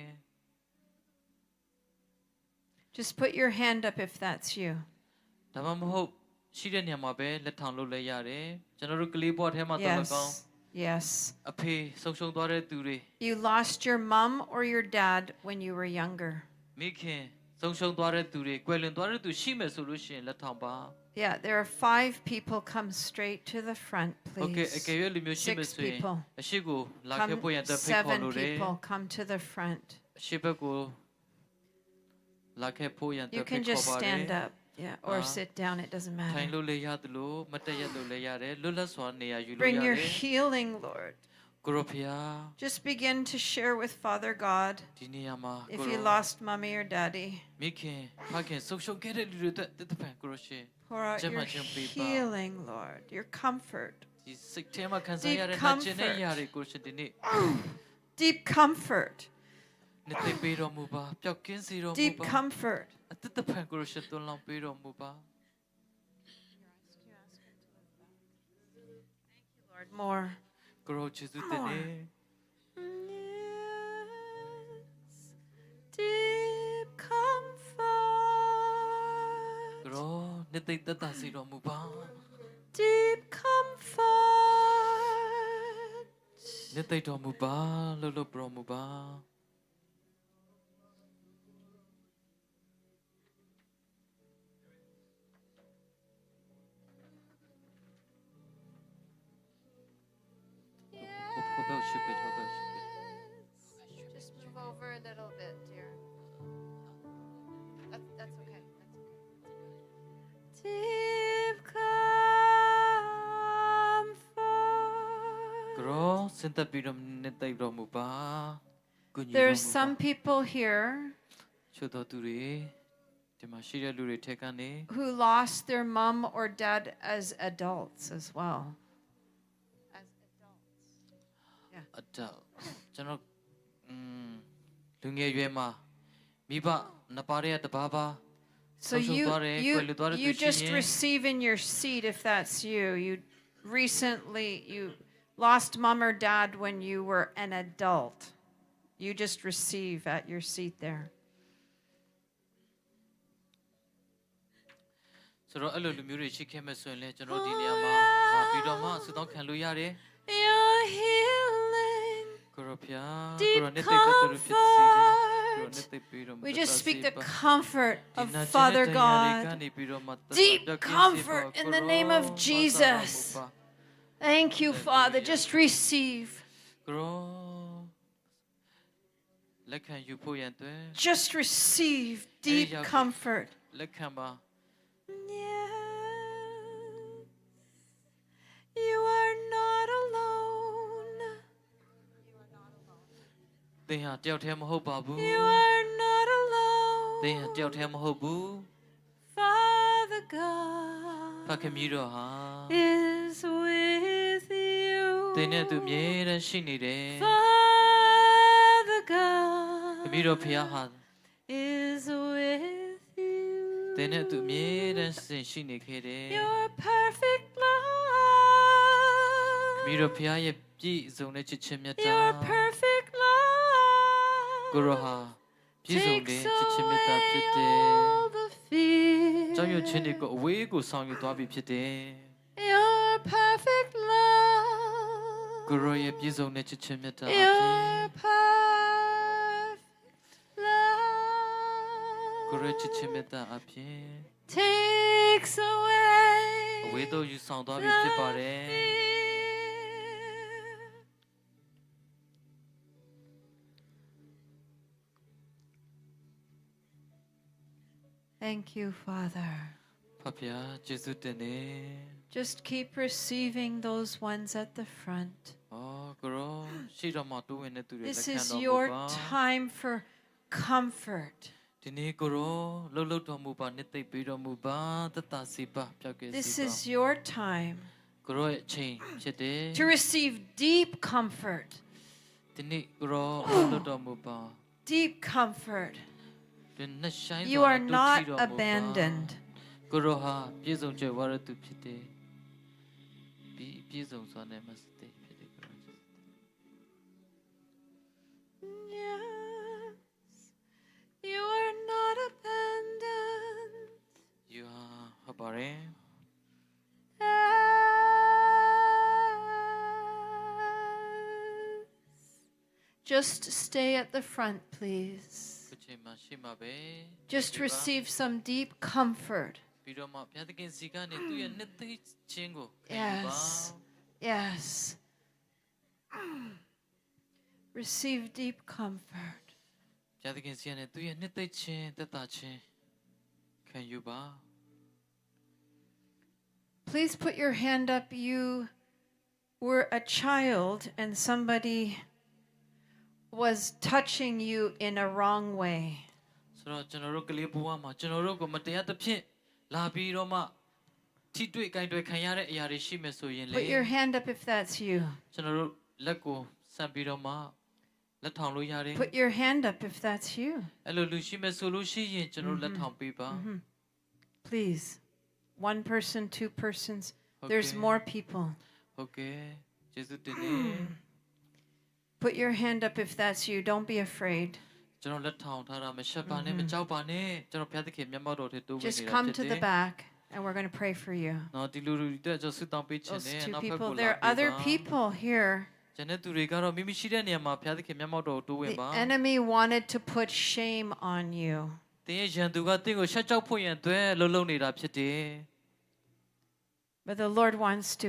Just put your hand up if that's you. ဒါမှမဟုတ်ရှိတဲ့နေရာမှာပဲလက်ထောင်လုပ်လဲရတယ်ကျွန်တော်တို့ကလေးဘဝထဲမှာတော့ကောင်း Yes. အဖေဆုံးရှုံးသွားတဲ့သူတွေ You lost your mom or your dad when you were younger. မိခင်ဆုံးရှုံးသွားတဲ့သူတွေကွယ်လွန်သွားတဲ့သူရှိမယ်ဆိုလို့ရှိရင်လက်ထောင်ပါ Yeah, there are 5 people. Come straight to the front, ဟုတ်ကဲ့အ please. ကယ်၍လူမျိုးရှိမယ် 6 ဆိုရင် people. အရှိကိုလာခဲ့ Come, ဖို့ရန်အတွက်ဖိတ်ခေါ် 7 လို့တယ် people. Come to the front. အရှိဘက်ကိုလာခဲ့ဖို့ရန်အတွ You က်ဖိ can တ်ခေါ် just ပါတယ် stand up. Yeah, or sit down. It doesn't ထိုင် matter. လို့လည်းရတယ်လို့မတ်တက်ရလို့လည်းရတယ်လွတ်လပ်စွာနေရာယူလို့ Bring ရ your တယ် healing, Lord. ကိုရောဖျား Just begin to share with Father God ဒီနေရာမှာ if ကို you ရော lost mommy or daddy. မိခင်ဖခင်ဆုံးရှုံးခဲ့တဲ့လူတွေအတွက်တသက်ပံကိုရောရှင် Pour out your Jemma Jempa. healing, Lord, your comfort. ဒီစိတ်ထဲမှာခံစားရတဲ့နှကျင်တဲ့ຢာတွေကိုရှင်ဒီနေ့ Deep comfort. နှစ်သိမ့်ပေးတော်မူပါပျောက်ကင်းစေတော်မူ Deep ပါ comfort. အသက်တပံကိုရောရှင်သွန်လောင်းပေးတော်မူပါ Lord, more. ကိုရောယေရှုတင်နေ Yes. Deep comfort. ကိုရောနှစ်သိမ့်သက်သာစေတော်မူပါ Deep comfort. နှစ်သိမ့်တော်မူပါလှုပ်လှုပ်တော်မူပါ ဟုတ်ကဲ့ရှိပြီဟုတ်ကဲ့ရှိပြီ Just move over a little bit, dear. That's okay. Deep comfort. ကိုရောစင်သက်ပြီးတော့နှစ်သိမ့်တော်မူပါကိုညီတော်မူ There's ပါ some people here ချို့တော်သူတွေဒီမှာရှိတဲ့လူတွေထက်ကနေ who lost their mom or dad as adults as well. As adults. အတော့ကျွန်တော်လူငယ်ရွယ်မှာမိဘနှစ်ပါးရဲ့တပါးပါ So Social you dware, you kweli dware you tu just shinye. receive in your seat if that's you. You recently you lost mom or dad when you were an adult. You just receive at your seat there. ဆိုတော့အဲ့လိုလူမျိုးတွေရှိခဲ့မဲ့ဆိုရင်လည်းကျွန်တော်ဒီနေရာမှာလာပြီးတော့မှဆုတောင်းခံလို့ရတယ် Your healing, ကိုရောဖျား deep ကိုရောနဲ့တိတ်ကတူဖြစ်စီတယ်ကိုရောနဲ့တိတ်ပြီးတော့ we just speak the comfort of Father God. Deep comfort in the name of Jesus. Thank you, Father. Just receive. ကိုရောလက်ခံယူဖို့ရန်အတွက် Just receive deep comfort. လက်ခံပါ Yes, you are not alone. သင်ဟာတယောက်တည်းမဟုတ်ပါဘူး You are not သင်ဟာ alone. တယောက်တည်းမဟုတ်ဘူး Father God ဖခင်မြည်တော်ဟာ is with you. သင်နဲ့သူအမြဲတမ်းရှိနေတယ် Father မြည် God တော်ဖခင်ဟာ is with you. သင်နဲ့သူအမြဲတမ်းရှိနေခဲ့တယ် Your perfect love. မြည်တော်ဖခင်ရဲ့ပြည့်စုံတဲ့ချစ်ခြင်းမြတ်တာ Your perfect ကိုရော love ဟာပြည့်စုံတဲ့ takes ချစ်ခြင်းမြတ်တာဖြစ်တယ် away all the fear. ကြောင့်ရွံ့ခြင်းတွေကိုအဝေးကိုဆောင်ယူသွားပြီဖြစ်တယ် Your perfect love. ကိုရောရဲ့ပြည့်စုံတဲ့ချစ်ခြင်းမြတ်တာအပြင် Your perfect ကိုရော love ချစ်ခြင်းမြတ်တာအပြင် takes away အဝေးသို့ယူဆောင်သွားပြီဖြစ်ပါတယ် fear. Thank you, Father. ဖခင်ယေရှုတင်နေ Just keep receiving those ones at the front. အော်ကိုရောရှိတော်မှာတိုးဝင်တဲ့သူတွေလက် This ခံ is တော်မူ your ပါ time for comfort. ဒီနေ့ကိုရောလှုပ်လှုပ်တော်မူပါနှစ်သိမ့်ပေးတော်မူပါတတစီပါပြောက်ကဲစီ This ပါ is your time ကိုရောရဲ့အချိန်ဖြစ်တယ် to receive deep comfort. ဒီနေ့ကိုရောလှုပ်လှုပ်တော်မူပါ Deep comfort. ဒီနှစ်ဆိုင် You are စွာ not တူးကြည့်တော်မူပါ abandoned. ကိုရောဟာပြည့်စုံကြွယ်ဝရသူဖြစ်တယ်ပြည့်စုံစွာနဲ့မစတဲ့ဖြစ်တယ်ကိုရော Yes, you are not abandoned. You are ဟုတ်ပါတယ် Just stay at the front, please. ခုချိန်မှာရှိမှာပဲ Just receive some deep comfort. ပြီးတော့မှဘုရားသခင်စီကနေသူ့ရဲ့နှစ်သိမ့်ခြင်းကိုခံယူပါ Yes. Receive deep comfort. ဘုရားသခင်စီကနေသူ့ရဲ့နှစ်သိမ့်ခြင်းသက်သာခြင်းခံယူပါ Please put your hand up. You were a child and somebody was touching you in a wrong way. ဆိုတော့ကျွန်တော်တို့ကလေးဘဝမှာကျွန်တော်တို့ကိုမတရားသဖြင့်လာပြီးတော့မှထိတွေ့ကင်တွေ့ခံရတဲ့အရာတွေရှိမယ်ဆိုရင်လေ Put your hand up if that's you. ကျွန်တော်တို့လက်ကိုဆန့်ပြီးတော့မှလက်ထောင်လို့ရတယ် Put your hand up if that's you. အဲ့လိုလူရှိမယ်ဆိုလို့ရှိရင်ကျွန်တော်တို့လက်ထောင်ပေးပါ Please. One person, two persons. Okay. There's more people. ဟုတ်ကဲ့ယေရှုတင်နေ Put your hand up if that's you. Don't be afraid. ကျွန်တော်လက်ထောင်ထားတာမရှက်ပါနဲ့မကြောက်ပါနဲ့ကျွန်တော်ဘုရားသခင်မျက်မှောက်တော်ထဲတိုးဝင် Just နေတာ come ဖြစ် to တ the ယ် back and we're going to pray for you. နော်ဒီလူတွေအတွက်ကျွန်တော်ဆုတောင်းပေးခြင်း Those နဲ့ two နောက်ဖက် people. ကိုလာ There are ပေး other ပါ people here. ကျန်တဲ့သူတွေကတော့မိမိရှိတဲ့နေရာမှာဘုရားသခင်မျက်မှောက်တော်ကိုတိုးဝင် The ပါ enemy wanted to put shame on you. တင်းရဲ့ရန်သူကတင်းကိုရှက်ကြောက်ဖို့ရန်အတွက်လှုပ်လှုပ်နေတာဖြစ်တယ် But the Lord wants to